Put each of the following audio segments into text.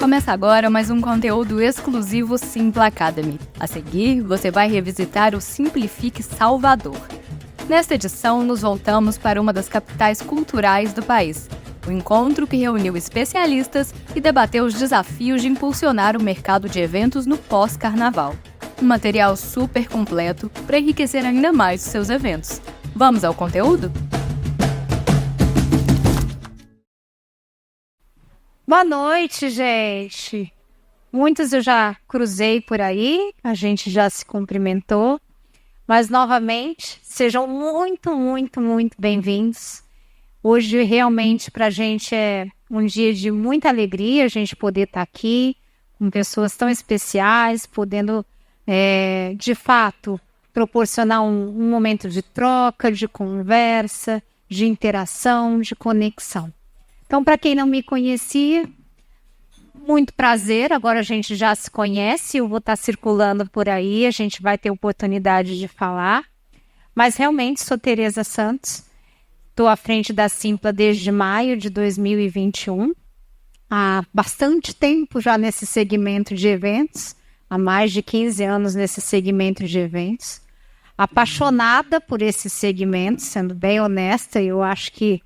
Começa agora mais um conteúdo exclusivo Simpla Academy. A seguir, você vai revisitar o Simplifique Salvador. Nesta edição, nos voltamos para uma das capitais culturais do país. O encontro que reuniu especialistas e debateu os desafios de impulsionar o mercado de eventos no pós-carnaval. Um material super completo para enriquecer ainda mais os seus eventos. Vamos ao conteúdo? Boa noite, gente! Muitos eu já cruzei por aí, a gente já se cumprimentou, mas novamente, sejam muito bem-vindos. Hoje realmente para a gente é um dia de muita alegria a gente poder estar aqui com pessoas tão especiais, podendo de fato proporcionar um momento de troca, de conversa, de interação, de conexão. Então, para quem não me conhecia, muito prazer, agora a gente já se conhece, eu vou estar circulando por aí, a gente vai ter oportunidade de falar, mas realmente sou Tereza Santos, estou à frente da Simpla desde maio de 2021, há bastante tempo já nesse segmento de eventos, há mais de 15 anos nesse segmento de eventos, apaixonada por esse segmento, sendo bem honesta, eu acho que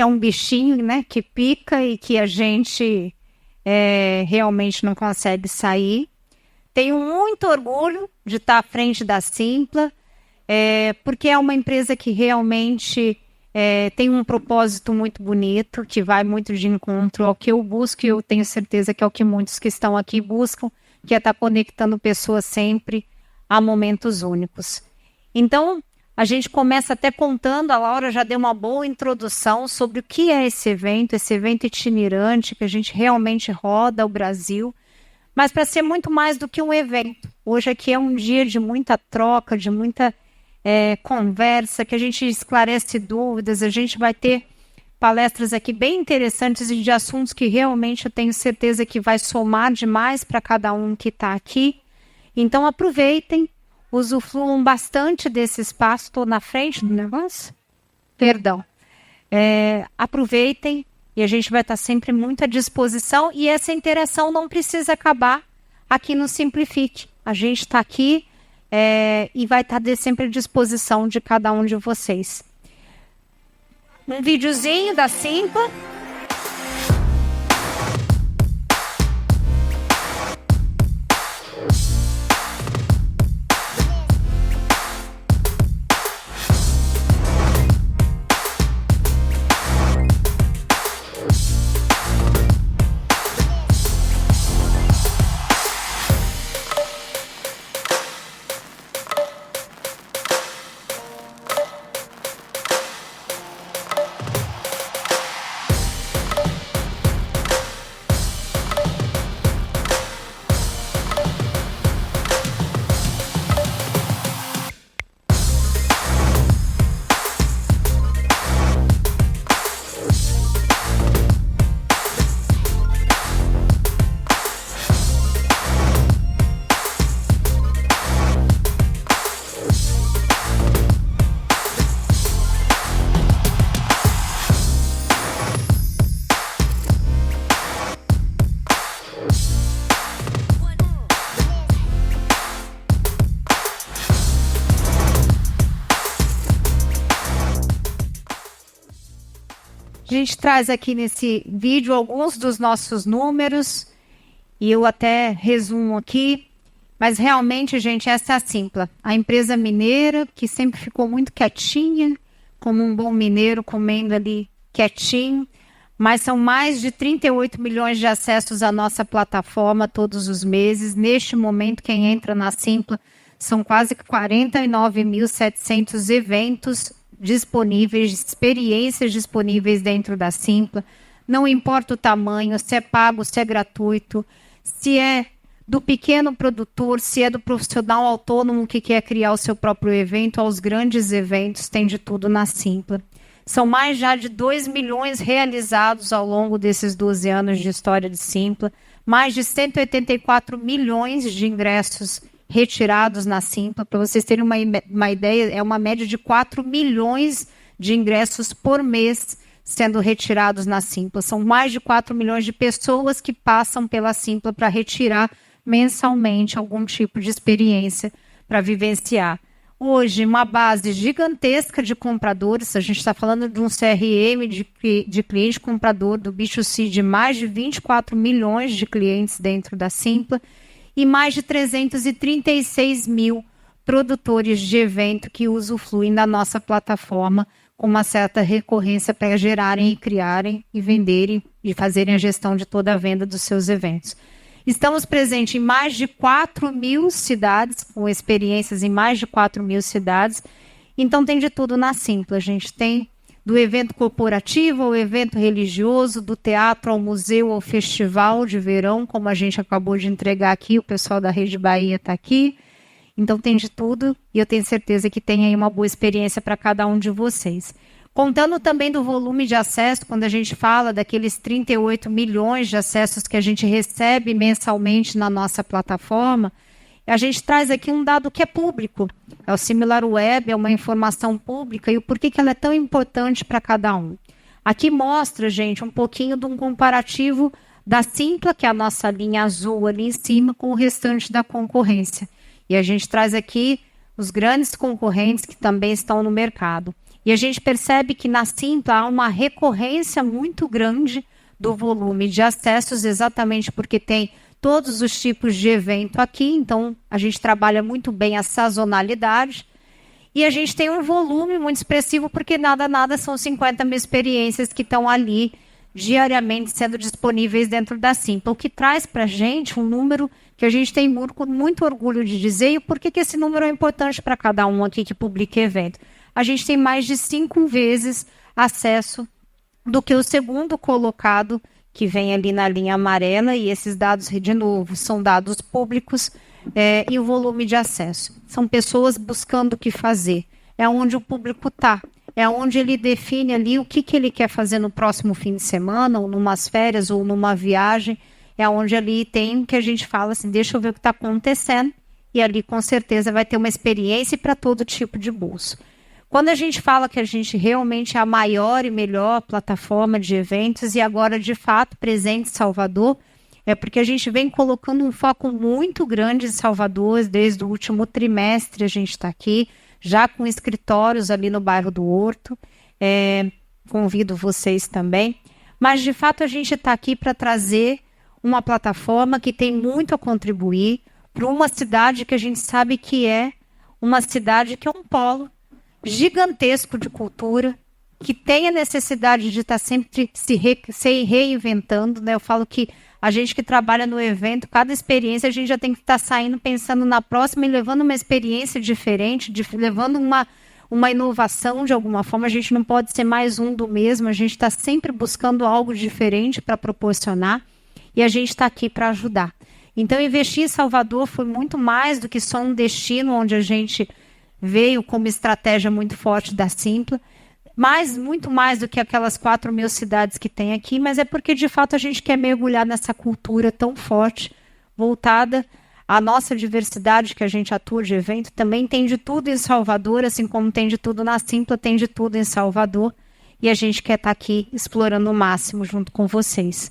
é um bichinho, né, que pica e que a gente realmente não consegue sair. Tenho muito orgulho de estar à frente da Simpla, porque é uma empresa que realmente tem um propósito muito bonito, que vai muito de encontro ao que eu busco, e eu tenho certeza que é o que muitos que estão aqui buscam, que é estar conectando pessoas sempre a momentos únicos. Então, a gente começa até contando, a Laura já deu uma boa introdução sobre o que é esse evento itinerante, que a gente realmente roda o Brasil, mas para ser muito mais do que um evento. Hoje aqui é um dia de muita troca, de muita conversa, que a gente esclarece dúvidas, a gente vai ter palestras aqui bem interessantes e de assuntos que realmente eu tenho certeza que vai somar demais para cada um que está aqui. Então aproveitem, usufruam bastante desse espaço. Estou na frente do negócio? Perdão. Aproveitem e a gente vai estar sempre muito à disposição e essa interação não precisa acabar aqui no Simplifique. A gente está aqui e vai estar sempre à disposição de cada um de vocês. Um videozinho da Simpla. A gente traz aqui nesse vídeo alguns dos nossos números e eu até resumo aqui, mas realmente, gente, essa é a Simpla, a empresa mineira que sempre ficou muito quietinha, como um bom mineiro comendo ali quietinho, mas são mais de 38 milhões de acessos à nossa plataforma todos os meses. Neste momento, quem entra na Simpla são quase 49.700 eventos disponíveis, experiências disponíveis dentro da Simpla. Não importa o tamanho, se é pago, se é gratuito, se é do pequeno produtor, se é do profissional autônomo que quer criar o seu próprio evento, aos grandes eventos, tem de tudo na Simpla. São mais já de 2 milhões realizados ao longo desses 12 anos de história de Simpla, mais de 184 milhões de ingressos retirados na Simpla. Para vocês terem uma ideia, é uma média de 4 milhões de ingressos por mês sendo retirados na Simpla. São mais de 4 milhões de pessoas que passam pela Simpla para retirar mensalmente algum tipo de experiência para vivenciar. Hoje, uma base gigantesca de compradores, a gente está falando de um CRM de cliente comprador do B2C de mais de 24 milhões de clientes dentro da Simpla e mais de 336 mil produtores de evento que usufruem da nossa plataforma com uma certa recorrência para gerarem e criarem e venderem e fazerem a gestão de toda a venda dos seus eventos. Estamos presentes em mais de 4 mil cidades, com experiências em mais de 4 mil cidades. Então tem de tudo na Simpla. A gente tem do evento corporativo ao evento religioso, do teatro ao museu, ao festival de verão, como a gente acabou de entregar aqui, o pessoal da Rede Bahia está aqui. Então tem de tudo e eu tenho certeza que tem aí uma boa experiência para cada um de vocês. Contando também do volume de acesso, quando a gente fala daqueles 38 milhões de acessos que a gente recebe mensalmente na nossa plataforma, a gente traz aqui um dado que é público. É o SimilarWeb, é uma informação pública e o porquê que ela é tão importante para cada um. Aqui mostra, gente, um pouquinho de um comparativo da Simpla, que é a nossa linha azul ali em cima, com o restante da concorrência. E a gente traz aqui os grandes concorrentes que também estão no mercado. E a gente percebe que na Simpla há uma recorrência muito grande do volume de acessos, exatamente porque tem todos os tipos de evento aqui. Então, a gente trabalha muito bem a sazonalidade. E a gente tem um volume muito expressivo, porque nada são 50 mil experiências que estão ali diariamente sendo disponíveis dentro da Simpla, o que traz para a gente um número que a gente tem muito orgulho de dizer, e por que esse número é importante para cada um aqui que publica evento. A gente tem mais de 5 vezes acesso do que o segundo colocado, que vem ali na linha amarela, e esses dados, de novo, são dados públicos, e o volume de acesso. São pessoas buscando o que fazer. É onde o público está. É onde ele define ali o que ele quer fazer no próximo fim de semana, ou numas férias, ou numa viagem. É onde ali tem que a gente fala assim, deixa eu ver o que está acontecendo, e ali com certeza vai ter uma experiência para todo tipo de bolso. Quando a gente fala que a gente realmente é a maior e melhor plataforma de eventos, e agora de fato presente em Salvador, é porque a gente vem colocando um foco muito grande em Salvador, desde o último trimestre a gente está aqui, já com escritórios ali no bairro do Horto, convido vocês também, mas de fato a gente está aqui para trazer uma plataforma que tem muito a contribuir para uma cidade que a gente sabe que é uma cidade que é um polo gigantesco de cultura, que tem a necessidade de estar sempre se reinventando, né? Eu falo que a gente que trabalha no evento, cada experiência a gente já tem que estar saindo pensando na próxima e levando uma experiência diferente, levando uma inovação de alguma forma. A gente não pode ser mais um do mesmo, a gente está sempre buscando algo diferente para proporcionar e a gente está aqui para ajudar. Então, investir em Salvador foi muito mais do que só um destino onde a gente veio como estratégia muito forte da Simpla, muito mais do que aquelas 4 mil cidades que tem aqui, mas é porque de fato a gente quer mergulhar nessa cultura tão forte, voltada à nossa diversidade que a gente atua de evento. Também tem de tudo em Salvador, assim como tem de tudo na Simpla, tem de tudo em Salvador, e a gente quer estar aqui explorando o máximo junto com vocês.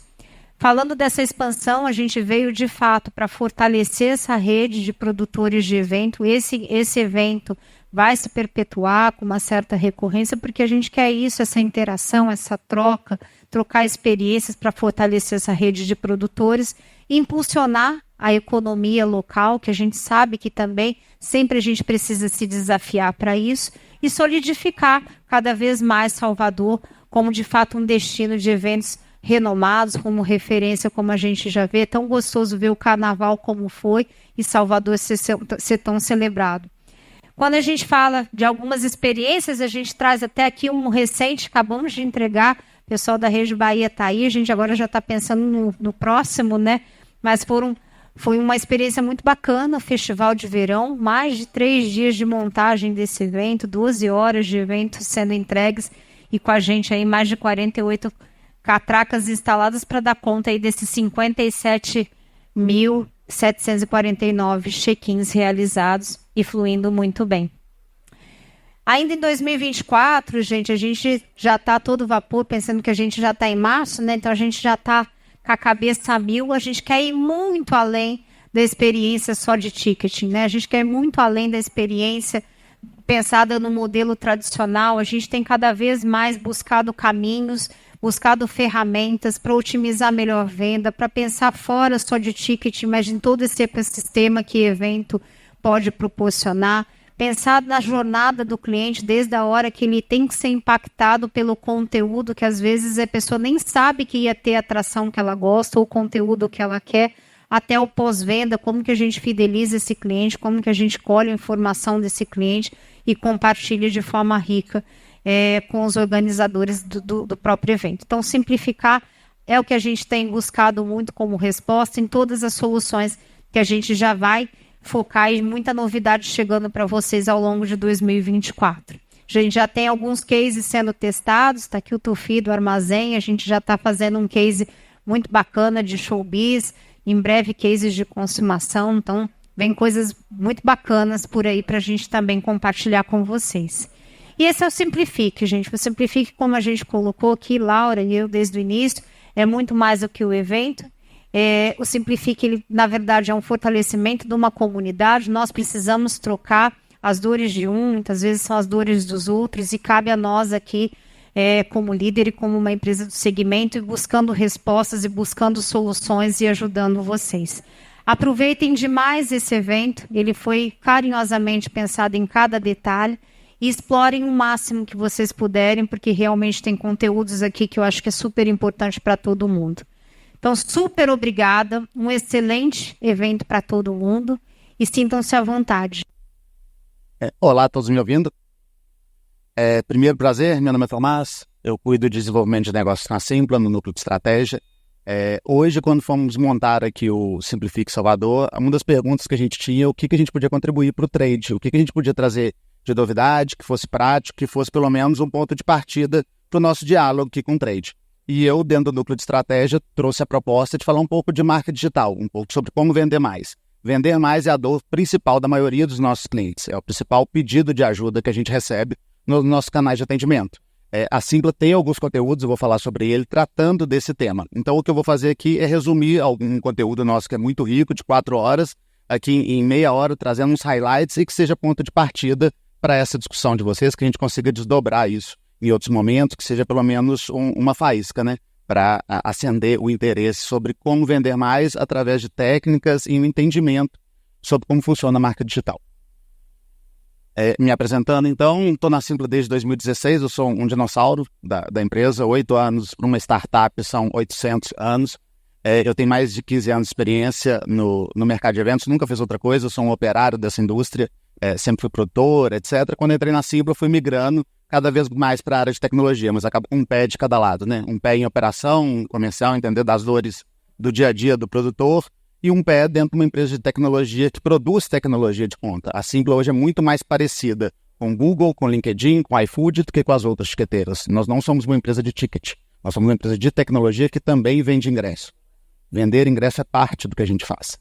Falando dessa expansão, a gente veio de fato para fortalecer essa rede de produtores de evento. Esse evento vai se perpetuar com uma certa recorrência, porque a gente quer isso, essa interação, essa trocar experiências para fortalecer essa rede de produtores, impulsionar a economia local, que a gente sabe que também sempre a gente precisa se desafiar para isso, e solidificar cada vez mais Salvador como de fato um destino de eventos renomados, como referência, como a gente já vê. É tão gostoso ver o carnaval como foi e Salvador ser tão celebrado. Quando a gente fala de algumas experiências, a gente traz até aqui um recente, acabamos de entregar, o pessoal da Rede Bahia está aí, a gente agora já está pensando no próximo, né? Mas foi uma experiência muito bacana, o Festival de Verão, mais de 3 dias de montagem desse evento, 12 horas de evento sendo entregues, e com a gente aí mais de 48 catracas instaladas para dar conta aí desses 57.749 check-ins realizados e fluindo muito bem. Ainda em 2024, gente, a gente já está todo vapor, pensando que a gente já está em março, né? Então a gente já está com a cabeça a mil, a gente quer ir muito além da experiência só de ticketing, né? A gente quer ir muito além da experiência pensada no modelo tradicional. A gente tem cada vez mais buscado caminhos, buscado ferramentas para otimizar melhor a venda, para pensar fora só de ticketing, mas em todo esse ecossistema que o evento pode proporcionar. Pensar na jornada do cliente desde a hora que ele tem que ser impactado pelo conteúdo, que às vezes a pessoa nem sabe que ia ter a atração que ela gosta ou o conteúdo que ela quer, até o pós-venda, como que a gente fideliza esse cliente, como que a gente colhe a informação desse cliente e compartilha de forma rica com os organizadores do próprio evento. Então, simplificar é o que a gente tem buscado muito como resposta em todas as soluções que a gente já vai focar e muita novidade chegando para vocês ao longo de 2024. A gente já tem alguns cases sendo testados, está aqui o Tufi do Armazém, a gente já está fazendo um case muito bacana de showbiz, em breve cases de consumação, então vem coisas muito bacanas por aí para a gente também compartilhar com vocês. E esse é o Simplifique, gente. O Simplifique, como a gente colocou aqui, Laura e eu desde o início, é muito mais do que o evento. O Simplifique, ele, na verdade, é um fortalecimento de uma comunidade. Nós precisamos trocar as dores de um, muitas vezes são as dores dos outros, e cabe a nós aqui, como líder e como uma empresa do segmento, e buscando respostas e buscando soluções e ajudando vocês. Aproveitem demais esse evento, ele foi carinhosamente pensado em cada detalhe, e explorem o máximo que vocês puderem, porque realmente tem conteúdos aqui que eu acho que é super importante para todo mundo. Então, super obrigada, um excelente evento para todo mundo e sintam-se à vontade. Olá a todos me ouvindo. Primeiro prazer, meu nome é Tomás, eu cuido de desenvolvimento de negócios na Simpla, no núcleo de estratégia. Hoje, quando fomos montar aqui o Simplifique Salvador, uma das perguntas que a gente tinha é o que a gente podia contribuir para o trade, o que a gente podia trazer de novidade, que fosse prático, que fosse pelo menos um ponto de partida para o nosso diálogo aqui com o trade. E eu, dentro do núcleo de estratégia, trouxe a proposta de falar um pouco de marca digital, um pouco sobre como vender mais. Vender mais é a dor principal da maioria dos nossos clientes, é o principal pedido de ajuda que a gente recebe nos nossos canais de atendimento. A Simpla tem alguns conteúdos, eu vou falar sobre ele, tratando desse tema. Então, o que eu vou fazer aqui é resumir algum conteúdo nosso que é muito rico, de 4 horas, aqui em meia hora, trazendo uns highlights e que seja ponto de partida para essa discussão de vocês, que a gente consiga desdobrar isso em outros momentos, que seja pelo menos uma faísca, né? Para acender o interesse sobre como vender mais através de técnicas e um entendimento sobre como funciona a marca digital. Me apresentando, então, estou na Simpla desde 2016, eu sou um dinossauro da empresa, 8 anos para uma startup são 800 anos. Eu tenho mais de 15 anos de experiência no mercado de eventos, nunca fiz outra coisa, eu sou um operário dessa indústria, sempre fui produtor, etc. Quando entrei na Simpla, fui migrando cada vez mais para a área de tecnologia, mas acaba com um pé de cada lado, né? Um pé em operação, comercial, entender das dores do dia a dia do produtor, e um pé dentro de uma empresa de tecnologia que produz tecnologia de ponta. A Simpla hoje é muito mais parecida com Google, com LinkedIn, com iFood do que com as outras tiqueteiras. Nós não somos uma empresa de ticket, nós somos uma empresa de tecnologia que também vende ingresso. Vender ingresso é parte do que a gente faz.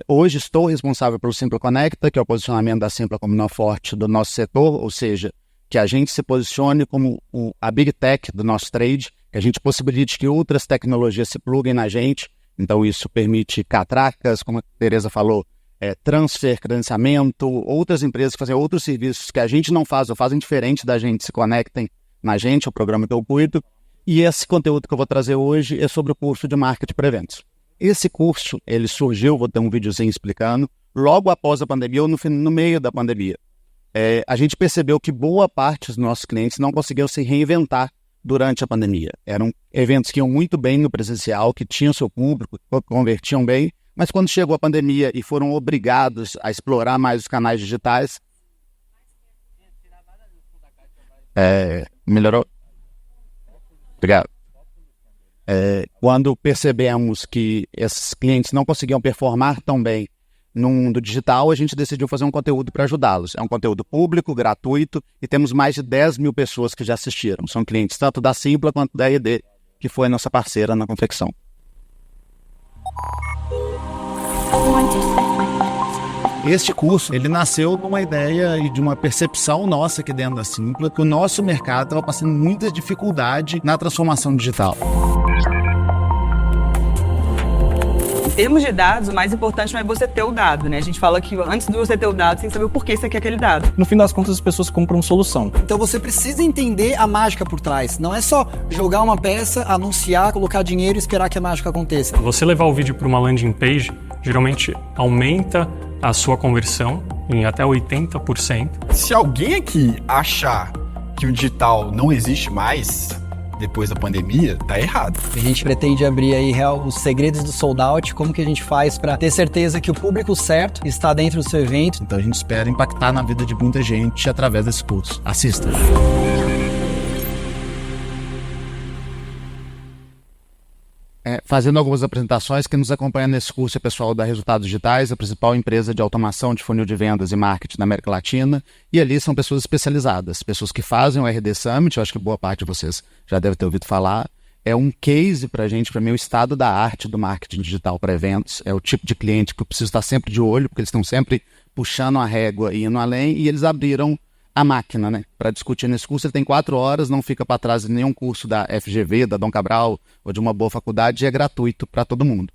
Hoje estou responsável pelo Simpla Conecta, que é o posicionamento da Simpla como nó forte do nosso setor, ou seja, que a gente se posicione como a Big Tech do nosso trade, que a gente possibilite que outras tecnologias se pluguem na gente. Então isso permite catracas, como a Tereza falou, transfer, credenciamento, outras empresas que fazem outros serviços que a gente não faz ou fazem diferente da gente, se conectem na gente, o programa que eu cuido. E esse conteúdo que eu vou trazer hoje é sobre o curso de marketing para eventos. Esse curso, ele surgiu, vou ter um videozinho explicando, logo após a pandemia ou no meio da pandemia. A gente percebeu que boa parte dos nossos clientes não conseguiam se reinventar durante a pandemia. Eram eventos que iam muito bem no presencial, que tinham seu público, convertiam bem, mas quando chegou a pandemia e foram obrigados a explorar mais os canais digitais... Melhorou? Obrigado. Quando percebemos que esses clientes não conseguiam performar tão bem no mundo digital, a gente decidiu fazer um conteúdo para ajudá-los. É um conteúdo público, gratuito, e temos mais de 10 mil pessoas que já assistiram. São clientes tanto da Simpla quanto da RD, que foi nossa parceira na confecção. Este curso, ele nasceu de uma ideia e de uma percepção nossa aqui dentro da Simpla, que o nosso mercado estava passando muita dificuldade na transformação digital. Em termos de dados, o mais importante não é você ter o dado, né? A gente fala que antes de você ter o dado, você tem que saber o porquê você quer aquele dado. No fim das contas, as pessoas compram solução. Então você precisa entender a mágica por trás. Não é só jogar uma peça, anunciar, colocar dinheiro e esperar que a mágica aconteça. Você levar o vídeo para uma landing page, geralmente aumenta a sua conversão em até 80%. Se alguém aqui achar que o digital não existe mais depois da pandemia, tá errado. A gente pretende abrir aí os segredos do sold out, como que a gente faz para ter certeza que o público certo está dentro do seu evento. Então a gente espera impactar na vida de muita gente através desse curso. Assista! Fazendo algumas apresentações, quem nos acompanha nesse curso é pessoal da Resultados Digitais, a principal empresa de automação de funil de vendas e marketing na América Latina, e ali são pessoas especializadas, pessoas que fazem o RD Summit, eu acho que boa parte de vocês já deve ter ouvido falar. É um case para mim, o estado da arte do marketing digital para eventos, é o tipo de cliente que eu preciso estar sempre de olho, porque eles estão sempre puxando a régua e indo além, e eles abriram a máquina, né? Para discutir nesse curso, ele tem 4 horas, não fica para trás de nenhum curso da FGV, da Dom Cabral ou de uma boa faculdade, e é gratuito para todo mundo.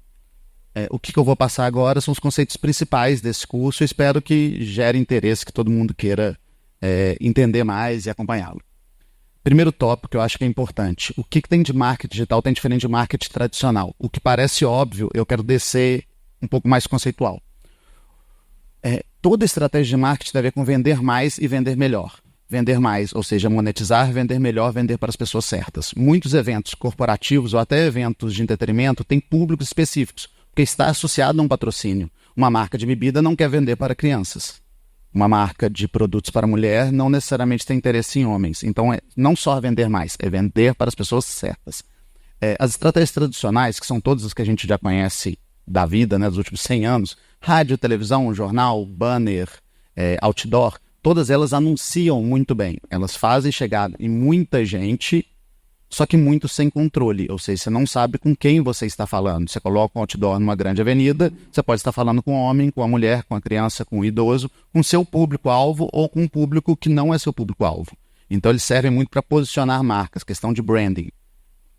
O que eu vou passar agora são os conceitos principais desse curso, e espero que gere interesse, que todo mundo queira entender mais e acompanhá-lo. Primeiro tópico que eu acho que é importante, o que tem de marketing digital tem diferente de marketing tradicional? O que parece óbvio, eu quero descer um pouco mais conceitual. Toda estratégia de marketing tem a ver com vender mais e vender melhor. Vender mais, ou seja, monetizar, vender melhor, vender para as pessoas certas. Muitos eventos corporativos ou até eventos de entretenimento têm públicos específicos, porque está associado a um patrocínio. Uma marca de bebida não quer vender para crianças. Uma marca de produtos para mulher não necessariamente tem interesse em homens. Então, não só vender mais, é vender para as pessoas certas. As estratégias tradicionais, que são todas as que a gente já conhece da vida, né, dos últimos 100 anos, rádio, televisão, jornal, banner, outdoor, todas elas anunciam muito bem. Elas fazem chegar em muita gente, só que muito sem controle. Ou seja, você não sabe com quem você está falando. Você coloca um outdoor numa grande avenida, você pode estar falando com um homem, com uma mulher, com uma criança, com um idoso, com seu público-alvo ou com um público que não é seu público-alvo. Então eles servem muito para posicionar marcas, questão de branding.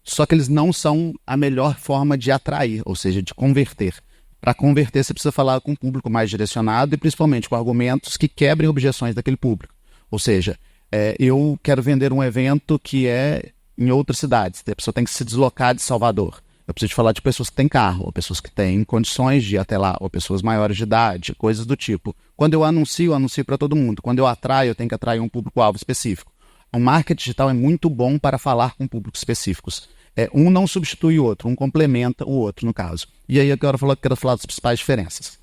Só que eles não são a melhor forma de atrair, ou seja, de converter. Para converter, você precisa falar com um público mais direcionado e principalmente com argumentos que quebrem objeções daquele público. Ou seja, eu quero vender um evento que é em outras cidades. A pessoa tem que se deslocar de Salvador. Eu preciso falar de pessoas que têm carro, ou pessoas que têm condições de ir até lá, ou pessoas maiores de idade, coisas do tipo. Quando eu anuncio para todo mundo. Quando eu atraio, eu tenho que atrair um público-alvo específico. O marketing digital é muito bom para falar com públicos específicos. Um não substitui o outro, um complementa o outro, no caso. E aí eu quero falar das principais diferenças.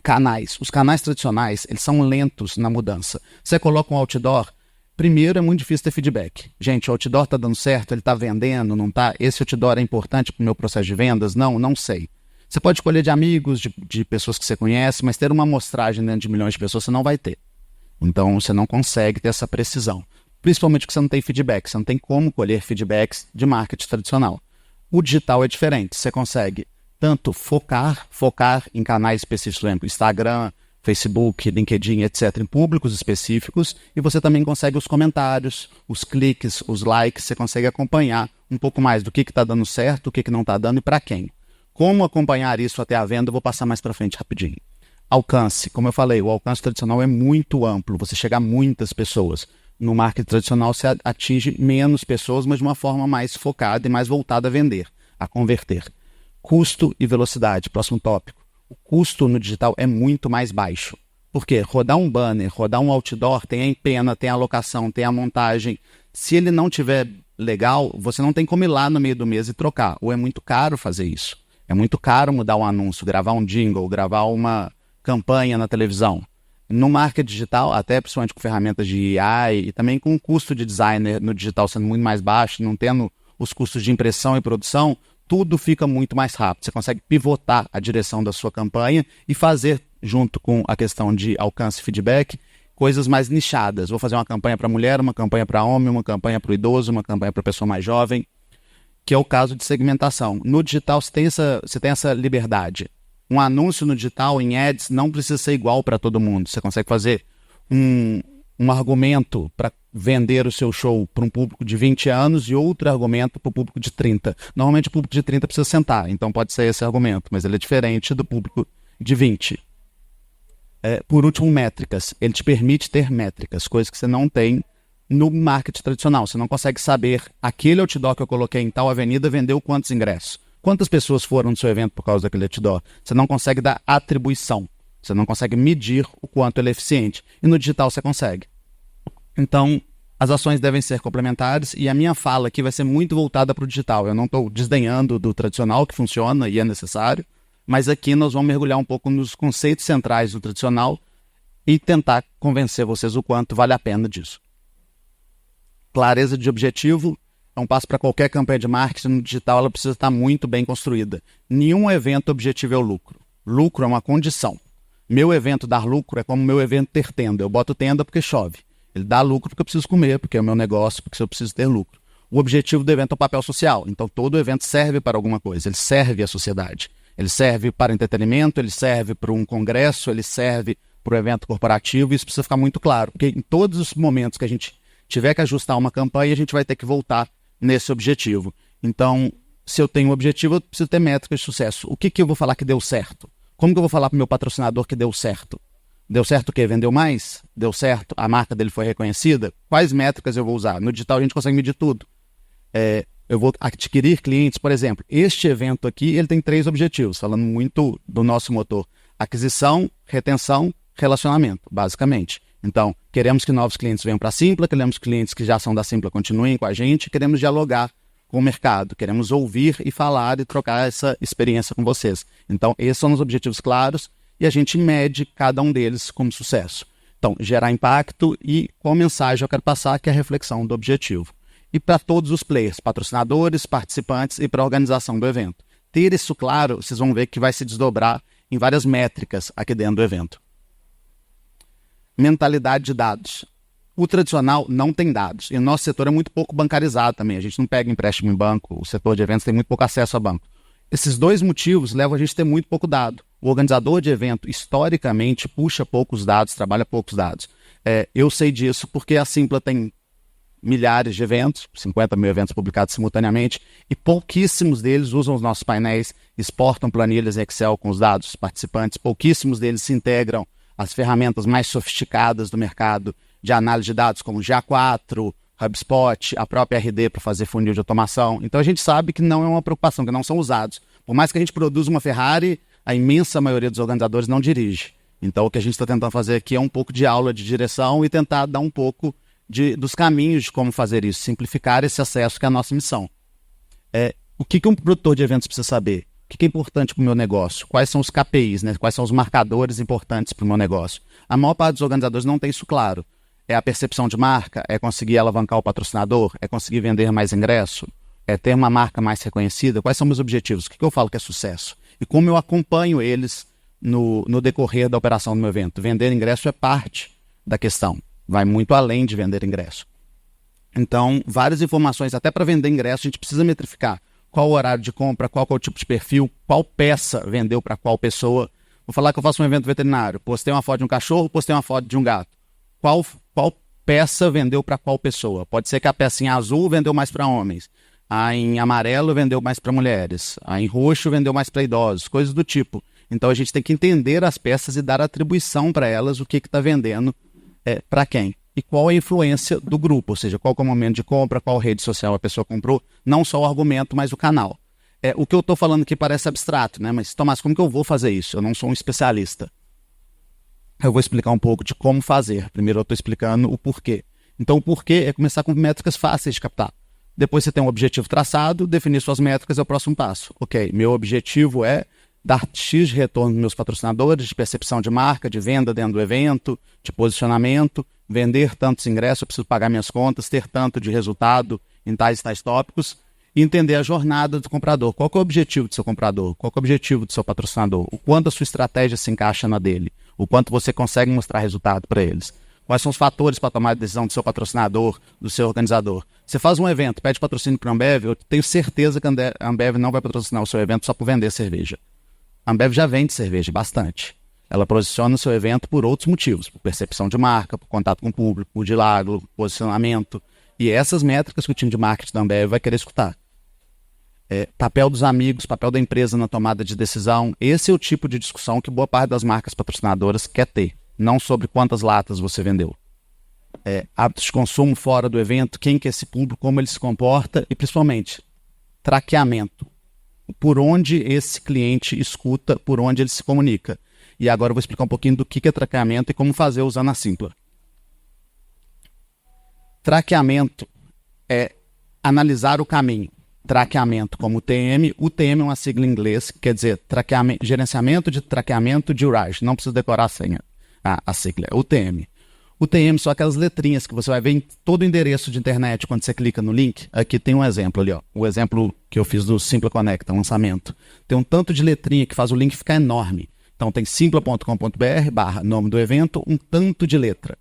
Canais. Os canais tradicionais, eles são lentos na mudança. Você coloca um outdoor, primeiro é muito difícil ter feedback. Gente, o outdoor está dando certo, ele está vendendo, não está? Esse outdoor é importante para o meu processo de vendas? Não sei. Você pode escolher de amigos, de pessoas que você conhece, mas ter uma amostragem dentro de milhões de pessoas você não vai ter. Então você não consegue ter essa precisão. Principalmente porque você não tem feedback, você não tem como colher feedbacks de marketing tradicional. O digital é diferente, você consegue tanto focar em canais específicos, por exemplo, Instagram, Facebook, LinkedIn, etc., em públicos específicos, e você também consegue os comentários, os cliques, os likes, você consegue acompanhar um pouco mais do que está dando certo, o que não está dando e para quem. Como acompanhar isso até a venda, eu vou passar mais para frente rapidinho. Alcance, como eu falei, o alcance tradicional é muito amplo, você chega a muitas pessoas. No marketing tradicional, você atinge menos pessoas, mas de uma forma mais focada e mais voltada a vender, a converter. Custo e velocidade, próximo tópico. O custo no digital é muito mais baixo. Por quê? Rodar um banner, rodar um outdoor, tem a empena, tem a alocação, tem a montagem. Se ele não tiver legal, você não tem como ir lá no meio do mês e trocar. Ou é muito caro fazer isso. É muito caro mudar um anúncio, gravar um jingle, gravar uma campanha na televisão. No marketing digital, até principalmente com ferramentas de AI e também com o custo de designer no digital sendo muito mais baixo, não tendo os custos de impressão e produção, tudo fica muito mais rápido. Você consegue pivotar a direção da sua campanha e fazer, junto com a questão de alcance e feedback, coisas mais nichadas. Vou fazer uma campanha para mulher, uma campanha para homem, uma campanha para o idoso, uma campanha para a pessoa mais jovem, que é o caso de segmentação. No digital você tem essa liberdade. Um anúncio no digital, em ads, não precisa ser igual para todo mundo. Você consegue fazer um argumento para vender o seu show para um público de 20 anos e outro argumento para o público de 30. Normalmente o público de 30 precisa sentar, então pode ser esse argumento, mas ele é diferente do público de 20. Por último, métricas. Ele te permite ter métricas, coisas que você não tem no marketing tradicional. Você não consegue saber, aquele outdoor que eu coloquei em tal avenida vendeu quantos ingressos. Quantas pessoas foram no seu evento por causa daquele outdoor? Você não consegue dar atribuição. Você não consegue medir o quanto ele é eficiente. E no digital você consegue. Então, as ações devem ser complementares e a minha fala aqui vai ser muito voltada para o digital. Eu não estou desdenhando do tradicional, que funciona e é necessário, mas aqui nós vamos mergulhar um pouco nos conceitos centrais do tradicional e tentar convencer vocês o quanto vale a pena disso. Clareza de objetivo é um passo para qualquer campanha de marketing. No digital ela precisa estar muito bem construída. Nenhum evento objetivo é o lucro. Lucro é uma condição. Meu evento dar lucro é como meu evento ter tenda. Eu boto tenda porque chove. Ele dá lucro porque eu preciso comer, porque é o meu negócio, porque eu preciso ter lucro. O objetivo do evento é o papel social. Então todo evento serve para alguma coisa. Ele serve à sociedade. Ele serve para entretenimento, ele serve para um congresso, ele serve para um evento corporativo. Isso precisa ficar muito claro. Porque em todos os momentos que a gente tiver que ajustar uma campanha, a gente vai ter que voltar nesse objetivo. Então, se eu tenho um objetivo, eu preciso ter métricas de sucesso. O que eu vou falar que deu certo? Como que eu vou falar para o meu patrocinador que deu certo? Deu certo o quê? Vendeu mais? Deu certo? A marca dele foi reconhecida? Quais métricas eu vou usar? No digital a gente consegue medir tudo. Eu vou adquirir clientes, por exemplo. Este evento aqui, ele tem 3 objetivos, falando muito do nosso motor. Aquisição, retenção, relacionamento, basicamente. Então, queremos que novos clientes venham para a Simpla, queremos que clientes que já são da Simpla continuem com a gente, queremos dialogar com o mercado, queremos ouvir e falar e trocar essa experiência com vocês. Então, esses são os objetivos claros e a gente mede cada um deles como sucesso. Então, gerar impacto e qual mensagem eu quero passar, que é a reflexão do objetivo. E para todos os players, patrocinadores, participantes e para a organização do evento. Ter isso claro, vocês vão ver que vai se desdobrar em várias métricas aqui dentro do evento. Mentalidade de dados. O tradicional não tem dados. E o nosso setor é muito pouco bancarizado também. A gente não pega empréstimo em banco. O setor de eventos tem muito pouco acesso a banco. Esses 2 motivos levam a gente a ter muito pouco dado. O organizador de evento, historicamente, puxa poucos dados, trabalha poucos dados. Eu sei disso porque a Simpla tem milhares de eventos, 50 mil eventos publicados simultaneamente, e pouquíssimos deles usam os nossos painéis, exportam planilhas Excel com os dados dos participantes, pouquíssimos deles se integram às ferramentas mais sofisticadas do mercado de análise de dados, como GA4, HubSpot, a própria RD para fazer funil de automação. Então a gente sabe que não é uma preocupação, que não são usados. Por mais que a gente produza uma Ferrari, a imensa maioria dos organizadores não dirige. Então o que a gente está tentando fazer aqui é um pouco de aula de direção e tentar dar um pouco dos caminhos de como fazer isso, simplificar esse acesso, que é a nossa missão. O que um produtor de eventos precisa saber? O que é importante para o meu negócio? Quais são os KPIs, né? Quais são os marcadores importantes para o meu negócio? A maior parte dos organizadores não tem isso claro. É a percepção de marca? É conseguir alavancar o patrocinador? É conseguir vender mais ingresso? É ter uma marca mais reconhecida? Quais são meus objetivos? O que eu falo que é sucesso? E como eu acompanho eles no decorrer da operação do meu evento? Vender ingresso é parte da questão. Vai muito além de vender ingresso. Então, várias informações, até para vender ingresso, a gente precisa metrificar. Qual o horário de compra, qual é o tipo de perfil, qual peça vendeu para qual pessoa. Vou falar que eu faço um evento veterinário. Postei uma foto de um cachorro, postei uma foto de um gato. Qual peça vendeu para qual pessoa? Pode ser que a peça em azul vendeu mais para homens. A em amarelo vendeu mais para mulheres. A em roxo vendeu mais para idosos. Coisas do tipo. Então a gente tem que entender as peças e dar atribuição para elas, o que está vendendo para quem. E qual a influência do grupo, ou seja, qual é o momento de compra, qual rede social a pessoa comprou, não só o argumento, mas o canal. O que eu estou falando aqui parece abstrato, né? Mas, Tomás, como que eu vou fazer isso? Eu não sou um especialista. Eu vou explicar um pouco de como fazer. Primeiro eu estou explicando o porquê. Então o porquê é começar com métricas fáceis de captar. Depois você tem um objetivo traçado, definir suas métricas é o próximo passo. Ok, meu objetivo é dar X de retorno dos meus patrocinadores, de percepção de marca, de venda dentro do evento, de posicionamento, vender tantos ingressos, eu preciso pagar minhas contas, ter tanto de resultado em tais tópicos, e entender a jornada do comprador. Qual que é o objetivo do seu comprador? Qual que é o objetivo do seu patrocinador? O quanto a sua estratégia se encaixa na dele? O quanto você consegue mostrar resultado para eles? Quais são os fatores para tomar a decisão do seu patrocinador, do seu organizador? Você faz um evento, pede patrocínio para a Ambev, eu tenho certeza que a Ambev não vai patrocinar o seu evento só por vender cerveja. A Ambev já vende cerveja bastante. Ela posiciona o seu evento por outros motivos, por percepção de marca, por contato com o público, por diálogo, posicionamento. E essas métricas que o time de marketing da Ambev vai querer escutar. Papel dos amigos, papel da empresa na tomada de decisão. Esse é o tipo de discussão que boa parte das marcas patrocinadoras quer ter. Não sobre quantas latas você vendeu. Hábitos de consumo fora do evento, quem que é esse público, como ele se comporta e, principalmente, traqueamento. Por onde esse cliente escuta, por onde ele se comunica. E agora eu vou explicar um pouquinho do que é traqueamento e como fazer usando a Simpla. Traqueamento é analisar o caminho. Traqueamento como UTM. UTM é uma sigla em inglês, quer dizer gerenciamento de traqueamento de URAs. Não precisa decorar a senha. A sigla é UTM. UTM são aquelas letrinhas que você vai ver em todo endereço de internet quando você clica no link. Aqui tem um exemplo ali, ó. O exemplo que eu fiz do Simpla Conecta, lançamento. Tem um tanto de letrinha que faz o link ficar enorme. Então tem simpla.com.br/nome do evento, um tanto de letra.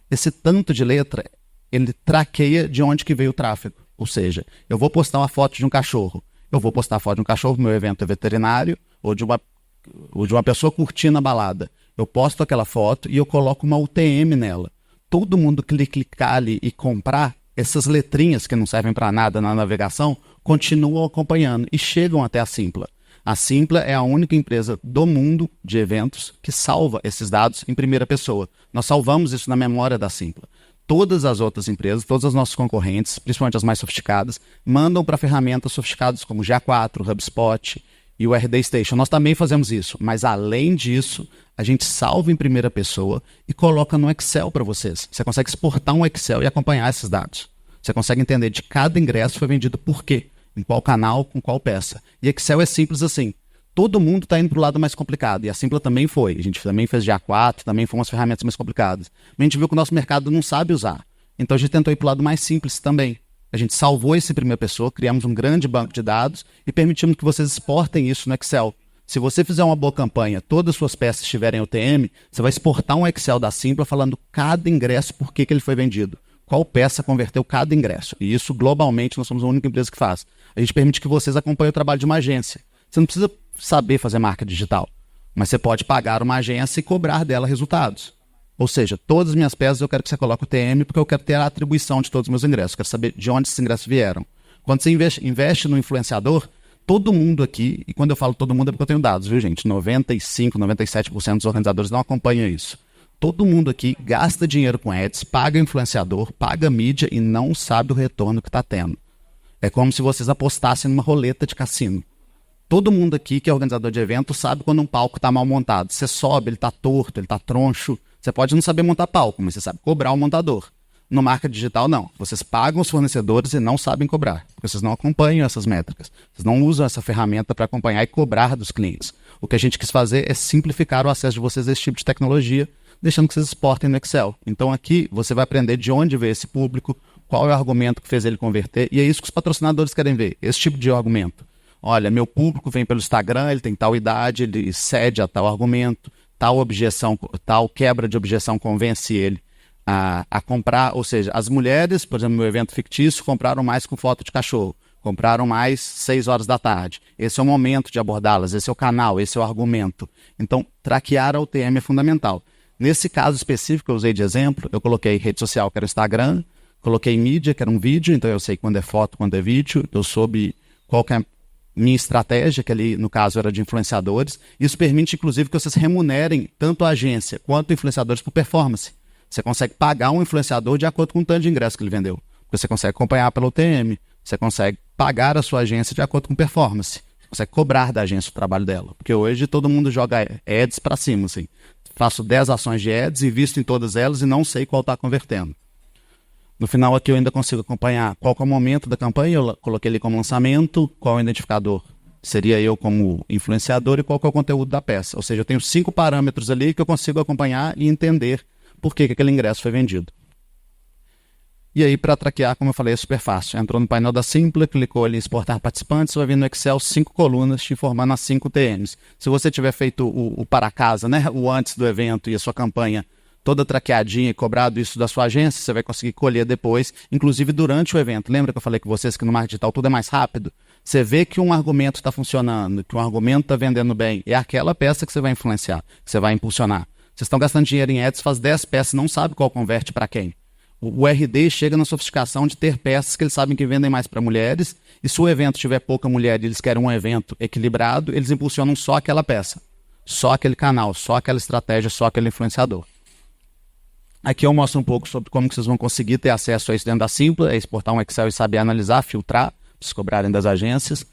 Esse tanto de letra, ele traqueia de onde que veio o tráfego. Ou seja, eu vou postar uma foto de um cachorro. Eu vou postar a foto de um cachorro, meu evento é veterinário, ou de uma pessoa curtindo a balada. Eu posto aquela foto e eu coloco uma UTM nela. Todo mundo que clicar ali e comprar, essas letrinhas que não servem para nada na navegação, continuam acompanhando e chegam até a Simpla. A Simpla é a única empresa do mundo de eventos que salva esses dados em primeira pessoa. Nós salvamos isso na memória da Simpla. Todas as outras empresas, todos os nossos concorrentes, principalmente as mais sofisticadas, mandam para ferramentas sofisticadas como GA4, HubSpot e o RD Station. Nós também fazemos isso, mas além disso, a gente salva em primeira pessoa e coloca no Excel para vocês. Você consegue exportar um Excel e acompanhar esses dados. Você consegue entender de cada ingresso foi vendido por quê, em qual canal, com qual peça. E Excel é simples assim. Todo mundo está indo para o lado mais complicado. E a Simpla também foi. A gente também fez GA4, também foram umas ferramentas mais complicadas. Mas a gente viu que o nosso mercado não sabe usar. Então a gente tentou ir para o lado mais simples também. A gente salvou esse em primeira pessoa, criamos um grande banco de dados e permitimos que vocês exportem isso no Excel. Se você fizer uma boa campanha, todas as suas peças estiverem em UTM, você vai exportar um Excel da Simpla falando cada ingresso, por que ele foi vendido. Qual peça converteu cada ingresso. E isso, globalmente, nós somos a única empresa que faz. A gente permite que vocês acompanhem o trabalho de uma agência. Você não precisa saber fazer marca digital, mas você pode pagar uma agência e cobrar dela resultados. Ou seja, todas as minhas peças eu quero que você coloque o TM porque eu quero ter a atribuição de todos os meus ingressos. Eu quero saber de onde esses ingressos vieram. Quando você investe no influenciador, todo mundo aqui, e quando eu falo todo mundo é porque eu tenho dados, viu gente? 95%, 97% dos organizadores não acompanham isso. Todo mundo aqui gasta dinheiro com ads, paga influenciador, paga mídia e não sabe o retorno que está tendo. É como se vocês apostassem numa roleta de cassino. Todo mundo aqui que é organizador de evento sabe quando um palco está mal montado. Você sobe, ele está torto, ele está troncho. Você pode não saber montar palco, mas você sabe cobrar o montador. No marketing digital, não. Vocês pagam os fornecedores e não sabem cobrar. Porque vocês não acompanham essas métricas. Vocês não usam essa ferramenta para acompanhar e cobrar dos clientes. O que a gente quis fazer é simplificar o acesso de vocês a esse tipo de tecnologia, deixando que vocês exportem no Excel. Então aqui você vai aprender de onde veio esse público, qual é o argumento que fez ele converter, e é isso que os patrocinadores querem ver, esse tipo de argumento. Olha, meu público vem pelo Instagram, ele tem tal idade, ele cede a tal argumento, tal objeção, tal quebra de objeção convence ele a comprar. Ou seja, as mulheres, por exemplo, no meu evento fictício, compraram mais com foto de cachorro, compraram mais 6 horas da tarde. Esse é o momento de abordá-las, esse é o canal, esse é o argumento. Então, traquear a UTM é fundamental. Nesse caso específico que eu usei de exemplo, eu coloquei rede social, que era o Instagram, coloquei mídia, que era um vídeo, então eu sei quando é foto, quando é vídeo, eu soube qual que é minha estratégia, que ali no caso era de influenciadores. Isso permite inclusive que vocês remunerem tanto a agência quanto influenciadores por performance. Você consegue pagar um influenciador de acordo com o tanto de ingresso que ele vendeu. Você consegue acompanhar pelo UTM, você consegue pagar a sua agência de acordo com performance. Você consegue cobrar da agência o trabalho dela. Porque hoje todo mundo joga ads para cima, assim. Faço 10 ações de ads e visto em todas elas e não sei qual está convertendo. No final aqui eu ainda consigo acompanhar qual é o momento da campanha, eu coloquei ali como lançamento, qual é o identificador seria eu como influenciador e qual que é o conteúdo da peça. Ou seja, eu tenho 5 parâmetros ali que eu consigo acompanhar e entender por que aquele ingresso foi vendido. E aí para traquear, como eu falei, é super fácil. Entrou no painel da Simpla, clicou ali em exportar participantes, vai vir no Excel 5 colunas te informando as 5 TMs. Se você tiver feito o para casa, né, o antes do evento e a sua campanha toda traqueadinha e cobrado isso da sua agência, você vai conseguir colher depois, inclusive durante o evento. Lembra que eu falei com vocês que no marketing digital tudo é mais rápido? Você vê que um argumento está funcionando, que um argumento está vendendo bem, é aquela peça que você vai influenciar, que você vai impulsionar. Vocês estão gastando dinheiro em ads, faz 10 peças, não sabe qual converte para quem. O RD chega na sofisticação de ter peças que eles sabem que vendem mais para mulheres, e se o evento tiver pouca mulher e eles querem um evento equilibrado, eles impulsionam só aquela peça, só aquele canal, só aquela estratégia, só aquele influenciador. Aqui eu mostro um pouco sobre como que vocês vão conseguir ter acesso a isso dentro da Simpla, é exportar um Excel e saber analisar, filtrar, para se cobrarem das agências,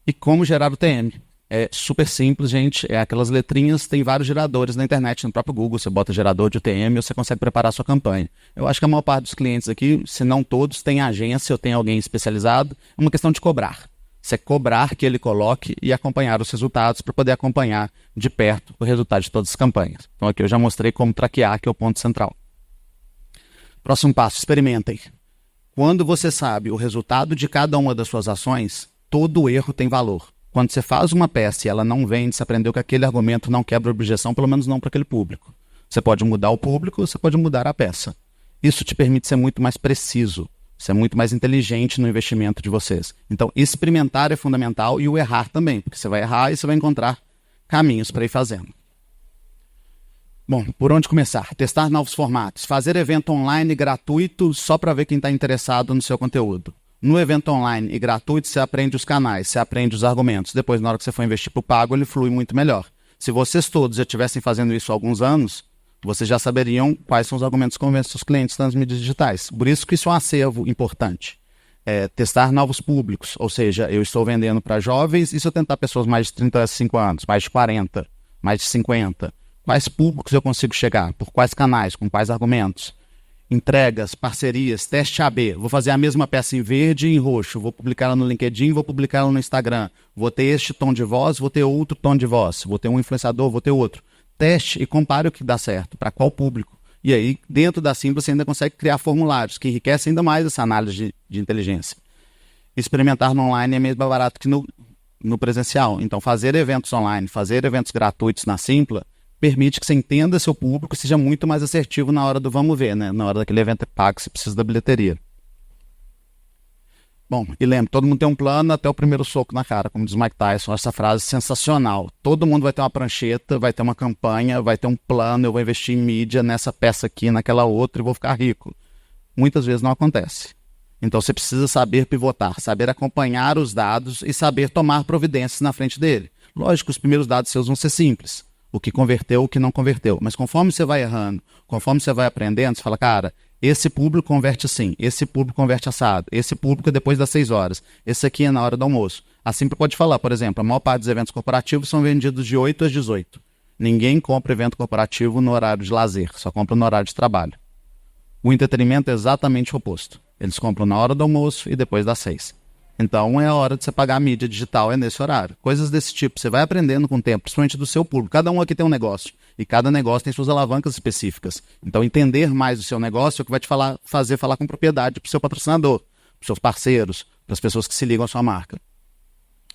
e como gerar o TM. É super simples, gente, é aquelas letrinhas, tem vários geradores na internet, no próprio Google, você bota gerador de UTM e você consegue preparar a sua campanha. Eu acho que a maior parte dos clientes aqui, se não todos, tem agência ou tem alguém especializado, é uma questão de cobrar. Você cobrar que ele coloque e acompanhar os resultados para poder acompanhar de perto o resultado de todas as campanhas. Então aqui eu já mostrei como traquear, que é o ponto central. Próximo passo, experimentem. Quando você sabe o resultado de cada uma das suas ações, todo erro tem valor. Quando você faz uma peça e ela não vende, você aprendeu que aquele argumento não quebra a objeção, pelo menos não para aquele público. Você pode mudar o público, você pode mudar a peça. Isso te permite ser muito mais preciso, ser muito mais inteligente no investimento de vocês. Então, experimentar é fundamental e o errar também, porque você vai errar e você vai encontrar caminhos para ir fazendo. Bom, por onde começar? Testar novos formatos. Fazer evento online gratuito só para ver quem está interessado no seu conteúdo. No evento online e gratuito, você aprende os canais, você aprende os argumentos. Depois, na hora que você for investir para o pago, ele flui muito melhor. Se vocês todos já estivessem fazendo isso há alguns anos, vocês já saberiam quais são os argumentos que convencem seus clientes nas mídias digitais. Por isso que isso é um acervo importante. Testar novos públicos, ou seja, eu estou vendendo para jovens e se eu tentar pessoas mais de 35 anos, mais de 40, mais de 50, quais públicos eu consigo chegar? Por quais canais? Com quais argumentos? Entregas, parcerias, teste AB. Vou fazer a mesma peça em verde e em roxo. Vou publicar ela no LinkedIn, vou publicar ela no Instagram. Vou ter este tom de voz, vou ter outro tom de voz. Vou ter um influenciador, vou ter outro. Teste e compare o que dá certo, para qual público. E aí, dentro da Simpla, você ainda consegue criar formulários que enriquecem ainda mais essa análise de inteligência. Experimentar no online é mesmo barato que no presencial. Então, fazer eventos online, fazer eventos gratuitos na Simpla, permite que você entenda seu público e seja muito mais assertivo na hora do vamos ver, né? Na hora daquele evento pago, você precisa da bilheteria. Bom, e lembre, todo mundo tem um plano até o primeiro soco na cara, como diz Mike Tyson, essa frase sensacional. Todo mundo vai ter uma prancheta, vai ter uma campanha, vai ter um plano, eu vou investir em mídia nessa peça aqui, naquela outra e vou ficar rico. Muitas vezes não acontece. Então você precisa saber pivotar, saber acompanhar os dados e saber tomar providências na frente dele. Lógico, os primeiros dados seus vão ser simples. O que converteu, o que não converteu. Mas conforme você vai errando, conforme você vai aprendendo, você fala, cara, esse público converte assim, esse público converte assado, esse público é depois das 6 horas, esse aqui é na hora do almoço. A Simpla pode falar, por exemplo, a maior parte dos eventos corporativos são vendidos de 8 às 18. Ninguém compra evento corporativo no horário de lazer, só compra no horário de trabalho. O entretenimento é exatamente o oposto. Eles compram na hora do almoço e depois das 6. Então é a hora de você pagar a mídia digital, é nesse horário. Coisas desse tipo, você vai aprendendo com o tempo, principalmente do seu público. Cada um aqui tem um negócio, e cada negócio tem suas alavancas específicas. Então entender mais o seu negócio é o que vai te fazer falar com propriedade para o seu patrocinador, para os seus parceiros, para as pessoas que se ligam à sua marca.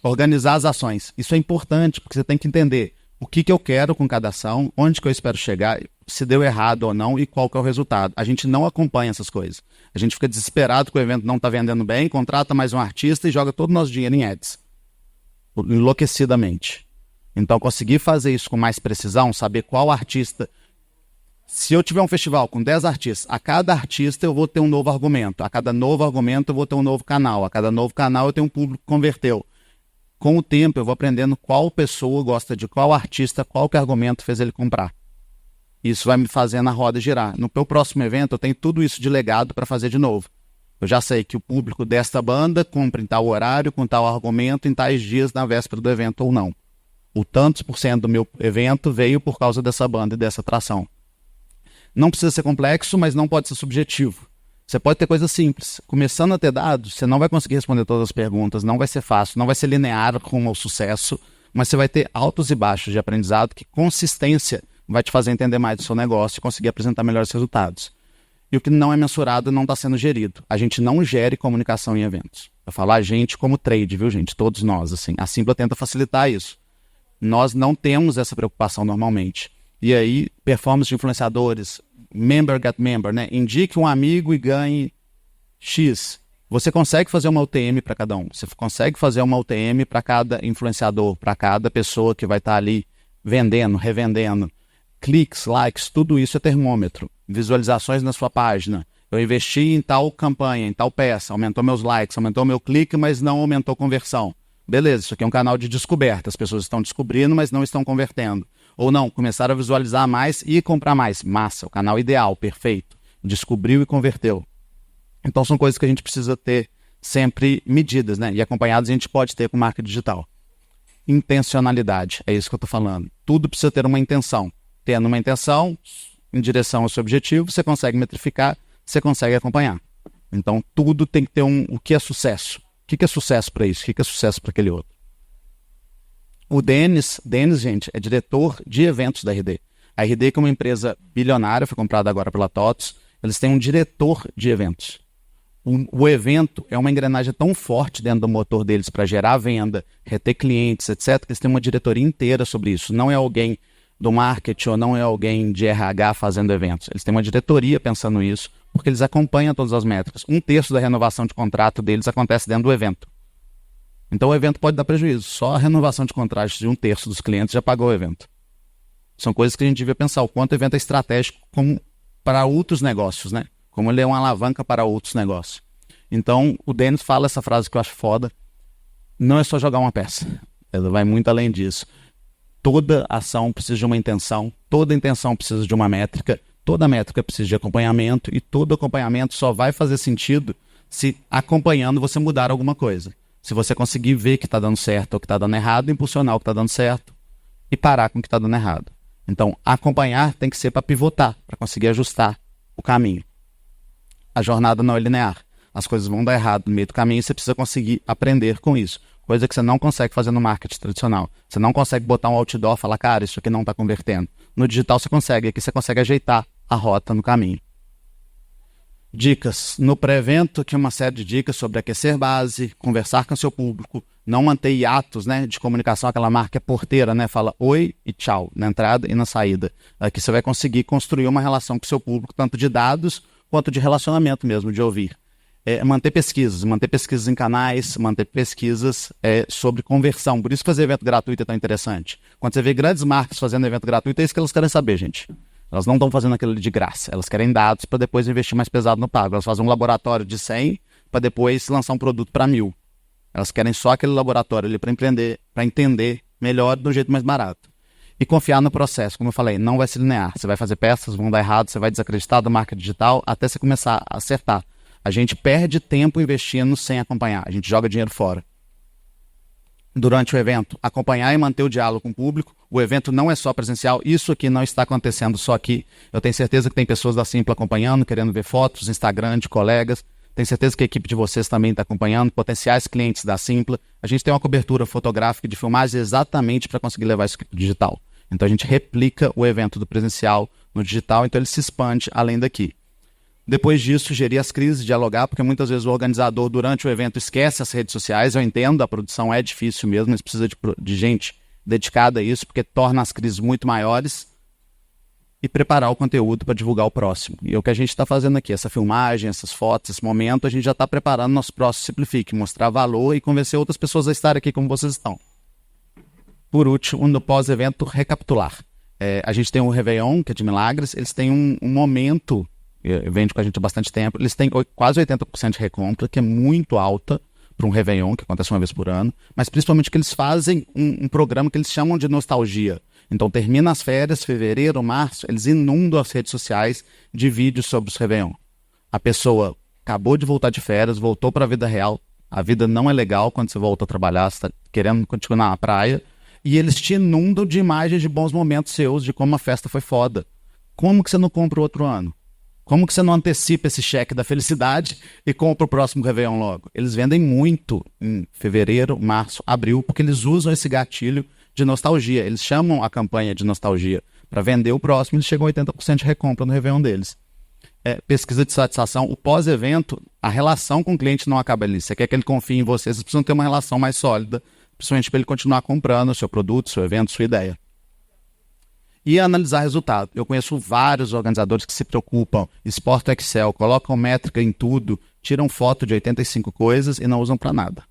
Organizar as ações, isso é importante, porque você tem que entender o que eu quero com cada ação, onde que eu espero chegar, se deu errado ou não e qual que é o resultado. A gente não acompanha essas coisas. A gente fica desesperado que o evento não está vendendo bem, contrata mais um artista e joga todo o nosso dinheiro em ads. Enlouquecidamente. Então, conseguir fazer isso com mais precisão, saber qual artista... Se eu tiver um festival com 10 artistas, a cada artista eu vou ter um novo argumento. A cada novo argumento eu vou ter um novo canal. A cada novo canal eu tenho um público que converteu. Com o tempo eu vou aprendendo qual pessoa gosta de qual artista, qual que argumento fez ele comprar. Isso vai me fazendo a roda girar. No meu próximo evento eu tenho tudo isso de legado para fazer de novo. Eu já sei que o público desta banda compra em tal horário, com tal argumento, em tais dias na véspera do evento ou não. O tantos por cento do meu evento veio por causa dessa banda e dessa atração. Não precisa ser complexo, mas não pode ser subjetivo. Você pode ter coisas simples. Começando a ter dados, você não vai conseguir responder todas as perguntas, não vai ser fácil, não vai ser linear rumo ao sucesso, mas você vai ter altos e baixos de aprendizado que consistência vai te fazer entender mais do seu negócio e conseguir apresentar melhores resultados. E o que não é mensurado não está sendo gerido. A gente não gere comunicação em eventos. Eu falo a gente como trade, viu, gente? Todos nós, assim. A Simpla tenta facilitar isso. Nós não temos essa preocupação normalmente. E aí, performance de influenciadores, member get member, né? Indique um amigo e ganhe X. Você consegue fazer uma UTM para cada um. Você consegue fazer uma UTM para cada influenciador, para cada pessoa que vai estar ali vendendo, revendendo. Cliques, likes, tudo isso é termômetro. Visualizações na sua página. Eu investi em tal campanha, em tal peça, aumentou meus likes, aumentou meu clique, mas não aumentou conversão. Beleza, isso aqui é um canal de descoberta. As pessoas estão descobrindo, mas não estão convertendo. Ou não, começaram a visualizar mais e comprar mais. Massa, o canal ideal, perfeito. Descobriu e converteu. Então são coisas que a gente precisa ter sempre medidas, né? E acompanhadas a gente pode ter com marca digital. Intencionalidade, é isso que eu estou falando. Tudo precisa ter uma intenção. Tendo uma intenção em direção ao seu objetivo, você consegue metrificar, você consegue acompanhar. Então tudo tem que ter o que é sucesso. O que é sucesso para isso? O que é sucesso para aquele outro? O Denis, gente, é diretor de eventos da RD. A RD, que é uma empresa bilionária, foi comprada agora pela TOTS, eles têm um diretor de eventos. O evento é uma engrenagem tão forte dentro do motor deles para gerar venda, reter clientes, etc., que eles têm uma diretoria inteira sobre isso. Não é alguém do marketing ou não é alguém de RH fazendo eventos. Eles têm uma diretoria pensando nisso, porque eles acompanham todas as métricas. 1/3 da renovação de contrato deles acontece dentro do evento. Então o evento pode dar prejuízo. Só a renovação de contratos de 1/3 dos clientes já pagou o evento. São coisas que a gente devia pensar. O quanto o evento é estratégico para outros negócios, né? Como ele é uma alavanca para outros negócios. Então, o Denis fala essa frase que eu acho foda. Não é só jogar uma peça. Ela vai muito além disso. Toda ação precisa de uma intenção. Toda intenção precisa de uma métrica. Toda métrica precisa de acompanhamento. E todo acompanhamento só vai fazer sentido se acompanhando você mudar alguma coisa. Se você conseguir ver que está dando certo ou que está dando errado, impulsionar o que está dando certo e parar com o que está dando errado. Então, acompanhar tem que ser para pivotar, para conseguir ajustar o caminho. A jornada não é linear. As coisas vão dar errado no meio do caminho e você precisa conseguir aprender com isso. Coisa que você não consegue fazer no marketing tradicional. Você não consegue botar um outdoor e falar, cara, isso aqui não está convertendo. No digital você consegue, aqui você consegue ajeitar a rota no caminho. Dicas. No pré-evento, aqui uma série de dicas sobre aquecer base, conversar com o seu público, não manter hiatos, né, de comunicação, aquela marca é porteira, né, fala oi e tchau, na entrada e na saída. Aqui você vai conseguir construir uma relação com o seu público, tanto de dados quanto de relacionamento mesmo, de ouvir. Manter pesquisas em canais, manter pesquisas sobre conversão. Por isso fazer evento gratuito é tão interessante. Quando você vê grandes marcas fazendo evento gratuito, é isso que elas querem saber, gente. Elas não estão fazendo aquilo de graça. Elas querem dados para depois investir mais pesado no pago. Elas fazem um laboratório de 100 para depois lançar um produto para 1.000. Elas querem só aquele laboratório ali para entender melhor do jeito mais barato. E confiar no processo. Como eu falei, não vai se linear. Você vai fazer peças, vão dar errado, você vai desacreditar da marca digital até você começar a acertar. A gente perde tempo investindo sem acompanhar. A gente joga dinheiro fora. Durante o evento, acompanhar e manter o diálogo com o público. O evento não é só presencial. Isso aqui não está acontecendo só aqui. Eu tenho certeza que tem pessoas da Simpla acompanhando, querendo ver fotos, Instagram de colegas. Tenho certeza que a equipe de vocês também está acompanhando, potenciais clientes da Simpla. A gente tem uma cobertura fotográfica de filmagem exatamente para conseguir levar isso para o digital. Então a gente replica o evento do presencial no digital, então ele se expande além daqui. Depois disso, gerir as crises, dialogar, porque muitas vezes o organizador durante o evento esquece as redes sociais. Eu entendo, a produção é difícil mesmo, mas precisa de gente dedicada a isso, porque torna as crises muito maiores. E preparar o conteúdo para divulgar o próximo. E é o que a gente está fazendo aqui, essa filmagem, essas fotos, esse momento, a gente já está preparando nosso próximo Simplifique, mostrar valor e convencer outras pessoas a estarem aqui como vocês estão. Por último, no pós-evento, recapitular. A gente tem o Réveillon, que é de milagres, eles têm um momento, vende com a gente há bastante tempo, eles têm quase 80% de recompra, que é muito alta para um Réveillon, que acontece uma vez por ano, mas principalmente que eles fazem um programa que eles chamam de nostalgia. Então termina as férias, fevereiro, março, eles inundam as redes sociais de vídeos sobre os Réveillon. A pessoa acabou de voltar de férias, voltou para a vida real, a vida não é legal quando você volta a trabalhar, você está querendo continuar na praia, e eles te inundam de imagens de bons momentos seus, de como a festa foi foda. Como que você não compra o outro ano? Como que você não antecipa esse cheque da felicidade e compra o próximo Réveillon logo? Eles vendem muito em fevereiro, março, abril, porque eles usam esse gatilho de nostalgia. Eles chamam a campanha de nostalgia. Para vender o próximo, eles chegam a 80% de recompra no Réveillon deles. Pesquisa de satisfação. O pós-evento, a relação com o cliente não acaba ali. Você quer que ele confie em você, vocês precisam ter uma relação mais sólida, principalmente para ele continuar comprando o seu produto, seu evento, sua ideia. E analisar resultado. Eu conheço vários organizadores que se preocupam, exportam Excel, colocam métrica em tudo, tiram foto de 85 coisas e não usam para nada.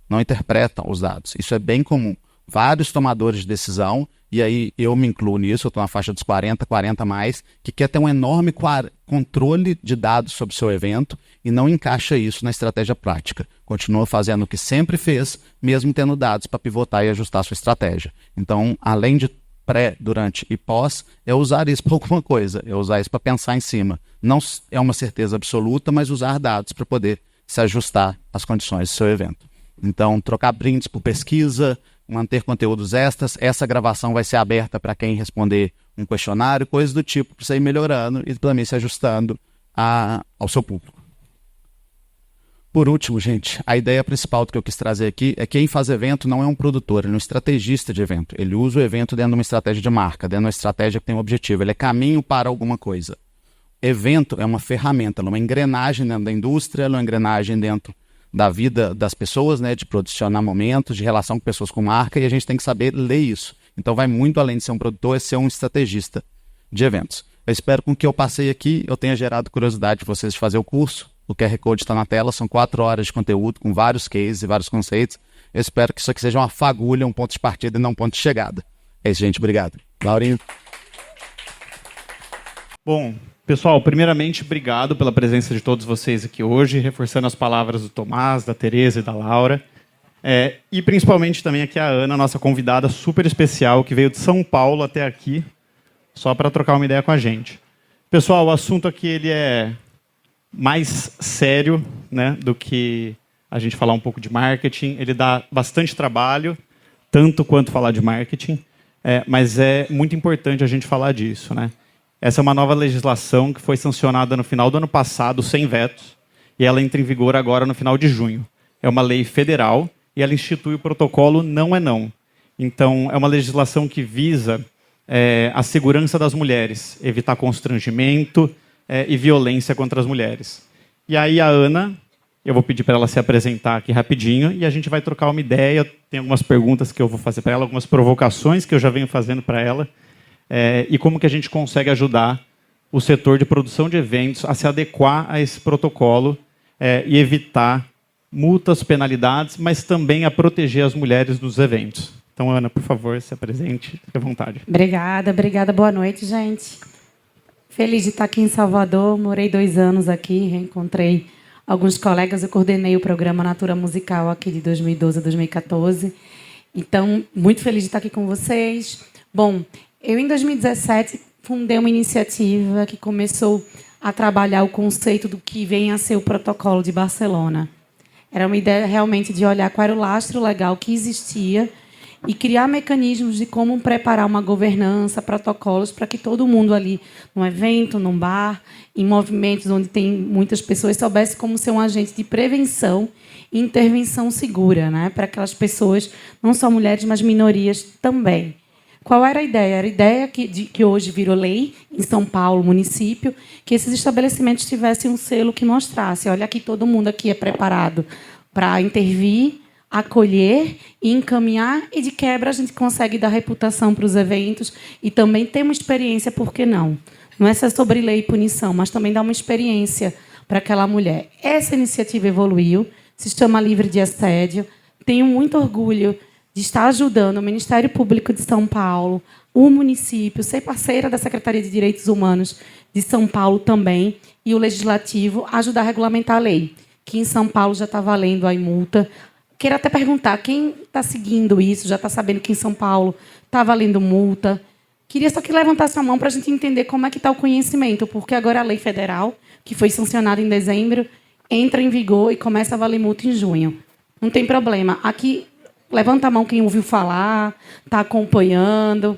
Não interpretam os dados. Isso é bem comum. Vários tomadores de decisão, e aí eu me incluo nisso, eu estou na faixa dos 40 mais, que quer ter um enorme controle de dados sobre o seu evento e não encaixa isso na estratégia prática. Continua fazendo o que sempre fez, mesmo tendo dados para pivotar e ajustar a sua estratégia. Então, além de pré, durante e pós, é usar isso para alguma coisa, é usar isso para pensar em cima. Não é uma certeza absoluta, mas usar dados para poder se ajustar às condições do seu evento. Então, trocar prints por pesquisa, manter conteúdos extras, essa gravação vai ser aberta para quem responder um questionário, coisas do tipo, para você ir melhorando e também se ajustando ao seu público. Por último, gente, a ideia principal do que eu quis trazer aqui é que quem faz evento não é um produtor, ele é um estrategista de evento. Ele usa o evento dentro de uma estratégia de marca, dentro de uma estratégia que tem um objetivo, ele é caminho para alguma coisa. Evento é uma ferramenta, ela é uma engrenagem dentro da indústria, ela é uma engrenagem dentro da vida das pessoas, né, de proporcionar momentos, de relação com pessoas com marca, e a gente tem que saber ler isso. Então vai muito além de ser um produtor, é ser um estrategista de eventos. Eu espero que o que eu passei aqui, eu tenha gerado curiosidade de vocês de fazer o curso. O QR Code está na tela, são 4 horas de conteúdo com vários cases e vários conceitos. Eu espero que isso aqui seja uma fagulha, um ponto de partida e não um ponto de chegada. É isso, gente. Obrigado. Laurinho. Bom, pessoal, primeiramente, obrigado pela presença de todos vocês aqui hoje, reforçando as palavras do Tomás, da Tereza e da Laura. E principalmente também aqui a Ana, nossa convidada super especial, que veio de São Paulo até aqui, só para trocar uma ideia com a gente. Pessoal, o assunto aqui ele é mais sério, né, do que a gente falar um pouco de marketing. Ele dá bastante trabalho, tanto quanto falar de marketing, mas é muito importante a gente falar disso, né? Essa é uma nova legislação que foi sancionada no final do ano passado, sem vetos, e ela entra em vigor agora no final de junho. É uma lei federal e ela institui o protocolo Não é Não. Então, é uma legislação que visa a segurança das mulheres, evitar constrangimento e violência contra as mulheres. E aí a Ana, eu vou pedir para ela se apresentar aqui rapidinho e a gente vai trocar uma ideia. Tem algumas perguntas que eu vou fazer para ela, algumas provocações que eu já venho fazendo para ela, e como que a gente consegue ajudar o setor de produção de eventos a se adequar a esse protocolo e evitar multas, penalidades, mas também a proteger as mulheres dos eventos. Então, Ana, por favor, se apresente, fique à vontade. Obrigada. Boa noite, gente. Feliz de estar aqui em Salvador. Morei 2 anos aqui, reencontrei alguns colegas. Eu coordenei o programa Natura Musical aqui de 2012 a 2014. Então, muito feliz de estar aqui com vocês. Bom, eu, em 2017, fundei uma iniciativa que começou a trabalhar o conceito do que vem a ser o Protocolo de Barcelona. Era uma ideia realmente de olhar qual era o lastro legal que existia e criar mecanismos de como preparar uma governança, protocolos, para que todo mundo ali, num evento, num bar, em movimentos onde tem muitas pessoas, soubesse como ser um agente de prevenção e intervenção segura, né? Para aquelas pessoas, não só mulheres, mas minorias também. Qual era a ideia? Era a ideia que hoje virou lei, em São Paulo, município, que esses estabelecimentos tivessem um selo que mostrasse, olha, aqui todo mundo aqui é preparado para intervir, acolher e encaminhar, e de quebra a gente consegue dar reputação para os eventos e também ter uma experiência, por que não? Não é só sobre lei e punição, mas também dar uma experiência para aquela mulher. Essa iniciativa evoluiu, se chama Livre de Assédio. Tenho muito orgulho de estar ajudando o Ministério Público de São Paulo, o município, ser parceira da Secretaria de Direitos Humanos de São Paulo também, e o Legislativo a ajudar a regulamentar a lei, que em São Paulo já está valendo a multa. Quero até perguntar, quem está seguindo isso, já está sabendo que em São Paulo está valendo multa? Queria só que levantasse a mão para a gente entender como é que está o conhecimento, porque agora a lei federal, que foi sancionada em dezembro, entra em vigor e começa a valer multa em junho. Não tem problema. Aqui, levanta a mão quem ouviu falar, está acompanhando.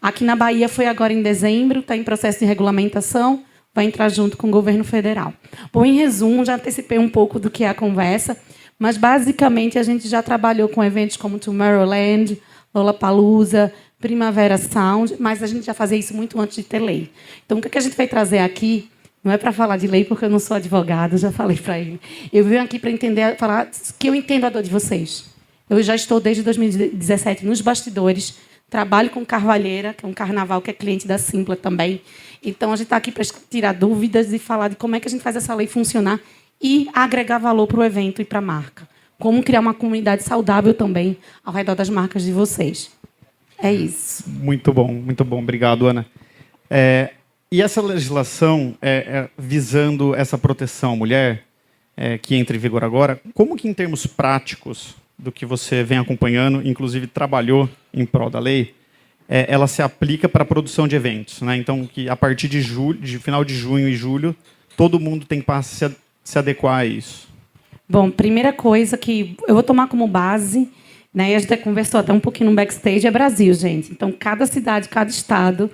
Aqui na Bahia foi agora em dezembro, está em processo de regulamentação, vai entrar junto com o governo federal. Bom, em resumo, já antecipei um pouco do que é a conversa, mas, basicamente, a gente já trabalhou com eventos como Tomorrowland, Lollapalooza, Primavera Sound, mas a gente já fazia isso muito antes de ter lei. Então, o que a gente vai trazer aqui não é para falar de lei, porque eu não sou advogada, já falei para ele. Eu vim aqui para entender, falar que eu entendo a dor de vocês. Eu já estou, desde 2017, nos bastidores, trabalho com Carvalheira, que é um carnaval que é cliente da Simpla também. Então, a gente está aqui para tirar dúvidas e falar de como é que a gente faz essa lei funcionar e agregar valor para o evento e para a marca. Como criar uma comunidade saudável também ao redor das marcas de vocês. É isso. Muito bom, obrigado, Ana. E essa legislação visando essa proteção à mulher, que entra em vigor agora, como que em termos práticos do que você vem acompanhando, inclusive trabalhou em prol da lei, ela se aplica para a produção de eventos, né? Então, que a partir de final de junho e julho, todo mundo tem que se adequar a isso. Bom, primeira coisa que eu vou tomar como base, né, e a gente conversou até um pouquinho no backstage, é Brasil, gente. Então, cada cidade, cada estado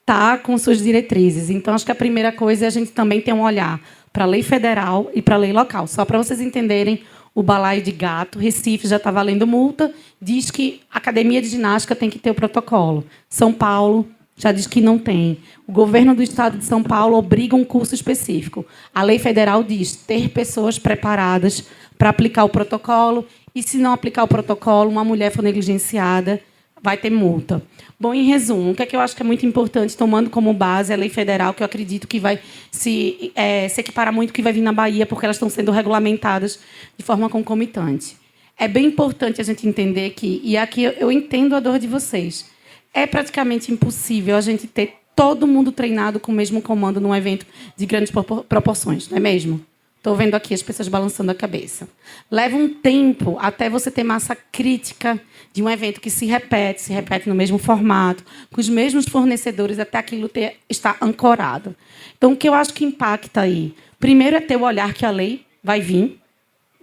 está com suas diretrizes. Então, acho que a primeira coisa é a gente também ter um olhar para a lei federal e para a lei local. Só para vocês entenderem, o balaio de gato, Recife já está valendo multa, diz que a academia de ginástica tem que ter o protocolo. São Paulo já diz que não tem. O governo do estado de São Paulo obriga um curso específico. A lei federal diz ter pessoas preparadas para aplicar o protocolo, e se não aplicar o protocolo, uma mulher for negligenciada, vai ter multa. Bom, em resumo, o que é que eu acho que é muito importante, tomando como base a lei federal, que eu acredito que vai se equiparar muito ao que vai vir na Bahia, porque elas estão sendo regulamentadas de forma concomitante. É bem importante a gente entender que, e aqui eu entendo a dor de vocês, é praticamente impossível a gente ter todo mundo treinado com o mesmo comando num evento de grandes proporções, não é mesmo? Estou vendo aqui as pessoas balançando a cabeça. Leva um tempo até você ter massa crítica de um evento que se repete no mesmo formato, com os mesmos fornecedores, até aquilo estar ancorado. Então, o que eu acho que impacta aí? Primeiro é ter o olhar que a lei vai vir.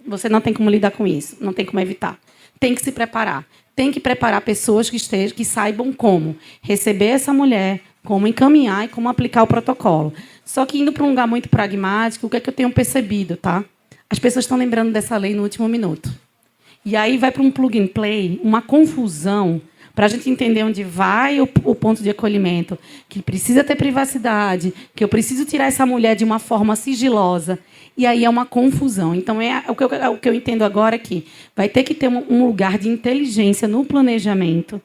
Você não tem como lidar com isso, não tem como evitar. Tem que se preparar. Tem que preparar pessoas que saibam como receber essa mulher, como encaminhar e como aplicar o protocolo. Só que indo para um lugar muito pragmático, o que é que eu tenho percebido, tá? As pessoas estão lembrando dessa lei no último minuto. E aí vai para um plug and play, uma confusão, para a gente entender onde vai o ponto de acolhimento, que precisa ter privacidade, que eu preciso tirar essa mulher de uma forma sigilosa. E aí é uma confusão. Então, o que eu entendo agora é que vai ter que ter um lugar de inteligência no planejamento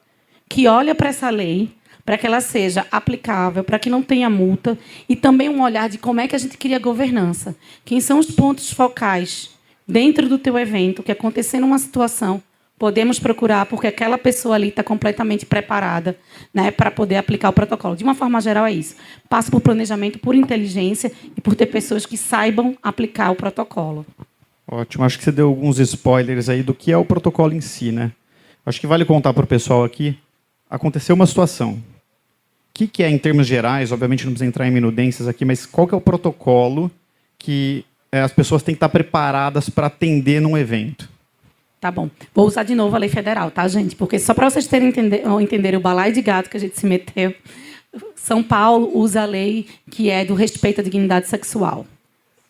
que olha para essa lei, para que ela seja aplicável, para que não tenha multa, e também um olhar de como é que a gente cria governança. Quem são os pontos focais dentro do teu evento, que acontecendo uma situação, podemos procurar, porque aquela pessoa ali está completamente preparada, né, para poder aplicar o protocolo. De uma forma geral, é isso. Passa por planejamento, por inteligência e por ter pessoas que saibam aplicar o protocolo. Ótimo. Acho que você deu alguns spoilers aí do que é o protocolo em si, né? Acho que vale contar para o pessoal aqui. Aconteceu uma situação. O que é, em termos gerais, obviamente não precisa entrar em minudências aqui, mas qual que é o protocolo que as pessoas têm que estar preparadas para atender num evento? Tá bom. Vou usar de novo a lei federal, tá, gente? Porque só para vocês entenderem o balaio de gato que a gente se meteu, São Paulo usa a lei que é do respeito à dignidade sexual.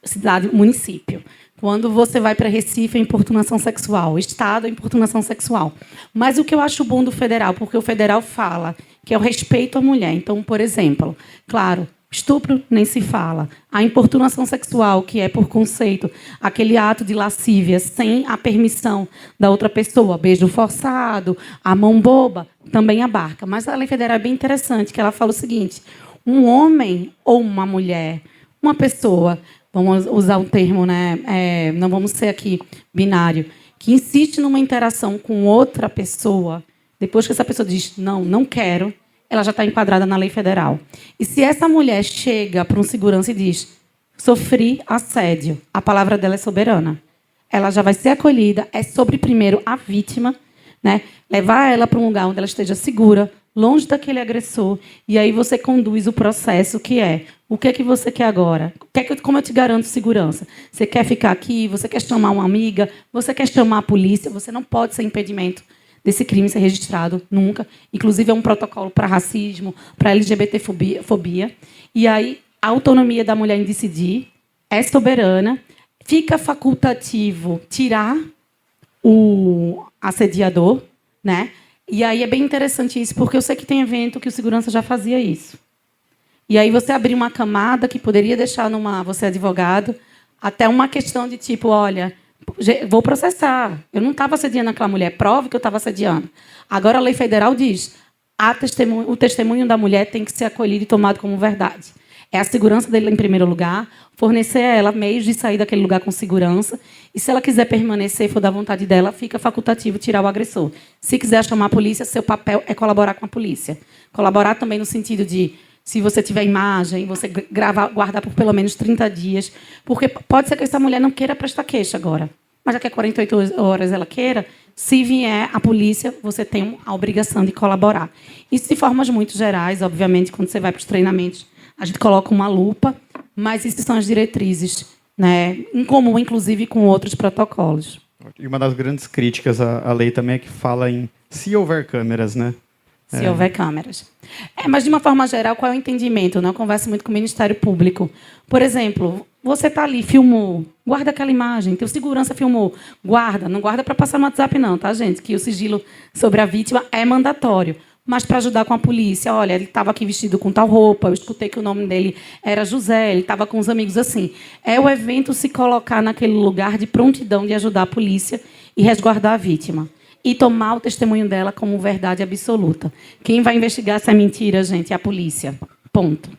Cidade, município. Quando você vai para Recife, é importunação sexual. Estado, é importunação sexual. Mas o que eu acho bom do federal, porque o federal fala que é o respeito à mulher. Então, por exemplo, claro, estupro nem se fala. A importunação sexual, que é, por conceito, aquele ato de lascívia sem a permissão da outra pessoa, beijo forçado, a mão boba, também abarca. Mas a lei federal é bem interessante, que ela fala o seguinte: um homem ou uma mulher, uma pessoa, vamos usar um termo, né? Não vamos ser aqui binário, que insiste numa interação com outra pessoa, depois que essa pessoa diz, não quero, ela já está enquadrada na lei federal. E se essa mulher chega para um segurança e diz, sofri assédio, a palavra dela é soberana. Ela já vai ser acolhida, é sobre, primeiro, a vítima, né? Levar ela para um lugar onde ela esteja segura, longe daquele agressor, e aí você conduz o processo, que é, o que é que você quer agora? Como eu te garanto segurança? Você quer ficar aqui? Você quer chamar uma amiga? Você quer chamar a polícia? Você não pode ser impedimento desse crime ser registrado, nunca. Inclusive, é um protocolo para racismo, para LGBTfobia. E aí, a autonomia da mulher em decidir é soberana. Fica facultativo tirar o assediador, né? E aí é bem interessante isso, porque eu sei que tem evento que o segurança já fazia isso. E aí você abrir uma camada que poderia deixar você advogado, até uma questão de tipo, olha, vou processar. Eu não estava assediando aquela mulher, prove que eu estava assediando. Agora a lei federal diz, o testemunho da mulher tem que ser acolhido e tomado como verdade. É a segurança dele em primeiro lugar, fornecer a ela meios de sair daquele lugar com segurança. E se ela quiser permanecer, for da vontade dela, fica facultativo tirar o agressor. Se quiser chamar a polícia, seu papel é colaborar com a polícia. Colaborar também no sentido de, se você tiver imagem, você guardar por pelo menos 30 dias. Porque pode ser que essa mulher não queira prestar queixa agora. Mas já que é 48 horas ela queira, se vier a polícia, você tem a obrigação de colaborar. Isso de formas muito gerais, obviamente, quando você vai para os treinamentos, a gente coloca uma lupa, mas essas são as diretrizes, né, em comum, inclusive, com outros protocolos. E uma das grandes críticas à lei também é que fala em se houver câmeras, né? Se houver câmeras. Mas, de uma forma geral, qual é o entendimento? Eu converso muito com o Ministério Público. Por exemplo, você está ali, filmou, guarda aquela imagem, teu segurança filmou, guarda. Não guarda para passar no WhatsApp, não, tá, gente? Que o sigilo sobre a vítima é mandatório. Mas para ajudar com a polícia, olha, ele estava aqui vestido com tal roupa, eu escutei que o nome dele era José, ele estava com os amigos assim. É o evento se colocar naquele lugar de prontidão de ajudar a polícia e resguardar a vítima. E tomar o testemunho dela como verdade absoluta. Quem vai investigar se é mentira, gente, é a polícia. Ponto.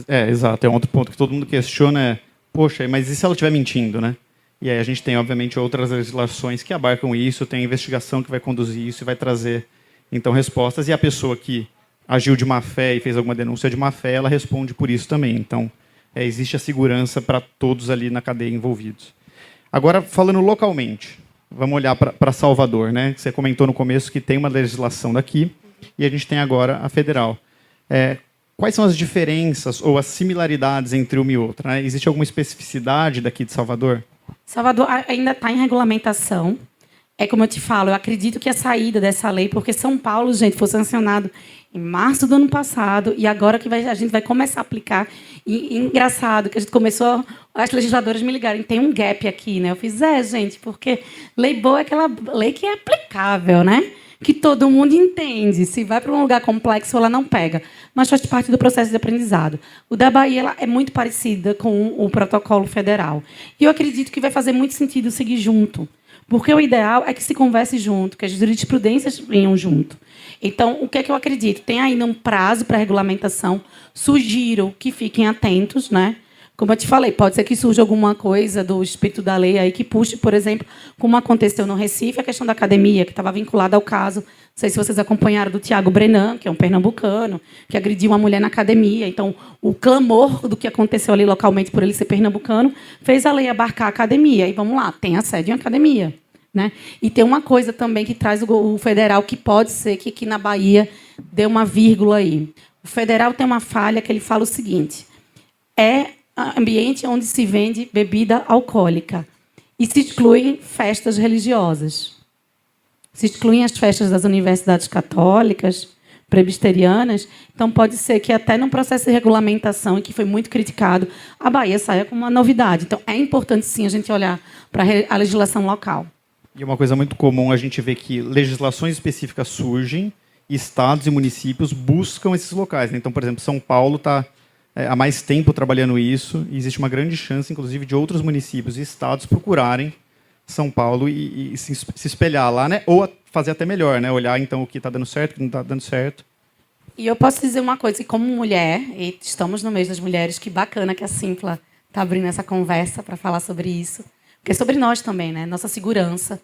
Exato. É um outro ponto que todo mundo questiona, poxa, mas e se ela estiver mentindo, né? E aí a gente tem, obviamente, outras legislações que abarcam isso, tem a investigação que vai conduzir isso e vai trazer, então, respostas. E a pessoa que agiu de má fé e fez alguma denúncia de má fé, ela responde por isso também. Então, existe a segurança para todos ali na cadeia envolvidos. Agora, falando localmente, vamos olhar para Salvador, né? Você comentou no começo que tem uma legislação daqui e a gente tem agora a federal. Quais são as diferenças ou as similaridades entre uma e outra, né? Existe alguma especificidade daqui de Salvador? Salvador ainda está em regulamentação. É como eu te falo, eu acredito que a saída dessa lei, porque São Paulo, gente, foi sancionado em março do ano passado e agora que a gente vai começar a aplicar. E engraçado que a gente começou, as legisladoras me ligaram, tem um gap aqui, né? Eu fiz, gente, porque lei boa é aquela lei que é aplicável, né? Que todo mundo entende. Se vai para um lugar complexo, ela não pega. Mas faz parte do processo de aprendizado. O da Bahia ela é muito parecida com o protocolo federal. E eu acredito que vai fazer muito sentido seguir junto. Porque o ideal é que se converse junto, que as jurisprudências venham junto. Então, o que é que eu acredito? Tem ainda um prazo para regulamentação. Sugiro que fiquem atentos, né? Como eu te falei, pode ser que surja alguma coisa do espírito da lei aí que puxe, por exemplo, como aconteceu no Recife, a questão da academia, que estava vinculada ao caso, não sei se vocês acompanharam, do Tiago Brenan, que é um pernambucano, que agrediu uma mulher na academia. Então, o clamor do que aconteceu ali localmente por ele ser pernambucano fez a lei abarcar a academia. E vamos lá, tem assédio em academia, né? E tem uma coisa também que traz o federal, que pode ser que aqui na Bahia dê uma vírgula aí. O federal tem uma falha que ele fala o seguinte: ambiente onde se vende bebida alcoólica. E se excluem festas religiosas. Se excluem as festas das universidades católicas, presbiterianas. Então, pode ser que até num processo de regulamentação, que foi muito criticado, a Bahia saia com uma novidade. Então, é importante, sim, a gente olhar para a legislação local. E uma coisa muito comum, a gente vê que legislações específicas surgem, e estados e municípios buscam esses locais, né? Então, por exemplo, São Paulo está há mais tempo trabalhando isso, e existe uma grande chance, inclusive, de outros municípios e estados procurarem São Paulo e se espelhar lá, né? Ou fazer até melhor, né? Olhar, então, o que está dando certo, o que não está dando certo. E eu posso dizer uma coisa, que como mulher, e estamos no mês das mulheres, que bacana que a Simpla está abrindo essa conversa para falar sobre isso, porque é sobre nós também, né? Nossa segurança,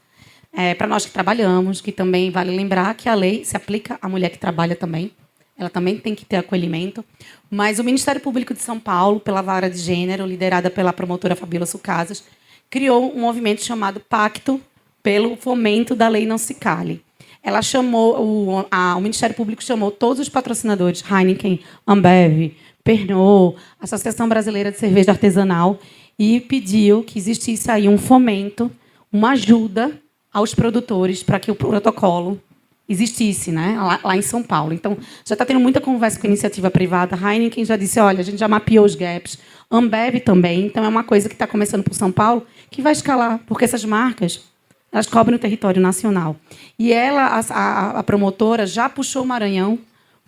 para nós que trabalhamos, que também vale lembrar que a lei se aplica à mulher que trabalha também. Ela também tem que ter acolhimento. Mas o Ministério Público de São Paulo, pela Vara de Gênero, liderada pela promotora Fabíola Sucasas, criou um movimento chamado Pacto pelo Fomento da Lei Não Se Cale. Ela chamou, o Ministério Público chamou todos os patrocinadores, Heineken, Ambev, Pernod, Associação Brasileira de Cerveja Artesanal, e pediu que existisse aí um fomento, uma ajuda aos produtores para que o protocolo existisse, né, lá em São Paulo. Então, já está tendo muita conversa com a iniciativa privada. Heineken já disse, olha, a gente já mapeou os gaps. Ambev também. Então, é uma coisa que está começando por São Paulo, que vai escalar, porque essas marcas, elas cobrem o território nacional. E ela, a promotora, já puxou o Maranhão.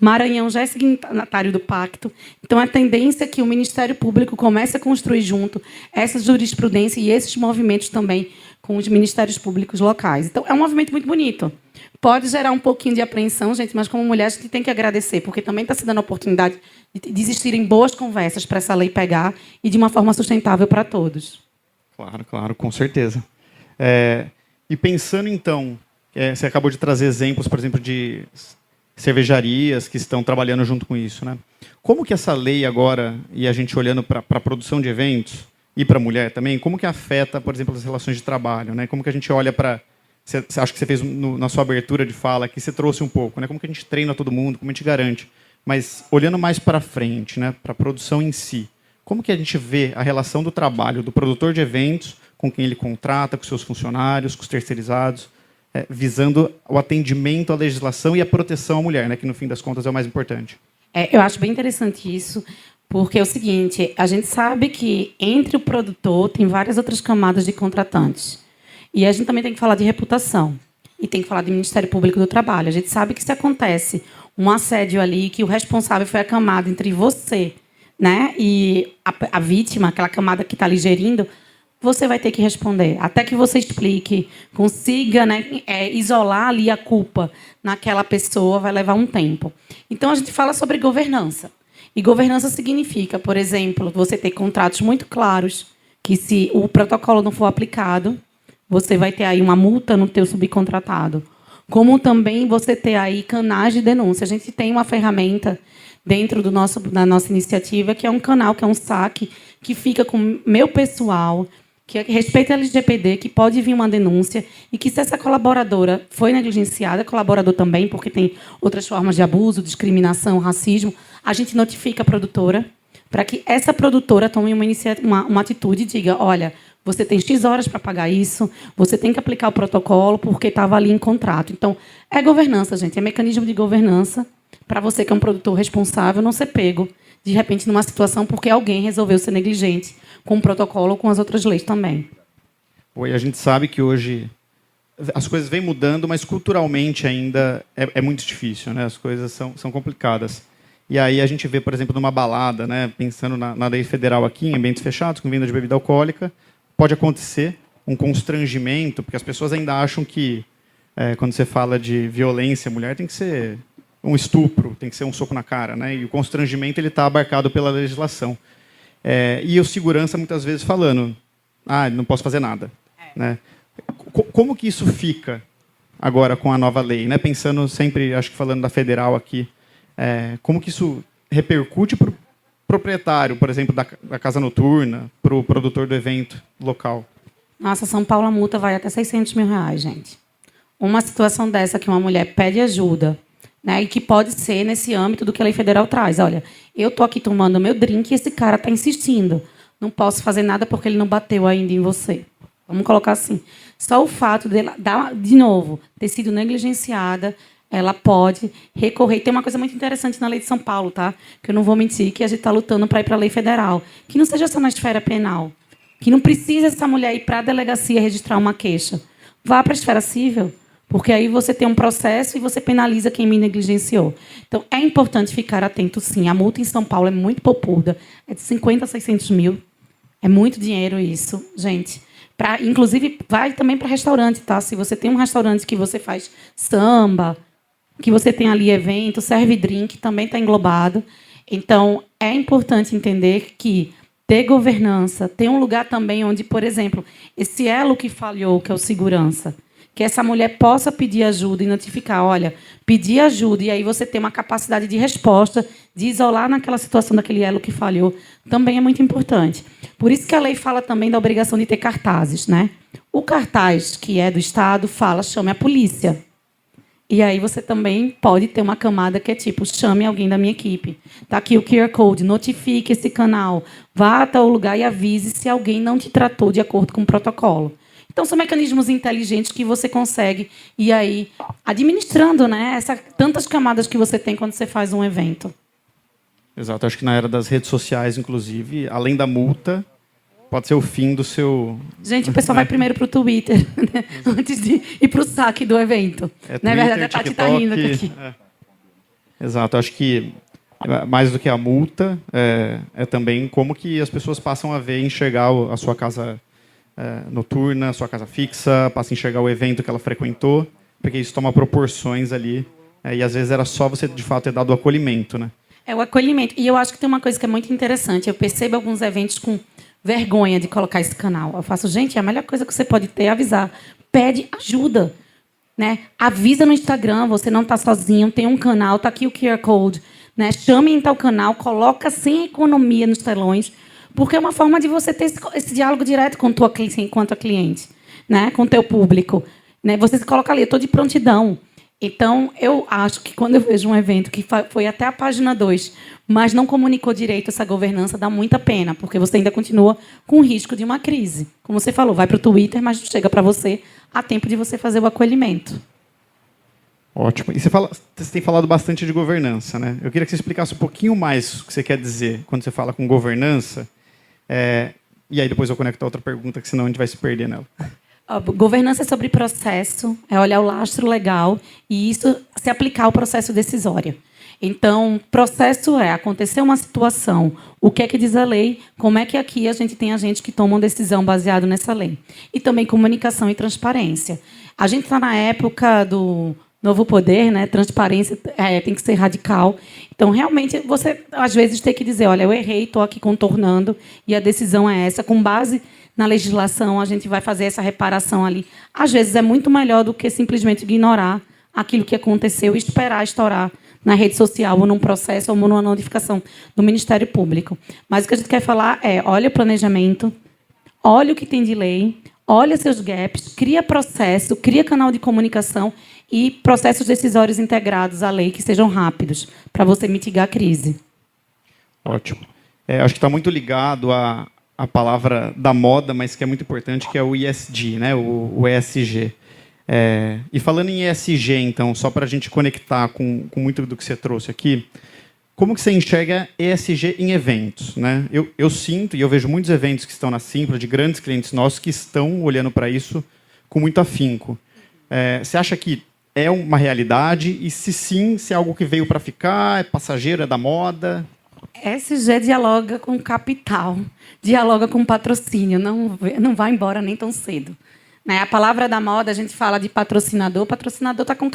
Maranhão já é signatário do pacto. Então, a tendência é que o Ministério Público comece a construir junto essa jurisprudência e esses movimentos também com os ministérios públicos locais. Então, é um movimento muito bonito, Pode gerar um pouquinho de apreensão, gente, mas como mulher a gente tem que agradecer, porque também está se dando a oportunidade de existirem boas conversas para essa lei pegar e de uma forma sustentável para todos. Claro, claro, com certeza. E pensando, então, você acabou de trazer exemplos, por exemplo, de cervejarias que estão trabalhando junto com isso, né? Como que essa lei agora, e a gente olhando para a produção de eventos, e para a mulher também, como que afeta, por exemplo, as relações de trabalho, né? Como que a gente olha para... Você acha que você fez na sua abertura de fala, que você trouxe um pouco, né? Como que a gente treina todo mundo, como a gente garante. Mas olhando mais para frente, né? Para a produção em si, como que a gente vê a relação do trabalho do produtor de eventos com quem ele contrata, com seus funcionários, com os terceirizados, visando o atendimento à legislação e a proteção à mulher, né? Que no fim das contas é o mais importante. Eu acho bem interessante isso, porque é o seguinte, a gente sabe que entre o produtor tem várias outras camadas de contratantes. E a gente também tem que falar de reputação. E tem que falar do Ministério Público do Trabalho. A gente sabe que se acontece um assédio ali, que o responsável foi a camada entre você, né, e a vítima, aquela camada que está ali gerindo, você vai ter que responder. Até que você explique, consiga, né, isolar ali a culpa naquela pessoa, vai levar um tempo. Então, a gente fala sobre governança. E governança significa, por exemplo, você ter contratos muito claros, que se o protocolo não for aplicado, você vai ter aí uma multa no teu subcontratado. Como também você ter aí canais de denúncia. A gente tem uma ferramenta dentro da nossa iniciativa, que é um canal, que é um saque, que fica com meu pessoal, que respeita a LGPD, que pode vir uma denúncia, e que se essa colaboradora foi negligenciada, colaborador também, porque tem outras formas de abuso, discriminação, racismo, a gente notifica a produtora, para que essa produtora tome uma atitude e diga, olha, você tem X horas para pagar isso, você tem que aplicar o protocolo porque estava ali em contrato. Então, é governança, gente, é mecanismo de governança para você que é um produtor responsável não ser pego, de repente, numa situação porque alguém resolveu ser negligente com o protocolo ou com as outras leis também. E a gente sabe que hoje as coisas vêm mudando, mas culturalmente ainda é muito difícil, né? As coisas são complicadas. E aí a gente vê, por exemplo, numa balada, né? Pensando na lei federal aqui, em ambientes fechados, com venda de bebida alcoólica, pode acontecer um constrangimento, porque as pessoas ainda acham que, quando você fala de violência à mulher, tem que ser um estupro, tem que ser um soco na cara, né? E o constrangimento ele está abarcado pela legislação. E o segurança, muitas vezes, falando, não posso fazer nada. Né? Como que isso fica agora com a nova lei? Né? Pensando sempre, acho que falando da federal aqui, como que isso repercute para o proprietário, por exemplo, da casa noturna, para o produtor do evento local? Nossa, São Paulo a multa vai até R$600 mil, gente. Uma situação dessa que uma mulher pede ajuda, né, e que pode ser nesse âmbito do que a lei federal traz. Olha, eu estou aqui tomando meu drink e esse cara está insistindo. Não posso fazer nada porque ele não bateu ainda em você. Vamos colocar assim. Só o fato dela, de novo, ter sido negligenciada, ela pode recorrer. Tem uma coisa muito interessante na lei de São Paulo, tá? Que eu não vou mentir, que a gente está lutando para ir para a lei federal. Que não seja só na esfera penal. Que não precisa essa mulher ir para a delegacia registrar uma queixa. Vá para a esfera civil. Porque aí você tem um processo e você penaliza quem me negligenciou. Então, é importante ficar atento, sim. A multa em São Paulo é muito popuda. É de 50 a 600 mil. É muito dinheiro isso, gente. Inclusive, vai também para restaurante, tá? Se você tem um restaurante que você faz samba, que você tem ali evento, serve drink, também está englobado. Então, é importante entender que ter governança, ter um lugar também onde, por exemplo, esse elo que falhou, que é o segurança, que essa mulher possa pedir ajuda e notificar, olha, pedir ajuda, e aí você tem uma capacidade de resposta, de isolar naquela situação daquele elo que falhou, também é muito importante. Por isso que a lei fala também da obrigação de ter cartazes, né? O cartaz, que é do Estado, fala, chame a polícia. E aí você também pode ter uma camada que é tipo, chame alguém da minha equipe. Está aqui o QR Code, notifique esse canal, vá até o lugar e avise se alguém não te tratou de acordo com o protocolo. Então, são mecanismos inteligentes que você consegue ir aí administrando, né? Tantas camadas que você tem quando você faz um evento. Exato. Acho que na era das redes sociais, inclusive, além da multa, pode ser o fim do seu... Gente, o pessoal vai primeiro para o Twitter, né? Antes de ir para o saque do evento. Não é verdade, a Tati está rindo aqui. Exato. Acho que mais do que a multa, é também como que as pessoas passam a ver e enxergar a sua casa noturna, sua casa fixa, passa a enxergar o evento que ela frequentou, porque isso toma proporções ali, e às vezes era só você, de fato, ter dado o acolhimento, né? É o acolhimento. E eu acho que tem uma coisa que é muito interessante. Eu percebo alguns eventos com vergonha de colocar esse canal. Eu faço, gente, a melhor coisa que você pode ter é avisar. Pede ajuda. Né? Avisa no Instagram, você não está sozinho, tem um canal, está aqui o QR Code. Né? Chame em tal canal, coloca sem economia nos telões, porque é uma forma de você ter esse diálogo direto com a cliente, né? Com o teu público. Né? Você se coloca ali, eu estou de prontidão. Então, eu acho que quando eu vejo um evento que foi até a página 2, mas não comunicou direito essa governança, dá muita pena, porque você ainda continua com o risco de uma crise. Como você falou, vai para o Twitter, mas não chega para você a tempo de você fazer o acolhimento. Ótimo. E você tem falado bastante de governança, né? Eu queria que você explicasse um pouquinho mais o que você quer dizer quando você fala com governança. E aí depois eu conecto a outra pergunta, que senão a gente vai se perder nela. Governança é sobre processo, é olhar o lastro legal e isso se aplicar ao processo decisório. Então, processo acontecer uma situação, o que é que diz a lei, como é que aqui a gente tem agentes que tomam decisão baseado nessa lei. E também comunicação e transparência. A gente está na época do novo poder, né? Transparência tem que ser radical. Então, realmente, você, às vezes, tem que dizer, olha, eu errei, estou aqui contornando, e a decisão é essa. Com base na legislação, a gente vai fazer essa reparação ali. Às vezes, é muito melhor do que simplesmente ignorar aquilo que aconteceu e esperar estourar na rede social, ou num processo, ou numa notificação do Ministério Público. Mas o que a gente quer falar é, olha o planejamento, olha o que tem de lei, olha seus gaps, cria processo, cria canal de comunicação e processos decisórios integrados à lei que sejam rápidos, para você mitigar a crise. Ótimo. Acho que está muito ligado à palavra da moda, mas que é muito importante, que é o ESG, né? o ESG. E falando em ESG, então, só para a gente conectar com muito do que você trouxe aqui, como que você enxerga ESG em eventos? Né? Eu sinto, e eu vejo muitos eventos que estão na Simpla, de grandes clientes nossos, que estão olhando para isso com muito afinco. Você acha que é uma realidade? E se sim, se é algo que veio para ficar, é passageiro, é da moda? ESG dialoga com capital, dialoga com patrocínio, não vai embora nem tão cedo. Né? A palavra da moda, a gente fala de patrocinador. O patrocinador está com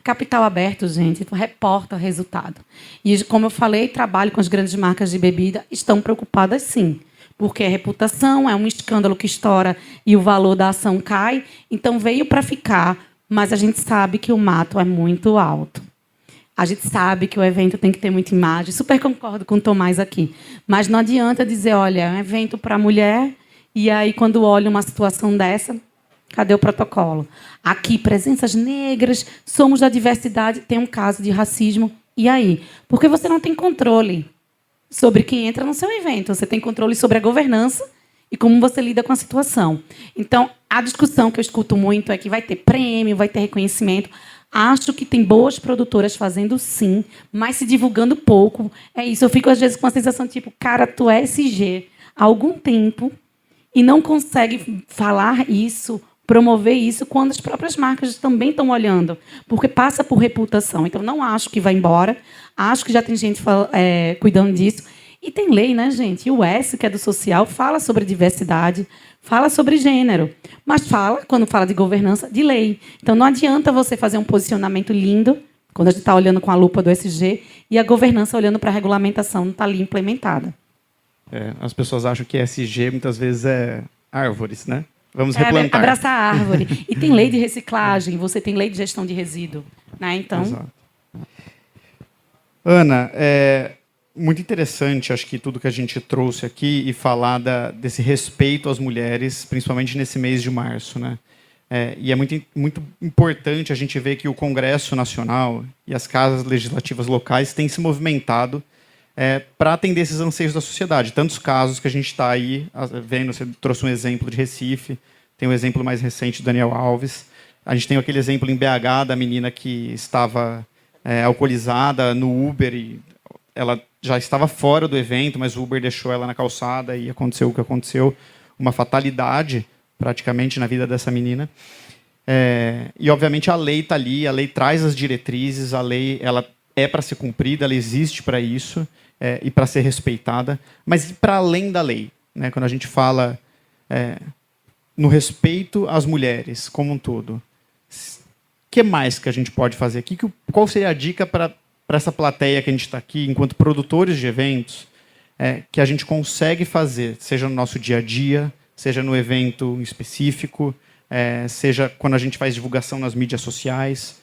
capital aberto, gente. Reporta resultado. E, como eu falei, trabalho com as grandes marcas de bebida. Estão preocupadas, sim. Porque a reputação é um escândalo que estoura e o valor da ação cai. Então, veio para ficar. Mas a gente sabe que o mato é muito alto. A gente sabe que o evento tem que ter muita imagem. Super concordo com o Tomás aqui. Mas não adianta dizer, olha, é um evento para mulher. E aí, quando olha uma situação dessa... Cadê o protocolo? Aqui, presenças negras, somos da diversidade, tem um caso de racismo. E aí? Porque você não tem controle sobre quem entra no seu evento. Você tem controle sobre a governança e como você lida com a situação. Então, a discussão que eu escuto muito é que vai ter prêmio, vai ter reconhecimento. Acho que tem boas produtoras fazendo, sim, mas se divulgando pouco. É isso. Eu fico, às vezes, com a sensação tipo, cara, tu é SG há algum tempo e não consegue falar isso, promover isso, quando as próprias marcas também estão olhando, porque passa por reputação. Então, não acho que vai embora, acho que já tem gente cuidando disso. E tem lei, né, gente? E o S, que é do social, fala sobre diversidade, fala sobre gênero, mas fala, quando fala de governança, de lei. Então, não adianta você fazer um posicionamento lindo, quando a gente está olhando com a lupa do SG, e a governança olhando para a regulamentação não está ali implementada. As pessoas acham que SG, muitas vezes, é árvores, né? Vamos replantar. Abraçar a árvore. E tem lei de reciclagem, você tem lei de gestão de resíduo. Né? Então... Exato. Ana, muito interessante, acho que tudo que a gente trouxe aqui e falar desse respeito às mulheres, principalmente nesse mês de março. Né? E é muito, muito importante a gente ver que o Congresso Nacional e as casas legislativas locais têm se movimentado para atender esses anseios da sociedade. Tantos casos que a gente está aí vendo, você trouxe um exemplo de Recife, tem um exemplo mais recente do Daniel Alves. A gente tem aquele exemplo em BH da menina que estava alcoolizada no Uber e ela já estava fora do evento, mas o Uber deixou ela na calçada e aconteceu o que aconteceu. Uma fatalidade, praticamente, na vida dessa menina. E, obviamente, a lei está ali, a lei traz as diretrizes, a lei ela é para ser cumprida, ela existe para isso, e para ser respeitada, mas para além da lei, né? Quando a gente fala no respeito às mulheres como um todo, que mais que a gente pode fazer aqui? Qual seria a dica para essa plateia que a gente está aqui, enquanto produtores de eventos, que a gente consegue fazer, seja no nosso dia a dia, seja no evento específico, seja quando a gente faz divulgação nas mídias sociais?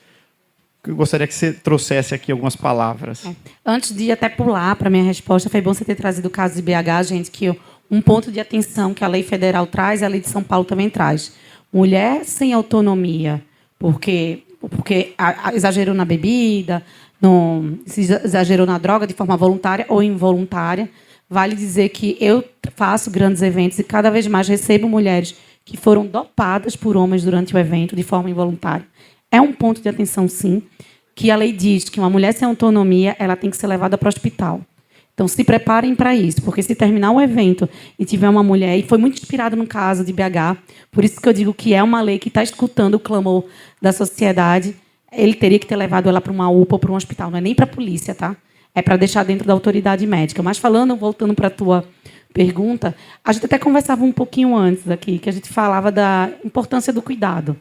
Eu gostaria que você trouxesse aqui algumas palavras. Antes de até pular para a minha resposta, foi bom você ter trazido o caso de BH, gente, que um ponto de atenção que a lei federal traz, a lei de São Paulo também traz. Mulher sem autonomia, porque exagerou na bebida, se exagerou na droga de forma voluntária ou involuntária. Vale dizer que eu faço grandes eventos e cada vez mais recebo mulheres que foram dopadas por homens durante o evento de forma involuntária. É um ponto de atenção, sim, que a lei diz que uma mulher sem autonomia ela tem que ser levada para o hospital. Então, se preparem para isso, porque se terminar o evento e tiver uma mulher, e foi muito inspirado no caso de BH, por isso que eu digo que é uma lei que está escutando o clamor da sociedade, ele teria que ter levado ela para uma UPA ou para um hospital, não é nem para a polícia, tá? É para deixar dentro da autoridade médica. Mas voltando para a tua pergunta, a gente até conversava um pouquinho antes aqui, que a gente falava da importância do cuidado,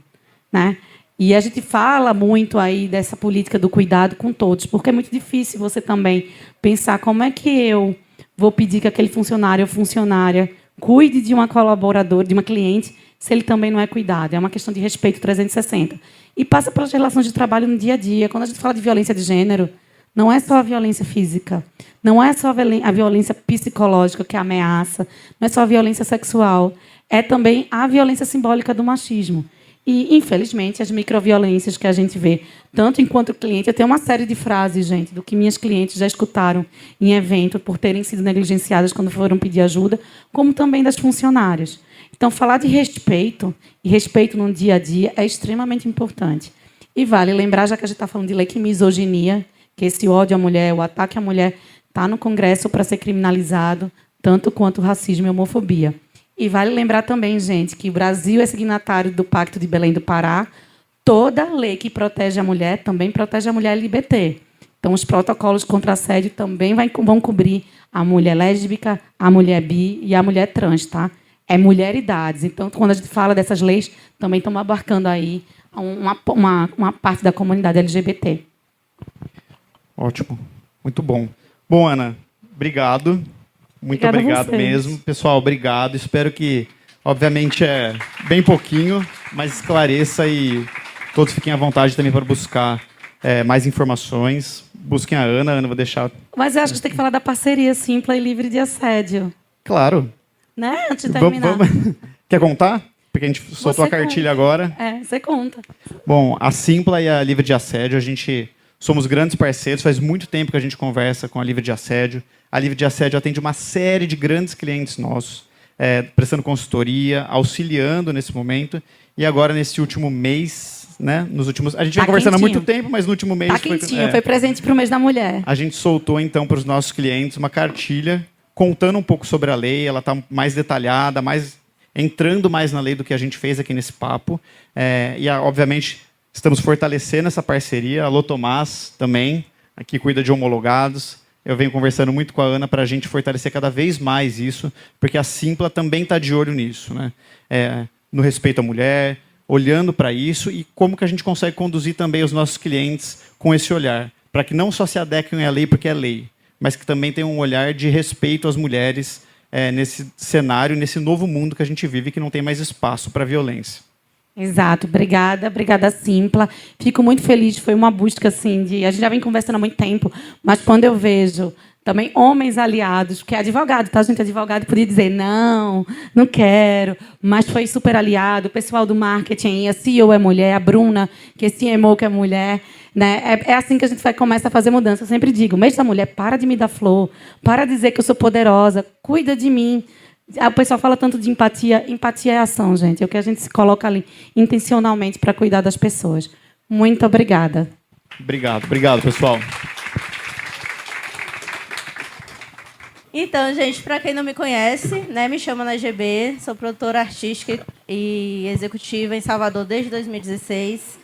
né? E a gente fala muito aí dessa política do cuidado com todos, porque é muito difícil você também pensar como é que eu vou pedir que aquele funcionário ou funcionária cuide de uma colaboradora, de uma cliente, se ele também não é cuidado. É uma questão de respeito 360. E passa pelas relações de trabalho no dia a dia. Quando a gente fala de violência de gênero, não é só a violência física, não é só a violência psicológica, que é a ameaça, não é só a violência sexual, é também a violência simbólica do machismo. E, infelizmente, as microviolências que a gente vê, tanto enquanto cliente, eu tenho uma série de frases, gente, do que minhas clientes já escutaram em evento por terem sido negligenciadas quando foram pedir ajuda, como também das funcionárias. Então, falar de respeito, e respeito no dia a dia, é extremamente importante. E vale lembrar, já que a gente está falando de lei, que misoginia, que esse ódio à mulher, o ataque à mulher, está no Congresso para ser criminalizado, tanto quanto o racismo e a homofobia. E vale lembrar também, gente, que o Brasil é signatário do Pacto de Belém do Pará. Toda lei que protege a mulher também protege a mulher LGBT. Então, os protocolos contra assédio também vão cobrir a mulher lésbica, a mulher bi e a mulher trans, tá? É mulheridades. Então, quando a gente fala dessas leis, também estamos abarcando aí uma parte da comunidade LGBT. Ótimo. Muito bom. Bom, Ana, obrigado. Muito obrigado mesmo. Pessoal, obrigado. Espero que, obviamente, é bem pouquinho, mas esclareça e todos fiquem à vontade também para buscar mais informações. Busquem a Ana. Ana, vou deixar... Mas eu acho que a gente tem que falar da parceria Simpla e livre de assédio. Claro. Né? Antes de terminar. Quer contar? Porque a gente soltou a cartilha agora. Você conta. Bom, a Simpla e a Livre de Assédio, a gente... Somos grandes parceiros, faz muito tempo que a gente conversa com a Livre de Assédio. A Livre de Assédio atende uma série de grandes clientes nossos, prestando consultoria, auxiliando nesse momento. E agora, nesse último mês, né, a gente vem conversando há muito tempo, mas no último mês... Foi presente para o mês da mulher. A gente soltou, então, para os nossos clientes uma cartilha contando um pouco sobre a lei. Ela está mais detalhada, entrando mais na lei do que a gente fez aqui nesse papo. Obviamente... Estamos fortalecendo essa parceria. Alô, Tomás, também, aqui cuida de homologados. Eu venho conversando muito com a Ana para a gente fortalecer cada vez mais isso, porque a Simpla também está de olho nisso, né? No respeito à mulher, olhando para isso e como que a gente consegue conduzir também os nossos clientes com esse olhar, para que não só se adequem à lei porque é lei, mas que também tenham um olhar de respeito às mulheres nesse cenário, nesse novo mundo que a gente vive, que não tem mais espaço para violência. Exato, obrigada Simpla. Fico muito feliz, foi uma busca assim a gente já vem conversando há muito tempo, mas quando eu vejo também homens aliados, porque é advogado, tá, gente? Advogado podia dizer não quero, mas foi super aliado, o pessoal do marketing, a CEO é mulher, a Bruna, que é CMO, que é mulher, né? É assim que a gente começa a fazer mudança. Eu sempre digo, mês da mulher, para de me dar flor, para de dizer que eu sou poderosa, cuida de mim. O pessoal fala tanto de empatia. Empatia é ação, gente. É o que a gente se coloca ali intencionalmente para cuidar das pessoas. Muito obrigada. Obrigado, pessoal. Então, gente, para quem não me conhece, né, me chamo Ana GB, sou produtora artística e executiva em Salvador desde 2016.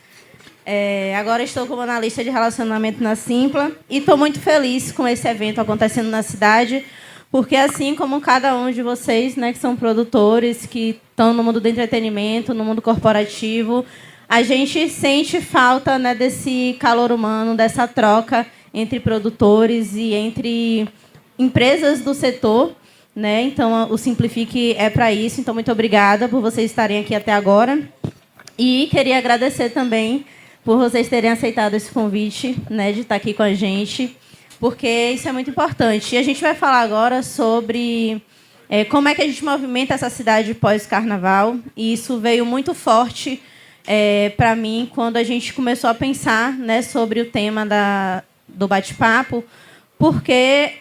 Agora estou como analista de relacionamento na Simpla e estou muito feliz com esse evento acontecendo na cidade, porque assim como cada um de vocês, né, que são produtores, que estão no mundo do entretenimento, no mundo corporativo, a gente sente falta, né, desse calor humano, dessa troca entre produtores e entre empresas do setor, né? Então, o Simplifique é para isso. Então, muito obrigada por vocês estarem aqui até agora. E queria agradecer também por vocês terem aceitado esse convite, né, de estar aqui com a gente, porque isso é muito importante. E a gente vai falar agora sobre como é que a gente movimenta essa cidade pós-carnaval. E isso veio muito forte para mim quando a gente começou a pensar, né, sobre o tema do bate-papo, porque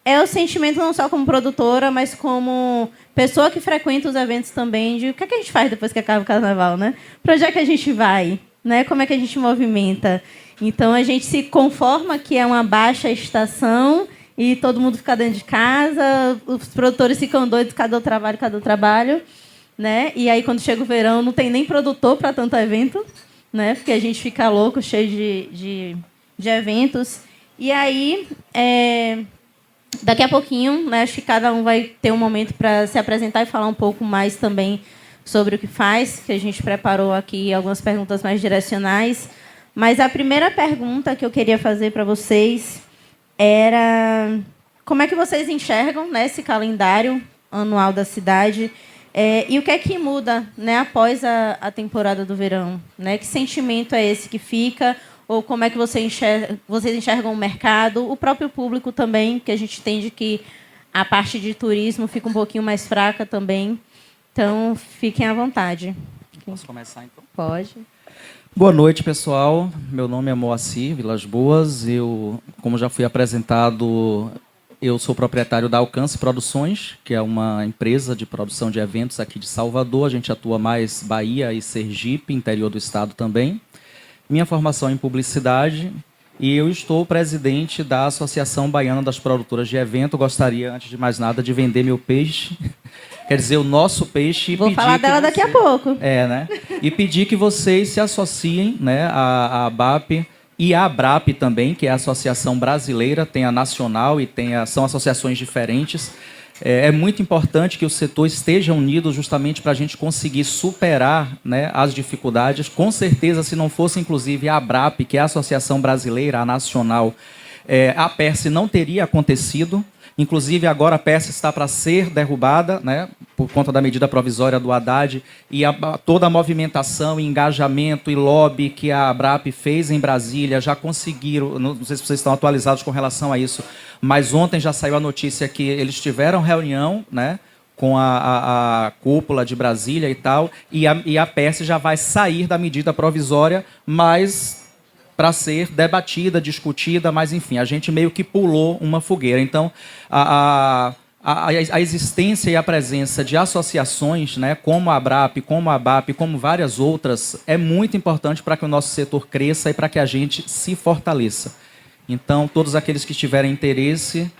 é o sentimento não só como produtora, mas como pessoa que frequenta os eventos também, de o que é que a gente faz depois que acaba o carnaval, né? Para onde é que a gente vai? Né? Como é que a gente movimenta? Então, a gente se conforma que é uma baixa estação e todo mundo fica dentro de casa, os produtores ficam doidos, cadê o trabalho, né? E aí, quando chega o verão, não tem nem produtor para tanto evento, né? Porque a gente fica louco, cheio de eventos. E aí, daqui a pouquinho, né, acho que cada um vai ter um momento para se apresentar e falar um pouco mais também sobre o que faz, que a gente preparou aqui algumas perguntas mais direcionais. Mas a primeira pergunta que eu queria fazer para vocês era como é que vocês enxergam, né, esse calendário anual da cidade e o que é que muda, né, após a temporada do verão? Né? Que sentimento é esse que fica? Ou como é que vocês enxergam o mercado, o próprio público também, que a gente entende que a parte de turismo fica um pouquinho mais fraca também. Então, fiquem à vontade. Posso começar, então? Pode. Boa noite, pessoal. Meu nome é Moacir Vilas Boas. Eu, como já fui apresentado, eu sou proprietário da Alcance Produções, que é uma empresa de produção de eventos aqui de Salvador. A gente atua mais Bahia e Sergipe, interior do estado também. Minha formação é em publicidade e eu estou presidente da Associação Baiana das Produtoras de Evento. Gostaria, antes de mais nada, de vender meu peixe. Quer dizer, o nosso peixe. Vou falar dela daqui a pouco. Né? E pedir que vocês se associem, né, à ABAP e à ABRAP também, que é a Associação Brasileira, tem a nacional e são associações diferentes. É muito importante que o setor esteja unido justamente para a gente conseguir superar, né, as dificuldades. Com certeza, se não fosse, inclusive, a ABRAP, que é a Associação Brasileira, a nacional, a PERSE não teria acontecido. Inclusive, agora a PERSE está para ser derrubada, né, por conta da medida provisória do Haddad, e toda a movimentação, engajamento e lobby que a ABRAP fez em Brasília já conseguiram, não sei se vocês estão atualizados com relação a isso, mas ontem já saiu a notícia que eles tiveram reunião, né, com a cúpula de Brasília e tal, e a PERSE já vai sair da medida provisória, mas para ser debatida, discutida, mas, enfim, a gente meio que pulou uma fogueira. Então, a existência e a presença de associações, né, como a ABRAP, como a ABAP, como várias outras, é muito importante para que o nosso setor cresça e para que a gente se fortaleça. Então, todos aqueles que tiverem interesse,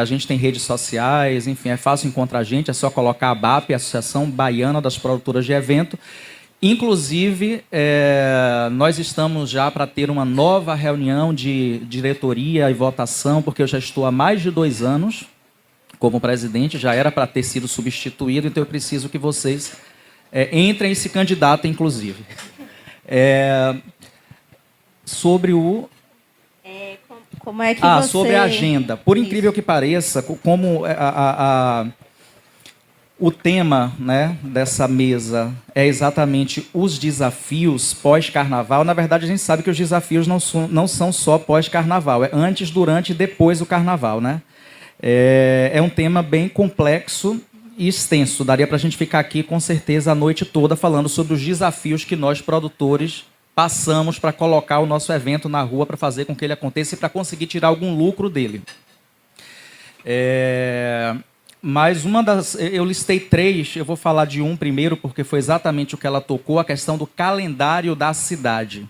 a gente tem redes sociais, enfim, é fácil encontrar a gente, é só colocar a ABAP, Associação Baiana das Produtoras de Evento. Inclusive, nós estamos já para ter uma nova reunião de diretoria e votação, porque eu já estou há mais de 2 anos como presidente, já era para ter sido substituído, então eu preciso que vocês entrem e se candidatem, inclusive. Sobre o... Como é que você... sobre a agenda. Por incrível que pareça, como o tema, né, dessa mesa é exatamente os desafios pós-carnaval. Na verdade, a gente sabe que os desafios não são só pós-carnaval, é antes, durante e depois do carnaval, né? É um tema bem complexo e extenso. Daria para a gente ficar aqui, com certeza, a noite toda falando sobre os desafios que nós, produtores, passamos para colocar o nosso evento na rua, para fazer com que ele aconteça e para conseguir tirar algum lucro dele. Mas eu listei 3, eu vou falar de um primeiro, porque foi exatamente o que ela tocou, a questão do calendário da cidade.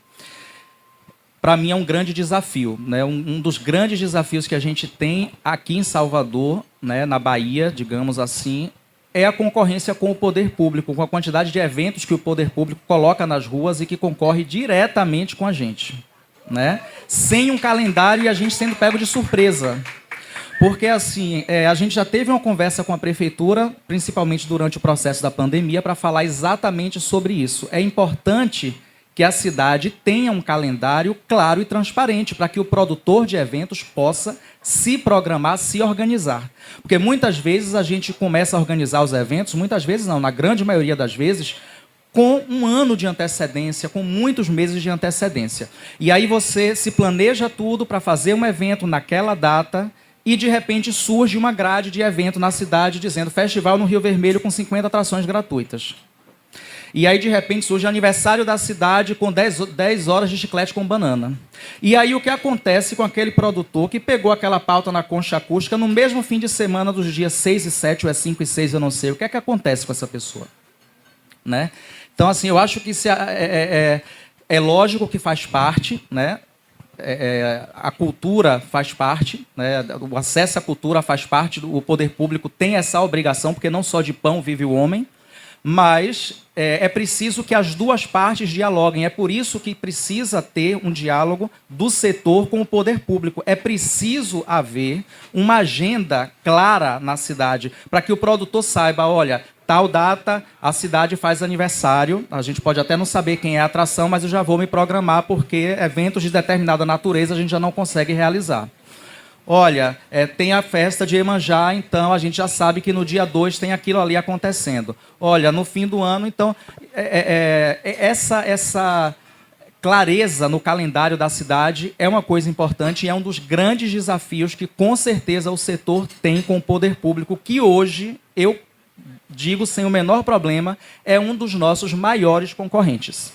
Para mim é um grande desafio, né? Um dos grandes desafios que a gente tem aqui em Salvador, né, na Bahia, digamos assim, é a concorrência com o poder público, com a quantidade de eventos que o poder público coloca nas ruas e que concorre diretamente com a gente, né? Sem um calendário e a gente sendo pego de surpresa. Porque, assim, a gente já teve uma conversa com a prefeitura, principalmente durante o processo da pandemia, para falar exatamente sobre isso. É importante que a cidade tenha um calendário claro e transparente para que o produtor de eventos possa se programar, se organizar. Porque muitas vezes a gente começa a organizar os eventos, muitas vezes não, na grande maioria das vezes, com um ano de antecedência, com muitos meses de antecedência. E aí você se planeja tudo para fazer um evento naquela data e, de repente, surge uma grade de evento na cidade dizendo Festival no Rio Vermelho com 50 atrações gratuitas. E aí, de repente, surge o aniversário da cidade com 10 horas de chiclete com banana. E aí, o que acontece com aquele produtor que pegou aquela pauta na concha acústica no mesmo fim de semana dos dias 6 e 7, ou é 5 e 6, eu não sei. O que é que acontece com essa pessoa? Né? Então, assim, eu acho que isso é lógico que faz parte, né? A cultura faz parte, né? O acesso à cultura faz parte, o poder público tem essa obrigação, porque não só de pão vive o homem, mas é preciso que as duas partes dialoguem. É por isso que precisa ter um diálogo do setor com o poder público. É preciso haver uma agenda clara na cidade, para que o produtor saiba, olha, tal data a cidade faz aniversário, a gente pode até não saber quem é a atração, mas eu já vou me programar, porque eventos de determinada natureza a gente já não consegue realizar. Olha, tem a festa de Iemanjá, então a gente já sabe que no dia 2 tem aquilo ali acontecendo. Olha, no fim do ano, então, essa clareza no calendário da cidade é uma coisa importante e é um dos grandes desafios que, com certeza, o setor tem com o poder público, que hoje, eu digo sem o menor problema, é um dos nossos maiores concorrentes.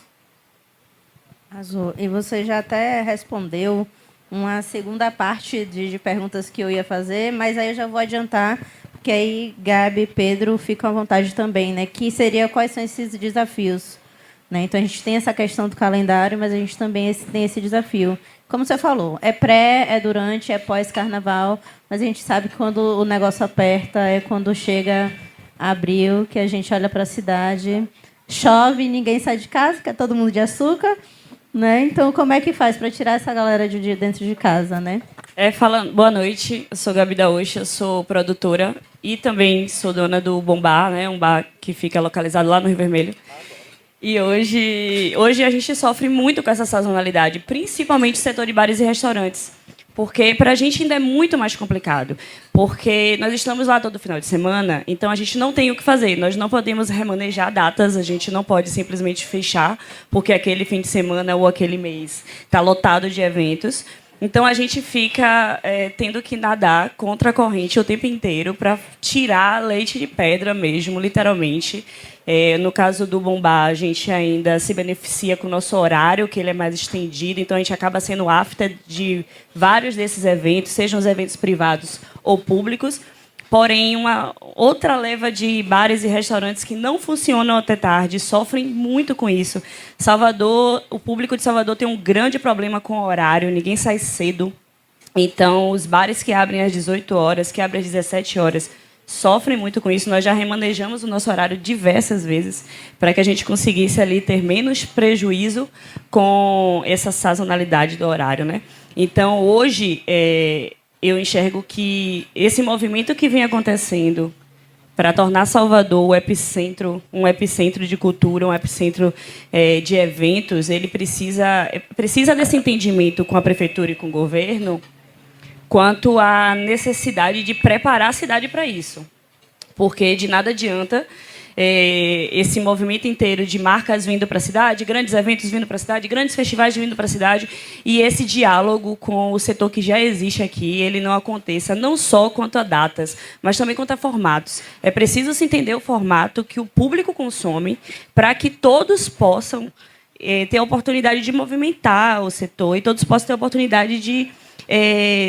Azul, e você já até respondeu uma segunda parte de perguntas que eu ia fazer, mas aí eu já vou adiantar, porque aí Gabi e Pedro ficam à vontade também, né? Que seria quais são esses desafios, né? Então a gente tem essa questão do calendário, mas a gente também tem esse desafio. Como você falou, é pré, é durante, é pós-carnaval, mas a gente sabe que quando o negócio aperta, é quando chega abril, que a gente olha para a cidade, chove, ninguém sai de casa, que é todo mundo de açúcar, né? Então, como é que faz para tirar essa galera de dentro de casa, né? Boa noite, eu sou Gabi da Oxa, eu sou produtora e também sou dona do Bom Bar, né? Um bar que fica localizado lá no Rio Vermelho. E hoje a gente sofre muito com essa sazonalidade, principalmente o setor de bares e restaurantes. Porque para a gente ainda é muito mais complicado. Porque nós estamos lá todo final de semana, então a gente não tem o que fazer. Nós não podemos remanejar datas, a gente não pode simplesmente fechar, porque aquele fim de semana ou aquele mês está lotado de eventos. Então a gente fica tendo que nadar contra a corrente o tempo inteiro para tirar leite de pedra mesmo, literalmente. No caso do Bom Bar, a gente ainda se beneficia com o nosso horário, que ele é mais estendido, então a gente acaba sendo after de vários desses eventos, sejam os eventos privados ou públicos. Porém, uma outra leva de bares e restaurantes que não funcionam até tarde sofrem muito com isso. Salvador, o público de Salvador tem um grande problema com o horário, ninguém sai cedo. Então, os bares que abrem às 18 horas, que abrem às 17 horas, sofrem muito com isso. Nós já remanejamos o nosso horário diversas vezes para que a gente conseguisse ali ter menos prejuízo com essa sazonalidade do horário, né? Então, hoje, eu enxergo que esse movimento que vem acontecendo para tornar Salvador um epicentro de cultura, um epicentro de eventos, ele precisa desse entendimento com a prefeitura e com o governo quanto à necessidade de preparar a cidade para isso. Porque de nada adianta esse movimento inteiro de marcas vindo para a cidade, grandes eventos vindo para a cidade, grandes festivais vindo para a cidade, e esse diálogo com o setor que já existe aqui, ele não aconteça não só quanto a datas, mas também quanto a formatos. É preciso se entender o formato que o público consome para que todos possam ter a oportunidade de movimentar o setor e todos possam ter a oportunidade de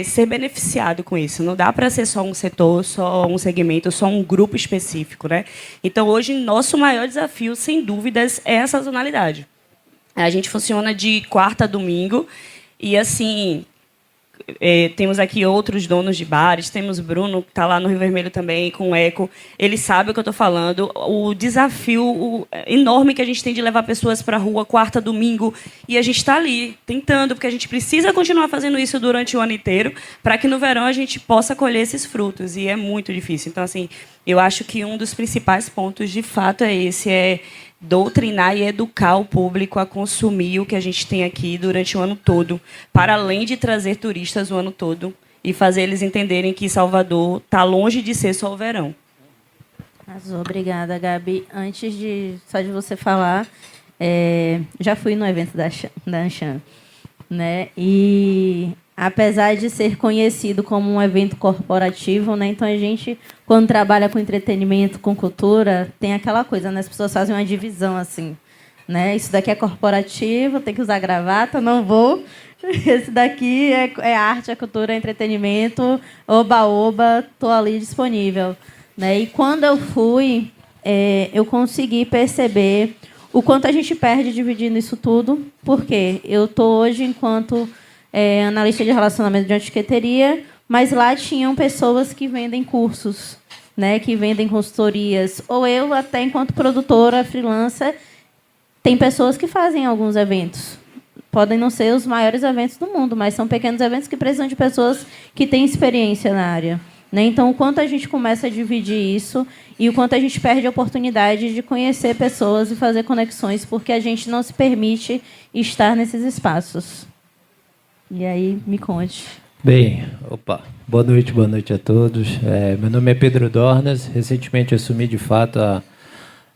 ser beneficiado com isso. Não dá para ser só um setor, só um segmento, só um grupo específico, né? Então, hoje, nosso maior desafio, sem dúvidas, é a sazonalidade. A gente funciona de quarta a domingo e, assim, temos aqui outros donos de bares, temos Bruno, que está lá no Rio Vermelho também, com o Eco. Ele sabe o que eu estou falando. O desafio enorme que a gente tem de levar pessoas para a rua quarta, domingo, e a gente está ali, tentando, porque a gente precisa continuar fazendo isso durante o ano inteiro, para que no verão a gente possa colher esses frutos, e é muito difícil. Então, assim, eu acho que um dos principais pontos, de fato, é esse, doutrinar e educar o público a consumir o que a gente tem aqui durante o ano todo, para além de trazer turistas o ano todo e fazer eles entenderem que Salvador está longe de ser só o verão. Obrigada, Gabi. Antes só de você falar, já fui no evento da Anshan, né? E apesar de ser conhecido como um evento corporativo, né? Então a gente, quando trabalha com entretenimento, com cultura, tem aquela coisa, né? As pessoas fazem uma divisão assim, né? Isso daqui é corporativo, tem que usar gravata, não vou. Esse daqui é arte, é cultura, é entretenimento, oba-oba, estou ali disponível, né? E quando eu fui, eu consegui perceber o quanto a gente perde dividindo isso tudo, porque eu estou hoje enquanto analista de relacionamento de etiqueteria, mas lá tinham pessoas que vendem cursos, né, que vendem consultorias, ou eu, até enquanto produtora, freelancer, tem pessoas que fazem alguns eventos. Podem não ser os maiores eventos do mundo, mas são pequenos eventos que precisam de pessoas que têm experiência na área, né? Então, o quanto a gente começa a dividir isso e o quanto a gente perde a oportunidade de conhecer pessoas e fazer conexões, porque a gente não se permite estar nesses espaços. E aí, me conte. Bem, boa noite a todos. Meu nome é Pedro Dornas. Recentemente assumi, de fato,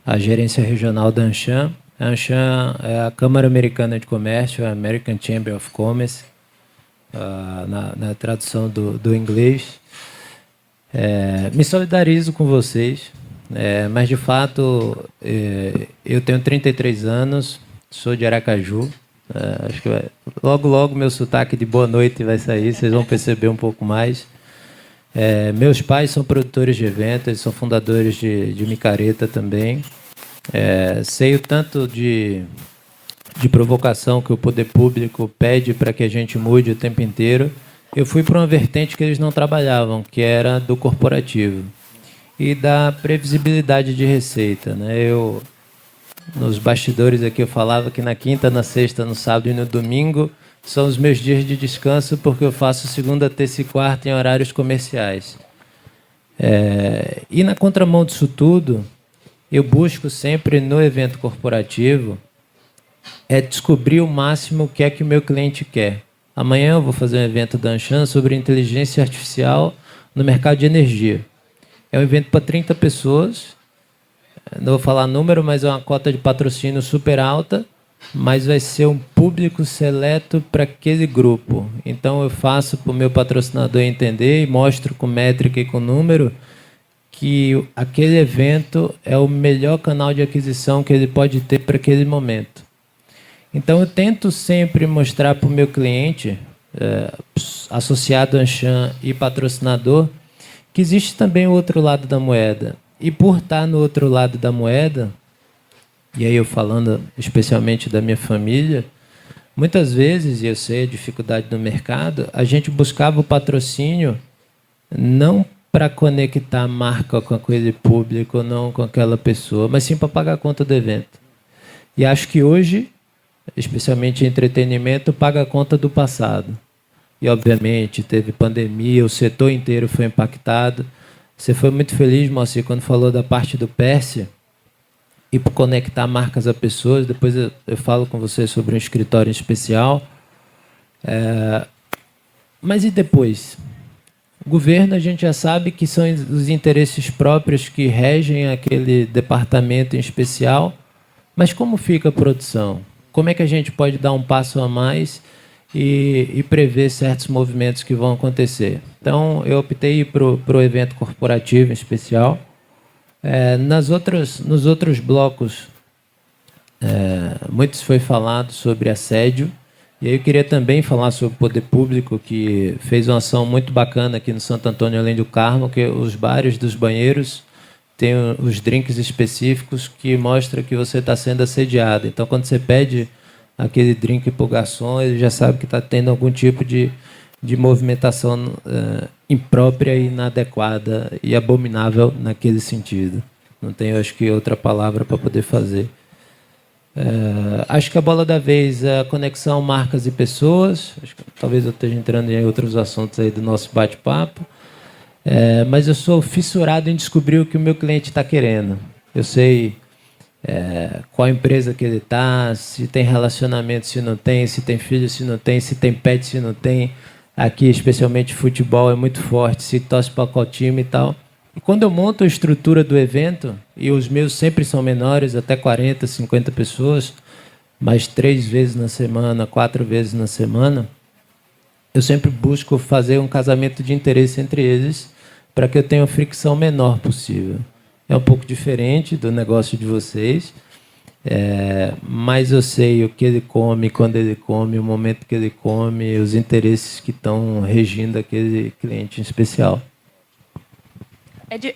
a gerência regional da Anshan. A Anshan é a Câmara Americana de Comércio, a American Chamber of Commerce, na tradução do inglês. Me solidarizo com vocês, mas, de fato, eu tenho 33 anos, sou de Aracaju. Acho que logo meu sotaque de boa noite vai sair, vocês vão perceber um pouco mais. Meus pais são produtores de eventos, eles são fundadores de Micareta também. Sei o tanto de provocação que o poder público pede para que a gente mude o tempo inteiro. Eu fui para uma vertente que eles não trabalhavam, que era do corporativo e da previsibilidade de receita, né? Nos bastidores aqui eu falava que na quinta, na sexta, no sábado e no domingo são os meus dias de descanso, porque eu faço segunda, terça e quarta em horários comerciais. E na contramão disso tudo, eu busco sempre no evento corporativo descobrir o máximo o que é que o meu cliente quer. Amanhã eu vou fazer um evento da Anshan sobre inteligência artificial no mercado de energia. É um evento para 30 pessoas. Não vou falar número, mas é uma cota de patrocínio super alta, mas vai ser um público seleto para aquele grupo. Então eu faço para o meu patrocinador entender e mostro com métrica e com número que aquele evento é o melhor canal de aquisição que ele pode ter para aquele momento. Então eu tento sempre mostrar para o meu cliente, associado a Anshan e patrocinador, que existe também o outro lado da moeda. E por estar no outro lado da moeda, e aí eu falando especialmente da minha família, muitas vezes, e eu sei a dificuldade do mercado, a gente buscava o patrocínio não para conectar a marca com aquele público, não com aquela pessoa, mas sim para pagar a conta do evento. E acho que hoje, especialmente em entretenimento, paga a conta do passado. E, obviamente, teve pandemia, o setor inteiro foi impactado. Você foi muito feliz, Moacir, quando falou da parte do Pérsia e por conectar marcas a pessoas. Depois eu falo com você sobre um escritório especial. Mas e depois? O governo, a gente já sabe que são os interesses próprios que regem aquele departamento em especial. Mas como fica a produção? Como é que a gente pode dar um passo a mais e prever certos movimentos que vão acontecer? Então, eu optei para o evento corporativo em especial. Nos outros blocos, muitos foi falado sobre assédio. E aí eu queria também falar sobre o poder público, que fez uma ação muito bacana aqui no Santo Antônio Além do Carmo, que os bares dos banheiros têm os drinks específicos que mostram que você está sendo assediado. Então, quando você pede aquele drink para o garçom, ele já sabe que está tendo algum tipo de de movimentação imprópria, inadequada e abominável naquele sentido. Não tenho, acho que, outra palavra para poder fazer. Acho que a bola da vez é a conexão marcas e pessoas. Acho que, talvez eu esteja entrando em outros assuntos aí do nosso bate-papo. Mas eu sou fissurado em descobrir o que o meu cliente está querendo. Eu sei qual empresa que ele está, se tem relacionamento, se não tem, se tem filho, se não tem, se tem pet, se não tem. Aqui, especialmente futebol, é muito forte, se torce para qual time e tal. E quando eu monto a estrutura do evento, e os meus sempre são menores, até 40, 50 pessoas, mas 3 vezes na semana, 4 vezes na semana, eu sempre busco fazer um casamento de interesse entre eles para que eu tenha a fricção menor possível. É um pouco diferente do negócio de vocês, mas eu sei o que ele come, quando ele come, o momento que ele come, os interesses que estão regindo aquele cliente em especial.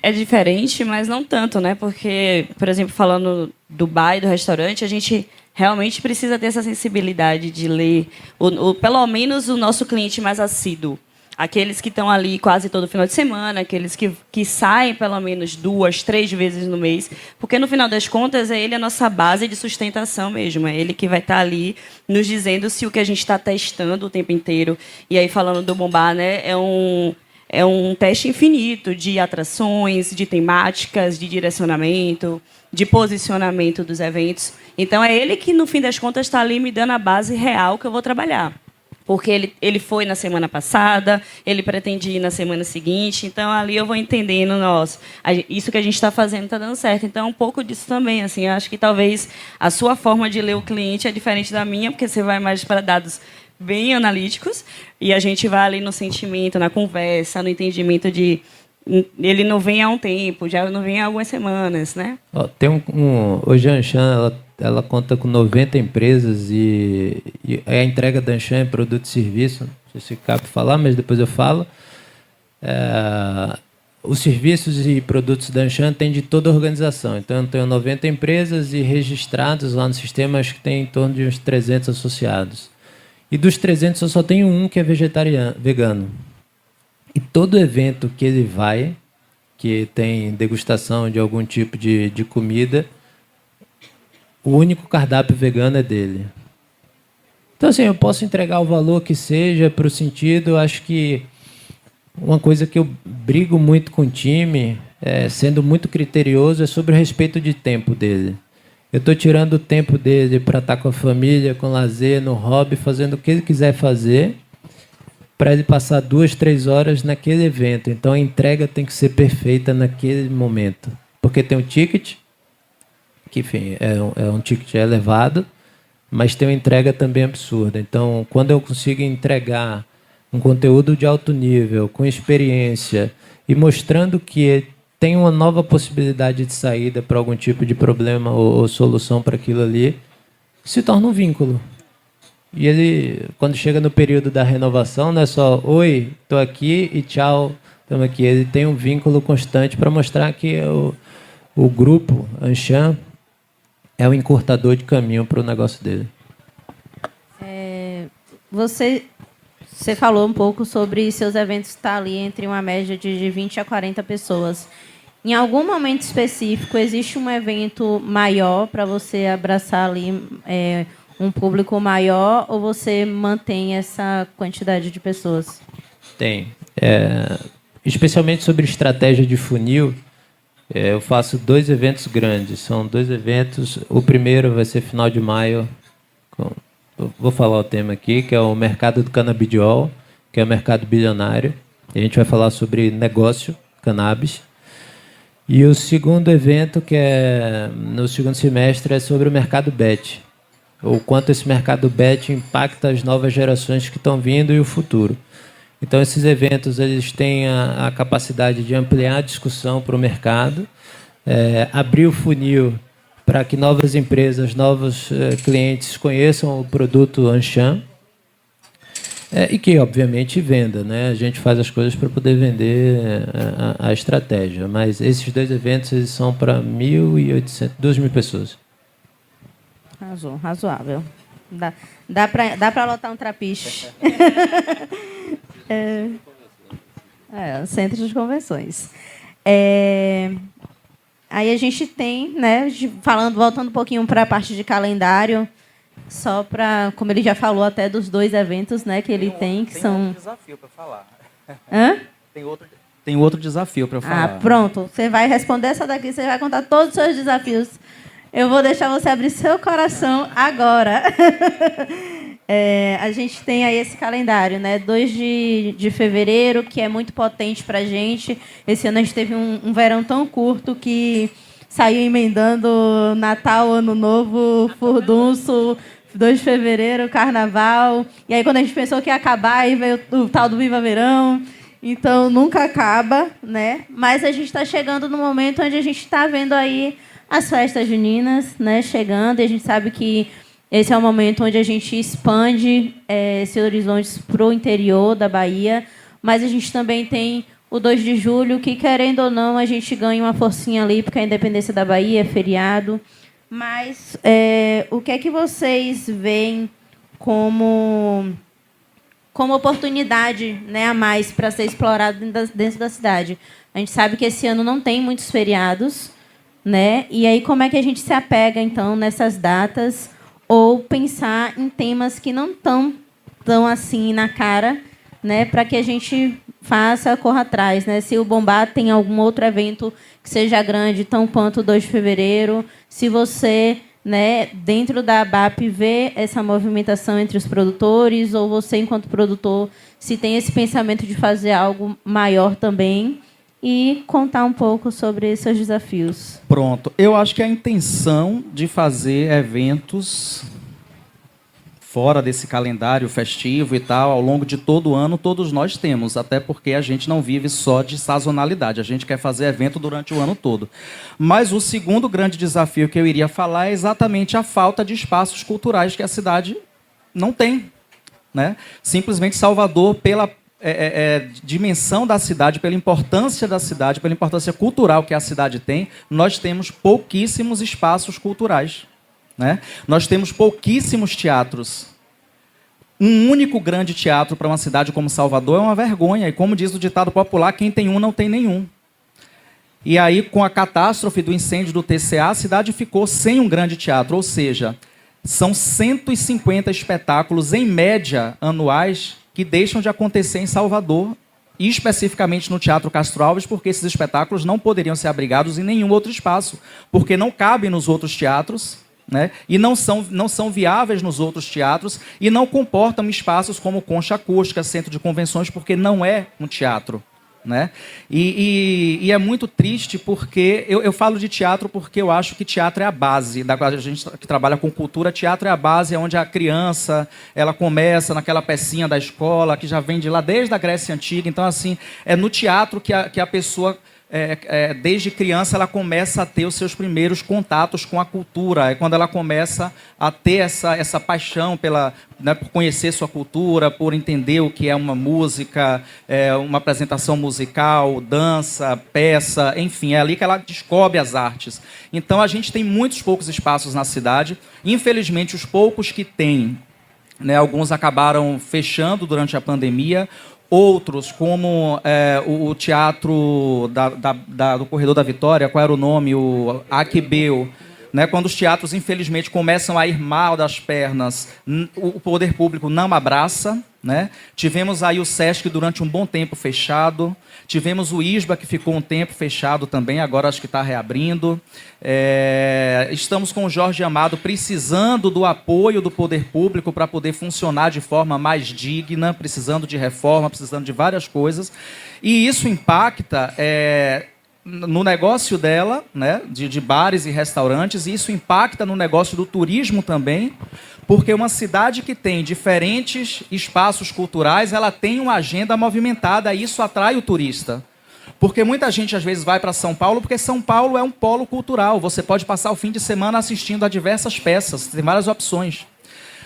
É diferente, mas não tanto, né? Porque, por exemplo, falando do bar e do restaurante, a gente realmente precisa ter essa sensibilidade de ler, pelo menos o nosso cliente mais assíduo. Aqueles que estão ali quase todo final de semana, aqueles que saem pelo menos 2, 3 vezes no mês, porque no final das contas é ele a nossa base de sustentação mesmo, é ele que vai estar ali nos dizendo se o que a gente está testando o tempo inteiro. E aí, falando do Bombar, né, é um teste infinito de atrações, de temáticas, de direcionamento, de posicionamento dos eventos. Então, é ele que, no fim das contas, está ali me dando a base real que eu vou trabalhar. Porque ele foi na semana passada, ele pretende ir na semana seguinte, então ali eu vou entendendo, isso que a gente está fazendo está dando certo. Então, um pouco disso também. Assim, eu acho que talvez a sua forma de ler o cliente é diferente da minha, porque você vai mais para dados bem analíticos, e a gente vai ali no sentimento, na conversa, no entendimento de... Ele não vem há um tempo, já não vem há algumas semanas, né? Tem hoje a Anshan, ela conta com 90 empresas e a entrega da Anshan é produto e serviço. Não sei se cabe falar, mas depois eu falo. Os serviços e produtos da Anshan tem de toda a organização. Então, eu tenho 90 empresas e registrados lá no sistema, acho que tem em torno de uns 300 associados. E dos 300, eu só tenho um que é vegano. E todo evento que ele vai, que tem degustação de algum tipo de comida, o único cardápio vegano é dele. Então, assim, eu posso entregar o valor que seja para o sentido. Eu acho que uma coisa que eu brigo muito com o time, sendo muito criterioso, é sobre o respeito de tempo dele. Eu estou tirando o tempo dele para estar com a família, com lazer, no hobby, fazendo o que ele quiser fazer, para ele passar 2, 3 horas naquele evento. Então, a entrega tem que ser perfeita naquele momento. Porque tem um ticket, que, enfim, é um ticket elevado, mas tem uma entrega também absurda. Então, quando eu consigo entregar um conteúdo de alto nível, com experiência, e mostrando que tem uma nova possibilidade de saída para algum tipo de problema ou solução para aquilo ali, se torna um vínculo. E ele, quando chega no período da renovação, não é só oi, estou aqui e tchau, estamos aqui. Ele tem um vínculo constante para mostrar que o grupo Anshan é o encurtador de caminho para o negócio dele. Você falou um pouco sobre seus eventos estar ali entre uma média de 20 a 40 pessoas. Em algum momento específico, existe um evento maior para você abraçar ali um público maior, ou você mantém essa quantidade de pessoas? Tem. Especialmente sobre estratégia de funil, eu faço 2 eventos grandes. São 2 eventos. O primeiro vai ser final de maio. Vou falar o tema aqui, que é o mercado do canabidiol, que é o mercado bilionário. A gente vai falar sobre negócio, cannabis. E o segundo evento, que é no segundo semestre, é sobre o mercado BET. O quanto esse mercado BET impacta as novas gerações que estão vindo e o futuro. Então, esses eventos eles têm a capacidade de ampliar a discussão para o mercado, abrir o funil para que novas empresas, novos clientes conheçam o produto Anshan e que, obviamente, venda, né? A gente faz as coisas para poder vender a estratégia. Mas esses 2 eventos eles são para 1.800, 2.000 pessoas. Razoável. Dá para lotar um trapiche. O centro de convenções. Aí a gente tem, né, voltando um pouquinho para a parte de calendário, só para, como ele já falou até dos 2 eventos, né, que ele tem, que são... Outro desafio para falar. Hã? Tem outro desafio para falar. Pronto. Você vai responder essa daqui, você vai contar todos os seus desafios. Eu vou deixar você abrir seu coração agora. A gente tem aí esse calendário, né? 2 de fevereiro, que é muito potente para a gente. Esse ano a gente teve um verão tão curto que saiu emendando Natal, Ano Novo, Furdunço, 2 de fevereiro, Carnaval. E aí, quando a gente pensou que ia acabar, aí veio o tal do Viva Verão. Então, nunca acaba, né? Mas a gente está chegando no momento onde a gente está vendo aí as festas juninas, né, chegando. E a gente sabe que esse é o momento onde a gente expande esse horizonte para o interior da Bahia. Mas a gente também tem o 2 de julho, que, querendo ou não, a gente ganha uma forcinha ali, porque a independência da Bahia é feriado. Mas o que é que vocês veem como oportunidade, né, a mais para ser explorado dentro da cidade? A gente sabe que esse ano não tem muitos feriados, né? E aí, como é que a gente se apega, então, nessas datas, ou pensar em temas que não estão tão assim na cara, né, para que a gente corra atrás, né? Se o Bombá tem algum outro evento que seja grande, tão quanto o 2 de fevereiro, se você, né, dentro da ABAP, vê essa movimentação entre os produtores, ou você, enquanto produtor, se tem esse pensamento de fazer algo maior também, e contar um pouco sobre seus desafios. Pronto. Eu acho que a intenção de fazer eventos fora desse calendário festivo e tal, ao longo de todo o ano, todos nós temos, até porque a gente não vive só de sazonalidade, a gente quer fazer evento durante o ano todo. Mas o segundo grande desafio que eu iria falar é exatamente a falta de espaços culturais que a cidade não tem, né? Simplesmente Salvador, pela dimensão da cidade, pela importância da cidade, pela importância cultural que a cidade tem, nós temos pouquíssimos espaços culturais, né? Nós temos pouquíssimos teatros. Um único grande teatro para uma cidade como Salvador é uma vergonha. E como diz o ditado popular, quem tem um não tem nenhum. E aí, com a catástrofe do incêndio do TCA, a cidade ficou sem um grande teatro. Ou seja, são 150 espetáculos, em média, anuais, que deixam de acontecer em Salvador, e especificamente no Teatro Castro Alves, porque esses espetáculos não poderiam ser abrigados em nenhum outro espaço, porque não cabem nos outros teatros, né? E não são viáveis nos outros teatros, e não comportam espaços como Concha Acústica, Centro de Convenções, porque não é um teatro, né? E é muito triste porque eu falo de teatro porque eu acho que teatro é a base. A gente que trabalha com cultura, teatro é a base, é onde a criança ela começa naquela pecinha da escola, que já vem de lá desde a Grécia Antiga. Então, assim, é no teatro que a pessoa... desde criança ela começa a ter os seus primeiros contatos com a cultura, é quando ela começa a ter essa paixão por conhecer sua cultura, por entender o que é uma música, uma apresentação musical, dança, peça, enfim, é ali que ela descobre as artes. Então a gente tem muitos poucos espaços na cidade, infelizmente os poucos que tem, né, alguns acabaram fechando durante a pandemia. Outros, como o teatro do Corredor da Vitória, qual era o nome? O Aquebeu. Né? Quando os teatros, infelizmente, começam a ir mal das pernas, o poder público não abraça. Né? Tivemos aí o Sesc durante um bom tempo fechado. Tivemos o ISBA, que ficou um tempo fechado também, agora acho que está reabrindo. Estamos com o Jorge Amado precisando do apoio do poder público para poder funcionar de forma mais digna, precisando de reforma, precisando de várias coisas. E isso impacta no negócio dela, né, de bares e restaurantes, e isso impacta no negócio do turismo também, porque uma cidade que tem diferentes espaços culturais, ela tem uma agenda movimentada, e isso atrai o turista. Porque muita gente, às vezes, vai para São Paulo, porque São Paulo é um polo cultural. Você pode passar o fim de semana assistindo a diversas peças, tem várias opções.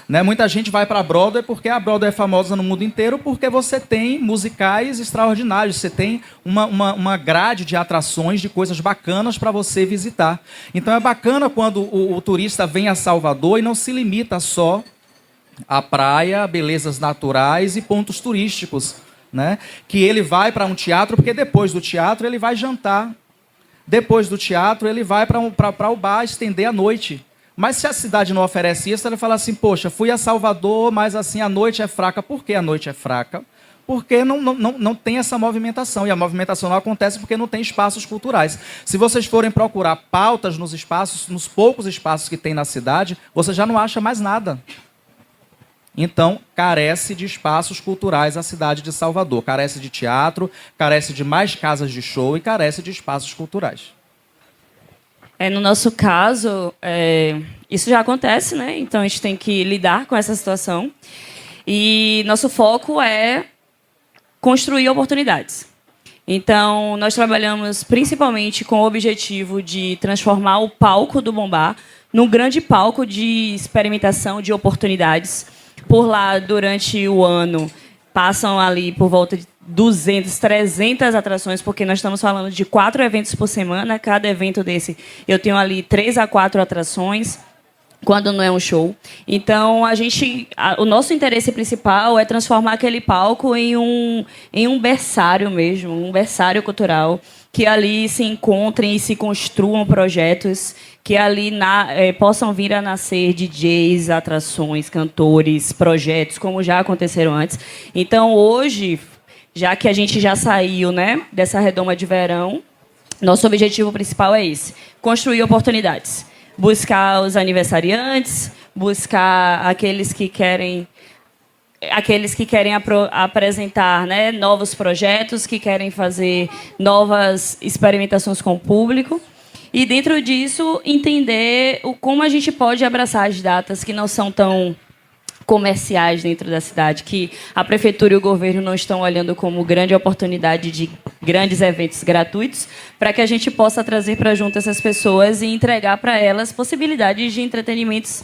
Né? Muita gente vai para a Broadway porque a Broadway é famosa no mundo inteiro, porque você tem musicais extraordinários, você tem uma grade de atrações, de coisas bacanas para você visitar. Então é bacana quando o turista vem a Salvador e não se limita só à praia, belezas naturais e pontos turísticos. né? Que ele vai para um teatro porque depois do teatro ele vai jantar. Depois do teatro ele vai para o bar estender a noite. Mas se a cidade não oferece isso, ele fala assim, poxa, fui a Salvador, mas assim a noite é fraca. Por que a noite é fraca? Porque não tem essa movimentação. E a movimentação não acontece porque não tem espaços culturais. Se vocês forem procurar pautas nos espaços, nos poucos espaços que tem na cidade, você já não acha mais nada. Então, carece de espaços culturais a cidade de Salvador. Carece de teatro, carece de mais casas de show e carece de espaços culturais. No nosso caso, isso já acontece, né? Então a gente tem que lidar com essa situação. E nosso foco é construir oportunidades. Então, nós trabalhamos principalmente com o objetivo de transformar o palco do Bombá num grande palco de experimentação de oportunidades. Por lá, durante o ano, passam ali por volta de 200, 300 atrações, porque nós estamos falando de 4 eventos por semana. Cada evento desse, eu tenho ali 3 a 4 atrações, quando não é um show. Então, o nosso interesse principal é transformar aquele palco em um berçário mesmo, um berçário cultural, que ali se encontrem e se construam projetos, que ali possam vir a nascer DJs, atrações, cantores, projetos, como já aconteceram antes. Então, hoje, já que a gente já saiu, né, dessa redoma de verão, nosso objetivo principal é esse: construir oportunidades. Buscar os aniversariantes, buscar aqueles que querem apresentar, né, novos projetos, que querem fazer novas experimentações com o público. E, dentro disso, entender como a gente pode abraçar as datas que não são tão comerciais dentro da cidade, que a prefeitura e o governo não estão olhando como grande oportunidade de grandes eventos gratuitos, para que a gente possa trazer para junto essas pessoas e entregar para elas possibilidades de entretenimentos.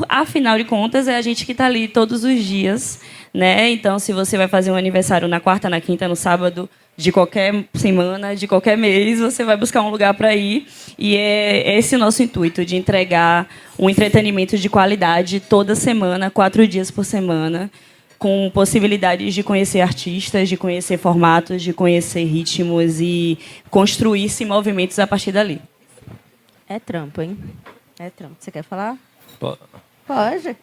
Afinal de contas, é a gente que está ali todos os dias, né? Então, se você vai fazer um aniversário na quarta, na quinta, no sábado, de qualquer semana, de qualquer mês, você vai buscar um lugar para ir. E é esse o nosso intuito, de entregar um entretenimento de qualidade toda semana, 4 dias por semana, com possibilidades de conhecer artistas, de conhecer formatos, de conhecer ritmos e construir-se movimentos a partir dali. É trampo, hein? É trampo. Você quer falar? Pode.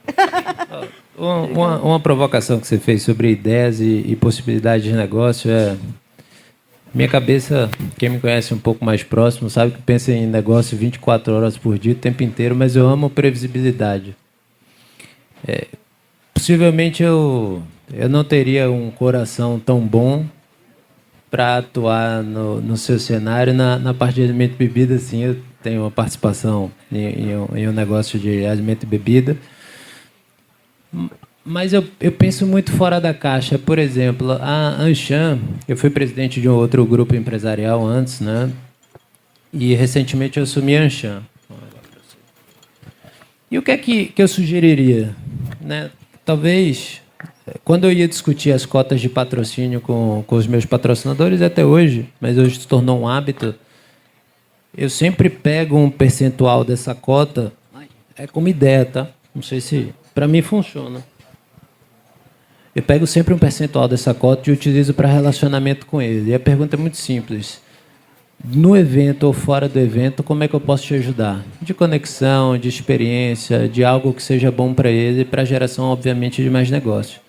Uma provocação que você fez sobre ideias e possibilidades de negócio é... Minha cabeça, quem me conhece um pouco mais próximo, sabe que pensa em negócio 24 horas por dia, o tempo inteiro, mas eu amo previsibilidade. Possivelmente eu não teria um coração tão bom para atuar no seu cenário. Na parte de alimento e bebida, sim, eu tenho uma participação em um negócio de alimento e bebida. Mas eu penso muito fora da caixa. Por exemplo, a Anshan, eu fui presidente de um outro grupo empresarial antes, né? E recentemente eu assumi a Anshan. E o que é que eu sugeriria? Né? Talvez, quando eu ia discutir as cotas de patrocínio com os meus patrocinadores, até hoje, mas hoje se tornou um hábito, eu sempre pego um percentual dessa cota, como ideia, tá? Não sei se... Para mim funciona. Eu pego sempre um percentual dessa cota e utilizo para relacionamento com ele. E a pergunta é muito simples. No evento ou fora do evento, como é que eu posso te ajudar? De conexão, de experiência, de algo que seja bom para ele e para a geração, obviamente, de mais negócio.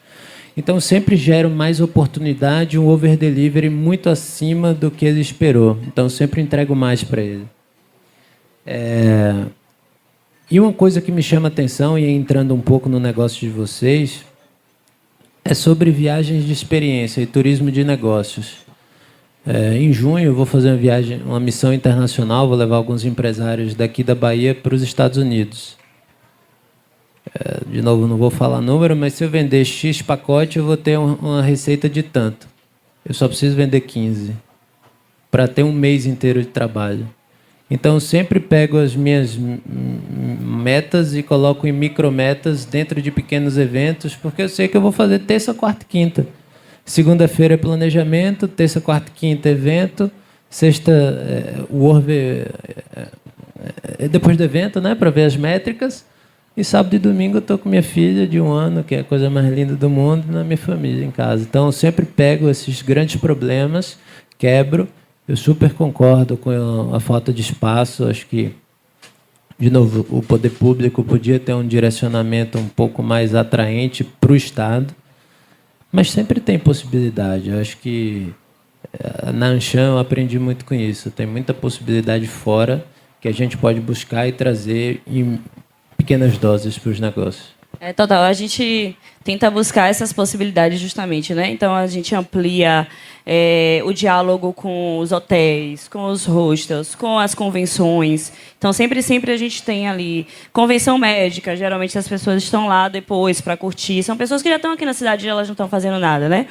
Então, sempre gero mais oportunidade, um over-delivery muito acima do que ele esperou. Então, sempre entrego mais para ele. E uma coisa que me chama a atenção, e entrando um pouco no negócio de vocês, é sobre viagens de experiência e turismo de negócios. Em junho eu vou fazer uma missão internacional, vou levar alguns empresários daqui da Bahia para os Estados Unidos. De novo, não vou falar número, mas se eu vender X pacote, eu vou ter uma receita de tanto. Eu só preciso vender 15 para ter um mês inteiro de trabalho. Então, eu sempre pego as minhas metas e coloco em micrometas dentro de pequenos eventos, porque eu sei que eu vou fazer terça, quarta e quinta. Segunda-feira é planejamento, terça, quarta e quinta evento, sexta depois do evento, né, para ver as métricas. E sábado e domingo eu estou com minha filha de 1 ano, que é a coisa mais linda do mundo, na minha família, em casa. Então, eu sempre pego esses grandes problemas, quebro. Eu super concordo com a falta de espaço. Acho que, de novo, o poder público podia ter um direcionamento um pouco mais atraente para o Estado, mas sempre tem possibilidade. Eu acho que na Anshan eu aprendi muito com isso. Tem muita possibilidade fora que a gente pode buscar e trazer em pequenas doses para os negócios. Total. A gente tenta buscar essas possibilidades justamente, né? Então, a gente amplia o diálogo com os hotéis, com os hostels, com as convenções. Então, sempre a gente tem ali convenção médica. Geralmente, as pessoas estão lá depois para curtir. São pessoas que já estão aqui na cidade e elas não estão fazendo nada, né?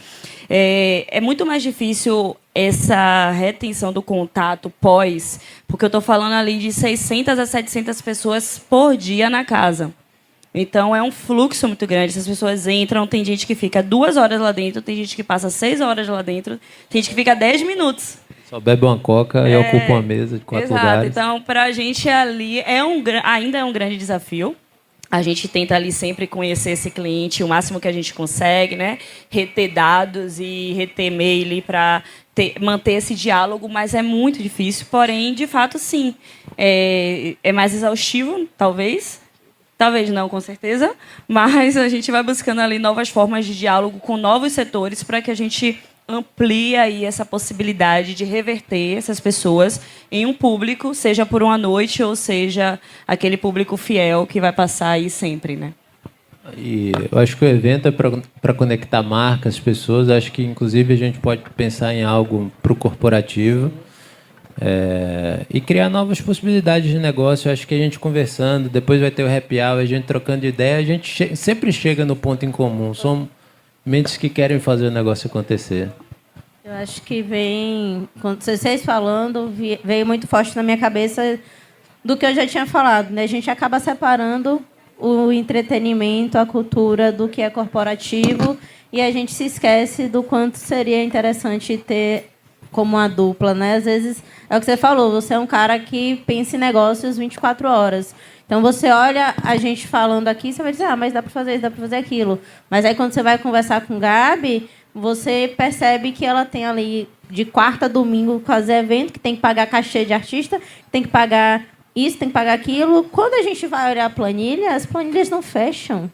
É muito mais difícil essa retenção do contato pós, porque eu estou falando ali de 600 a 700 pessoas por dia na casa. Então, é um fluxo muito grande. Essas pessoas entram, tem gente que fica 2 horas lá dentro, tem gente que passa 6 horas lá dentro, tem gente que fica 10 minutos. Só bebe uma coca e ocupa uma mesa de 4 lugares. Então, para a gente ali, ainda é um grande desafio. A gente tenta ali sempre conhecer esse cliente o máximo que a gente consegue, né? Reter dados e reter e-mail para manter esse diálogo, mas é muito difícil. Porém, de fato, sim. É mais exaustivo, talvez. Talvez não, com certeza. Mas a gente vai buscando ali novas formas de diálogo com novos setores para que a gente amplie aí essa possibilidade de reverter essas pessoas em um público, seja por uma noite ou seja aquele público fiel que vai passar aí sempre, né? E eu acho que o evento é para conectar marcas, pessoas. Acho que, inclusive, a gente pode pensar em algo para o corporativo e criar novas possibilidades de negócio. Eu acho que a gente conversando, depois vai ter o happy hour, a gente trocando de ideia, a gente sempre chega no ponto em comum. São mentes que querem fazer o negócio acontecer. Eu acho que quando vocês falando, veio muito forte na minha cabeça do que eu já tinha falado, né? A gente acaba separando o entretenimento, a cultura do que é corporativo e a gente se esquece do quanto seria interessante ter como uma dupla, né? Às vezes, é o que você falou, você é um cara que pensa em negócios 24 horas. Então, você olha a gente falando aqui, você vai dizer, mas dá para fazer isso, dá para fazer aquilo. Mas aí, quando você vai conversar com Gabi, você percebe que ela tem ali, de quarta a domingo, fazer evento, que tem que pagar cachê de artista, tem que pagar isso, tem que pagar aquilo. Quando a gente vai olhar a planilha, as planilhas não fecham.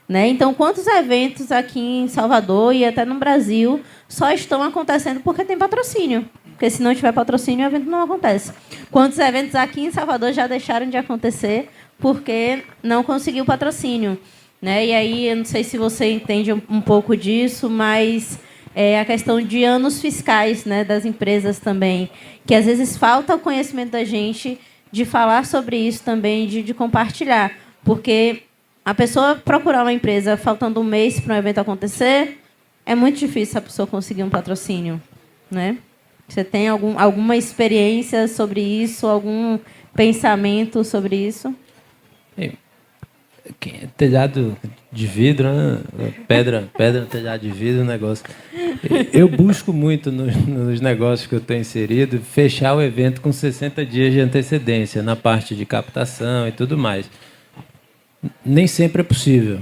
Né? Então, quantos eventos aqui em Salvador e até no Brasil só estão acontecendo porque tem patrocínio? Porque se não tiver patrocínio, o evento não acontece. Quantos eventos aqui em Salvador já deixaram de acontecer porque não conseguiu patrocínio? Né? E aí, eu não sei se você entende um pouco disso, mas a questão de anos fiscais, né, das empresas também, que às vezes falta o conhecimento da gente de falar sobre isso também, de compartilhar. Porque a pessoa procurar uma empresa faltando um mês para um evento acontecer, é muito difícil a pessoa conseguir um patrocínio, né? Você tem alguma experiência sobre isso, algum pensamento sobre isso? Telhado de vidro, né? Pedra no telhado de vidro, negócio. Eu busco muito nos negócios que eu estou inserido fechar o evento com 60 dias de antecedência na parte de captação e tudo mais. Nem sempre é possível,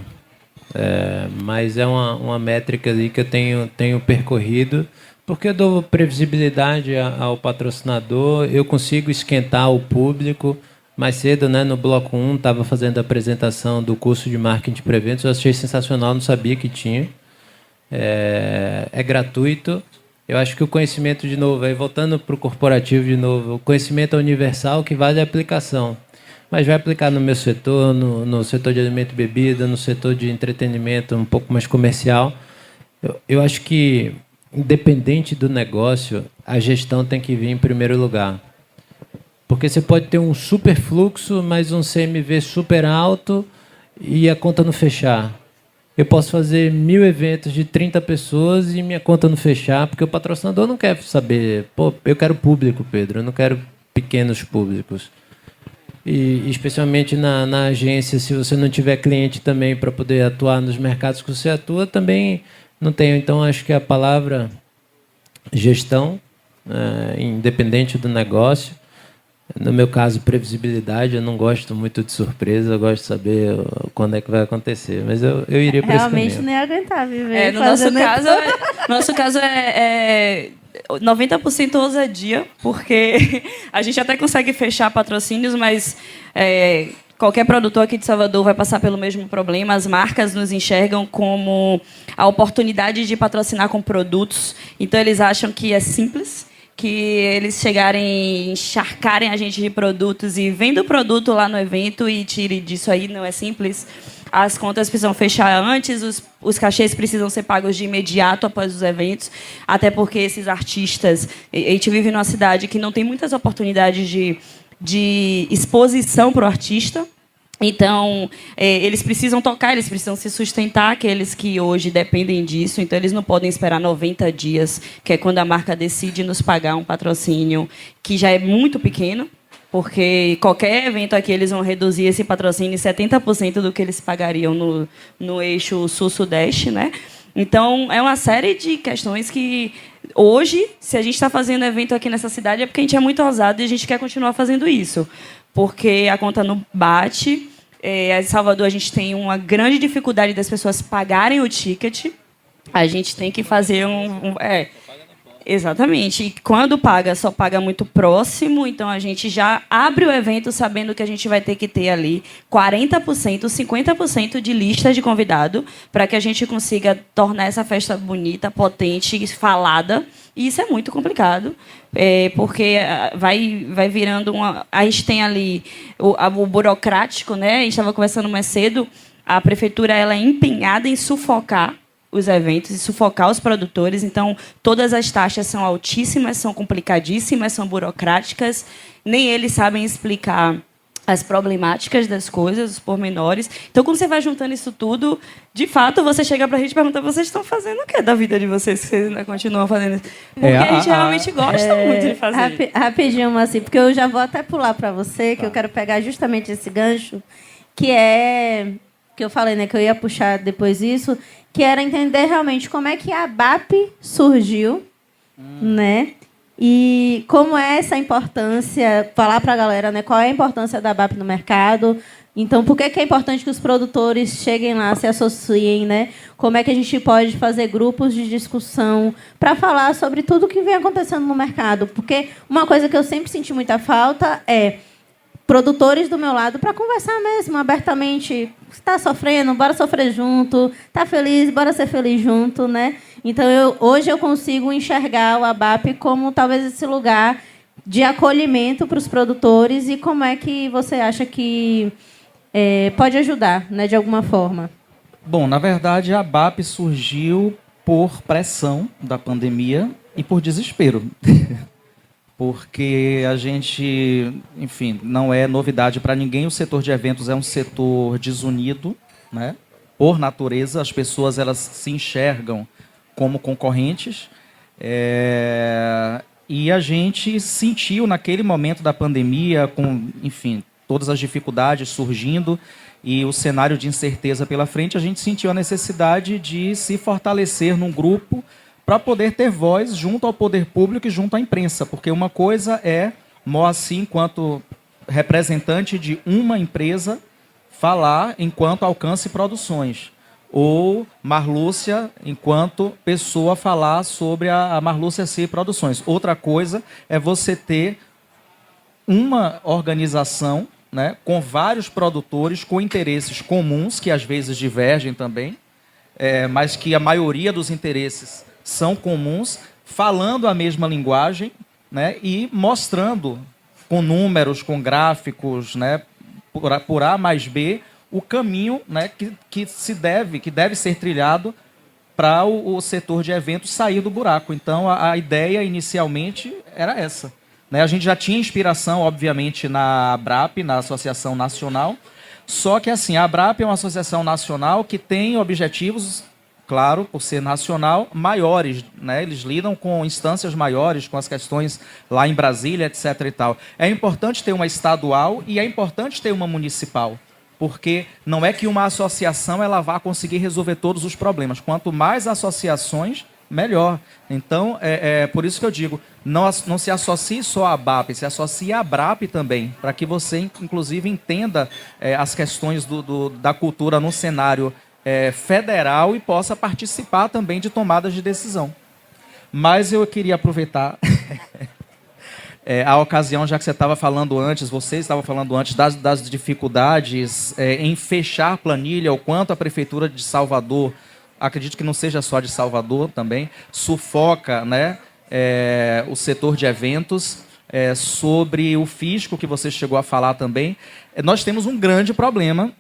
mas é uma métrica ali que eu tenho percorrido, porque eu dou previsibilidade ao patrocinador, eu consigo esquentar o público. Mais cedo, né, no bloco 1, estava fazendo a apresentação do curso de marketing para eventos, eu achei sensacional, não sabia que tinha. É gratuito. Eu acho que o conhecimento, de novo, aí voltando para o corporativo de novo, o conhecimento é universal, que vale a aplicação. Mas vai aplicar no meu setor, no setor de alimento e bebida, no setor de entretenimento um pouco mais comercial. Eu acho que, independente do negócio, a gestão tem que vir em primeiro lugar. Porque você pode ter um super fluxo, mas um CMV super alto e a conta não fechar. Eu posso fazer 1000 eventos de 30 pessoas e minha conta não fechar, porque o patrocinador não quer saber. Pô, eu quero público, Pedro, eu não quero pequenos públicos. E especialmente na agência, se você não tiver cliente também para poder atuar nos mercados que você atua, também não tem. Então, acho que a palavra gestão, independente do negócio, No meu caso, previsibilidade, eu não gosto muito de surpresa, eu gosto de saber quando é que vai acontecer. Mas eu iria para esse caminho. Realmente nem aguentar viver. No nosso caso é 90% ousadia, porque a gente até consegue fechar patrocínios, mas qualquer produtor aqui de Salvador vai passar pelo mesmo problema. As marcas nos enxergam como a oportunidade de patrocinar com produtos. Então, eles acham que é simples, que eles chegarem, encharcarem a gente de produtos e vendo o produto lá no evento e tire disso aí, não é simples. As contas precisam fechar antes, os cachês precisam ser pagos de imediato após os eventos, até porque esses artistas... A gente vive numa cidade que não tem muitas oportunidades de exposição para o artista. Então, eles precisam tocar, eles precisam se sustentar, aqueles que hoje dependem disso. Então, eles não podem esperar 90 dias, que é quando a marca decide nos pagar um patrocínio que já é muito pequeno, porque qualquer evento aqui eles vão reduzir esse patrocínio em 70% do que eles pagariam no eixo sul-sudeste, né? Então, é uma série de questões que, hoje, se a gente está fazendo evento aqui nessa cidade, é porque a gente é muito ousado e a gente quer continuar fazendo isso. Porque a conta não bate. Em Salvador, a gente tem uma grande dificuldade das pessoas pagarem o ticket. A gente tem que fazer exatamente. E quando paga, só paga muito próximo. Então, a gente já abre o evento sabendo que a gente vai ter que ter ali 40%, 50% de lista de convidado para que a gente consiga tornar essa festa bonita, potente, falada. E isso é muito complicado, porque vai virando uma... A gente tem ali o burocrático, né? A gente estava conversando mais cedo. A prefeitura ela é empenhada em sufocar os eventos e sufocar os produtores. Então, todas as taxas são altíssimas, são complicadíssimas, são burocráticas. Nem eles sabem explicar as problemáticas das coisas, os pormenores. Então, quando você vai juntando isso tudo, de fato, você chega para a gente e pergunta: vocês estão fazendo o que da vida de vocês, que vocês ainda continuam fazendo isso? Porque a gente realmente gosta muito de fazer. Rapidinho, assim, porque eu já vou até pular para você, que eu quero pegar justamente esse gancho, que eu falei, né, que eu ia puxar depois isso, que era entender realmente como é que a BAP surgiu, né? E como é essa importância, falar para a galera, né, qual é a importância da BAP no mercado. Então, por que é importante que os produtores cheguem lá, se associem, né? Como é que a gente pode fazer grupos de discussão para falar sobre tudo o que vem acontecendo no mercado. Porque uma coisa que eu sempre senti muita falta é produtores do meu lado para conversar mesmo, abertamente. Está sofrendo? Bora sofrer junto. Está feliz? Bora ser feliz junto, né? Então, hoje eu consigo enxergar o ABAP como talvez esse lugar de acolhimento para os produtores. E como é que você acha que pode ajudar, né, de alguma forma? Bom, na verdade, a ABAP surgiu por pressão da pandemia e por desespero. Porque a gente, enfim, não é novidade para ninguém, o setor de eventos é um setor desunido, né? Por natureza, as pessoas elas se enxergam como concorrentes, e a gente sentiu naquele momento da pandemia, com, enfim, todas as dificuldades surgindo e o cenário de incerteza pela frente, a gente sentiu a necessidade de se fortalecer num grupo para poder ter voz junto ao poder público e junto à imprensa, porque uma coisa é Moacir, enquanto representante de uma empresa, falar enquanto Alcance Produções, ou Marlúcia, enquanto pessoa, falar sobre a Marlúcia C Produções. Outra coisa é você ter uma organização, né, com vários produtores com interesses comuns, que às vezes divergem também, mas que a maioria dos interesses são comuns, falando a mesma linguagem, né, e mostrando com números, com gráficos, né, por A mais B, o caminho, né, que deve ser trilhado para o setor de eventos sair do buraco. Então, a ideia inicialmente era essa, né? A gente já tinha inspiração, obviamente, na ABRAP, na Associação Nacional, só que assim, a ABRAP é uma associação nacional que tem objetivos, claro, por ser nacional, maiores, né? Eles lidam com instâncias maiores, com as questões lá em Brasília, etc. e tal. É importante ter uma estadual e é importante ter uma municipal, porque não é que uma associação ela vá conseguir resolver todos os problemas. Quanto mais associações, melhor. Então, por isso que eu digo, não se associe só à BAP, se associe à BRAP também, para que você, inclusive, entenda as questões da cultura no cenário federal e possa participar também de tomadas de decisão. Mas eu queria aproveitar a ocasião, já que você estava falando antes, das dificuldades em fechar planilha, o quanto a Prefeitura de Salvador, acredito que não seja só de Salvador também, sufoca, né, o setor de eventos, sobre o fisco que você chegou a falar também. Nós temos um grande problema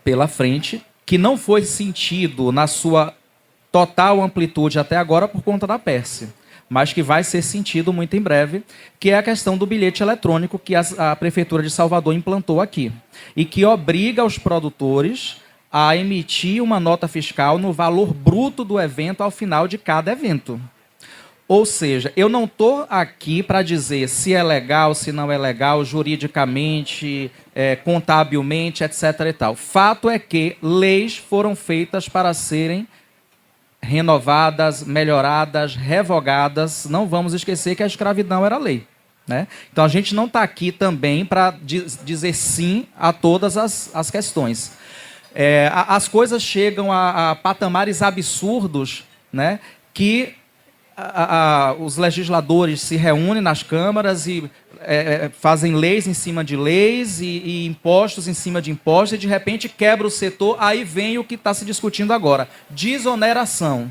pela frente, que não foi sentido na sua total amplitude até agora por conta da PERSE, mas que vai ser sentido muito em breve, que é a questão do bilhete eletrônico que a Prefeitura de Salvador implantou aqui, e que obriga os produtores a emitir uma nota fiscal no valor bruto do evento ao final de cada evento. Ou seja, eu não estou aqui para dizer se é legal, se não é legal, juridicamente, contabilmente, etc. e tal. Fato é que leis foram feitas para serem renovadas, melhoradas, revogadas. Não vamos esquecer que a escravidão era lei, né? Então a gente não está aqui também para dizer sim a todas as questões. As coisas chegam a patamares absurdos, né, que os legisladores se reúnem nas câmaras e fazem leis em cima de leis e impostos em cima de impostos, e de repente quebra o setor. Aí vem o que está se discutindo agora: desoneração.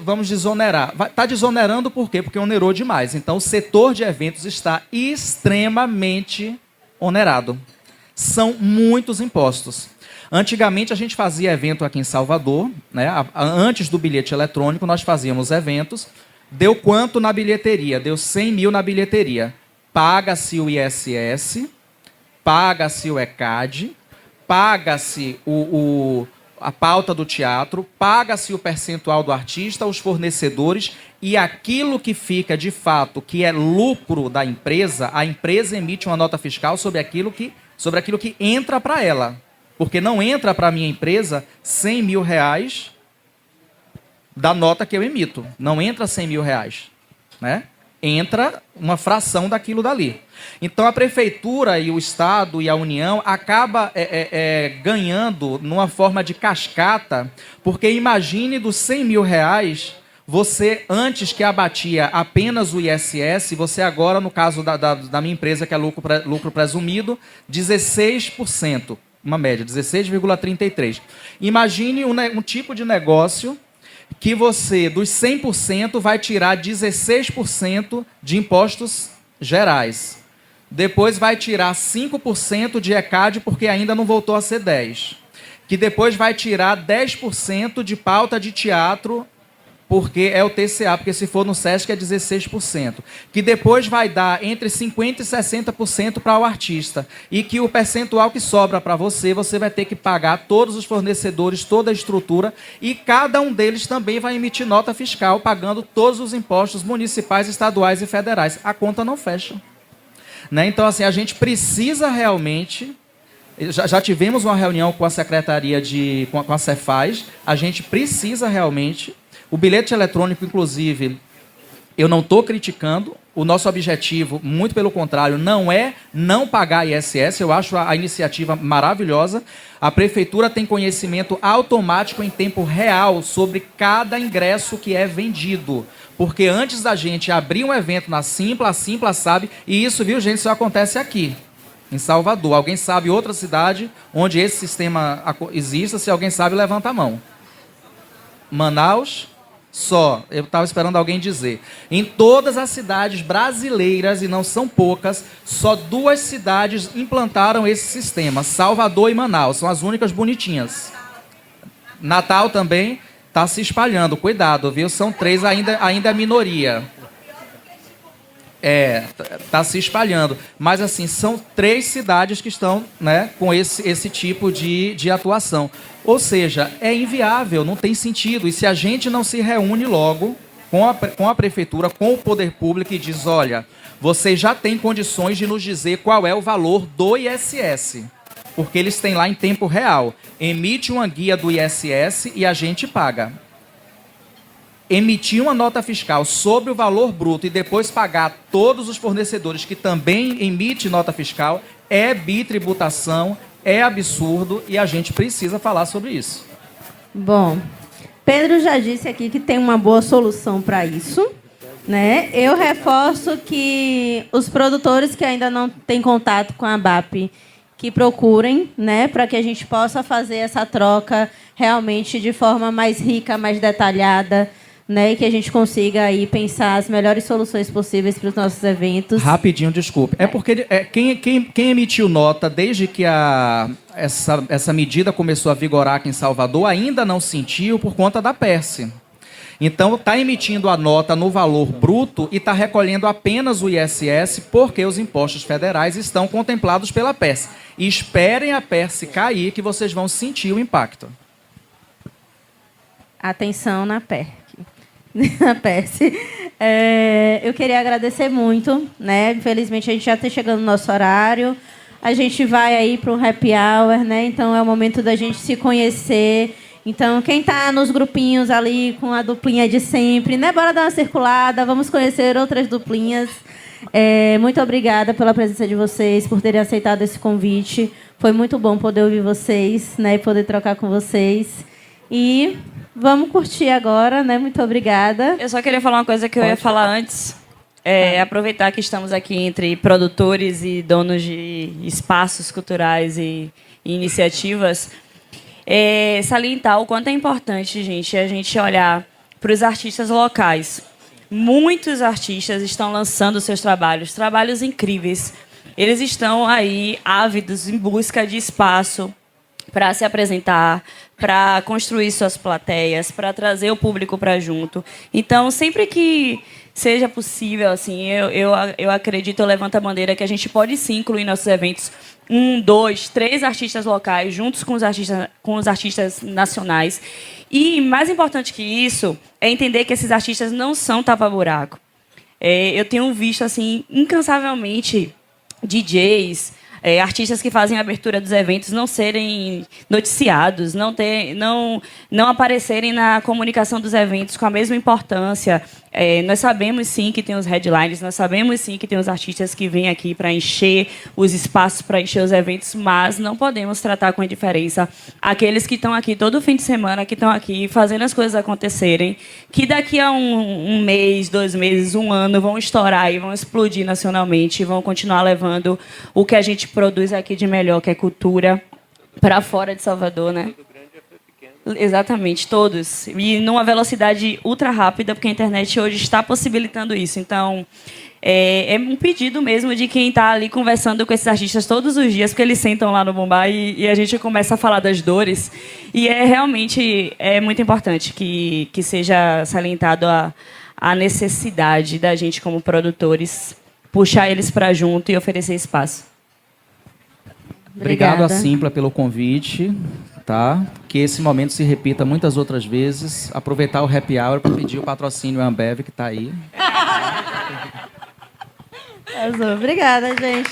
Vamos desonerar. Está desonerando por quê? Porque onerou demais. Então o setor de eventos está extremamente onerado. São muitos impostos. Antigamente a gente fazia evento aqui em Salvador, né? Antes do bilhete eletrônico nós fazíamos eventos. Deu quanto na bilheteria? Deu 100 mil na bilheteria. Paga-se o ISS, paga-se o ECAD, paga-se a pauta do teatro, paga-se o percentual do artista, os fornecedores, e aquilo que fica de fato, que é lucro da empresa, a empresa emite uma nota fiscal sobre aquilo que entra para ela. Porque não entra para a minha empresa 100 mil reais da nota que eu emito. Não entra 100 mil reais, né? Entra uma fração daquilo dali. Então a Prefeitura e o Estado e a União acaba ganhando numa forma de cascata, porque imagine dos 100 mil reais, você, antes que abatia apenas o ISS, você agora, no caso da minha empresa, que é lucro presumido, 16%. Uma média, 16,33%. Imagine um tipo de negócio que você, dos 100%, vai tirar 16% de impostos gerais. Depois vai tirar 5% de ECAD, porque ainda não voltou a ser 10%. Que depois vai tirar 10% de pauta de teatro, porque é o TCA, porque se for no SESC é 16%. Que depois vai dar entre 50% e 60% para o artista. E que o percentual que sobra para você vai ter que pagar todos os fornecedores, toda a estrutura, e cada um deles também vai emitir nota fiscal, pagando todos os impostos municipais, estaduais e federais. A conta não fecha, né? Então, assim, a gente precisa realmente... Já tivemos uma reunião com a Secretaria com a Cefaz, a gente precisa realmente... O bilhete eletrônico, inclusive, eu não estou criticando. O nosso objetivo, muito pelo contrário, não é não pagar ISS. Eu acho a iniciativa maravilhosa. A Prefeitura tem conhecimento automático em tempo real sobre cada ingresso que é vendido. Porque antes da gente abrir um evento na Simpla, a Simpla sabe. E isso, viu, gente, isso acontece aqui, em Salvador. Alguém sabe outra cidade onde esse sistema exista? Se alguém sabe, levanta a mão. Manaus... Só, eu estava esperando alguém dizer. Em todas as cidades brasileiras, e não são poucas, só 2 cidades implantaram esse sistema: Salvador e Manaus. São as únicas bonitinhas. Natal também está se espalhando. Cuidado, viu? São 3, ainda é minoria. Está se espalhando. Mas, assim, são 3 cidades que estão, né, com esse tipo de atuação. Ou seja, é inviável, não tem sentido. E se a gente não se reúne logo com a Prefeitura, com o poder público, e diz: olha, vocês já têm condições de nos dizer qual é o valor do ISS. Porque eles têm lá em tempo real. Emite uma guia do ISS e a gente paga. emitir uma nota fiscal sobre o valor bruto e depois pagar todos os fornecedores que também emitem nota fiscal é bitributação, é absurdo e a gente precisa falar sobre isso. Bom, Pedro já disse aqui que tem uma boa solução para isso, né? Eu reforço que os produtores que ainda não têm contato com a BAP, que procurem, né, para que a gente possa fazer essa troca realmente de forma mais rica, mais detalhada, né, e que a gente consiga aí pensar as melhores soluções possíveis para os nossos eventos. Rapidinho, desculpe. É porque quem emitiu nota desde que essa medida começou a vigorar aqui em Salvador ainda não sentiu por conta da PERSE. Então, está emitindo a nota no valor bruto e está recolhendo apenas o ISS porque os impostos federais estão contemplados pela PERSE. E esperem a PERSE cair que vocês vão sentir o impacto. Atenção na PERSE. Eu queria agradecer muito, né? Infelizmente a gente já está chegando no nosso horário. A gente vai aí para um happy hour, né? Então é o momento da gente se conhecer. Então quem está nos grupinhos ali com a duplinha de sempre, né? Bora dar uma circulada, vamos conhecer outras duplinhas. Muito obrigada pela presença de vocês, por terem aceitado esse convite. Foi muito bom poder ouvir vocês, né? E poder trocar com vocês. E vamos curtir agora, né? Muito obrigada. Eu só queria falar uma coisa que eu ia falar antes. Aproveitar que estamos aqui entre produtores e donos de espaços culturais e iniciativas. Salientar o quanto é importante, gente, a gente olhar para os artistas locais. Muitos artistas estão lançando seus trabalhos incríveis. Eles estão aí ávidos em busca de espaço para se apresentar, para construir suas plateias, para trazer o público para junto. Então, sempre que seja possível, assim, eu acredito, eu levanto a bandeira que a gente pode sim incluir nossos eventos 1, 2, 3 artistas locais juntos com os artistas nacionais. E mais importante que isso é entender que esses artistas não são tapa-buraco. Eu tenho visto assim incansavelmente DJs, artistas que fazem a abertura dos eventos não serem noticiados, não aparecerem na comunicação dos eventos com a mesma importância. Nós sabemos, sim, que tem os headlines, nós sabemos, sim, que tem os artistas que vêm aqui para encher os espaços, para encher os eventos, mas não podemos tratar com indiferença aqueles que estão aqui todo fim de semana, que estão aqui fazendo as coisas acontecerem, que daqui a um mês, 2 meses, 1 ano, vão estourar e vão explodir nacionalmente, e vão continuar levando o que a gente produz aqui de melhor, que é cultura, para fora de Salvador, né? Exatamente, todos. E numa velocidade ultra rápida, porque a internet hoje está possibilitando isso. Então, é um pedido mesmo de quem está ali conversando com esses artistas todos os dias, porque eles sentam lá no Bombá e a gente começa a falar das dores. E realmente muito importante que seja salientado a necessidade da gente, como produtores, puxar eles para junto e oferecer espaço. Obrigado a Simpla pelo convite. Tá? Que esse momento se repita muitas outras vezes. Aproveitar o happy hour para pedir o patrocínio Ambev, que está aí. Obrigada, gente.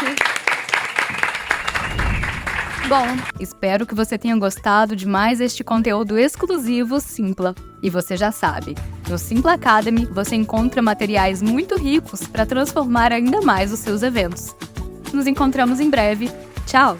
Bom, espero que você tenha gostado de mais este conteúdo exclusivo Simpla. E você já sabe, no Simpla Academy você encontra materiais muito ricos para transformar ainda mais os seus eventos. Nos encontramos em breve. Tchau!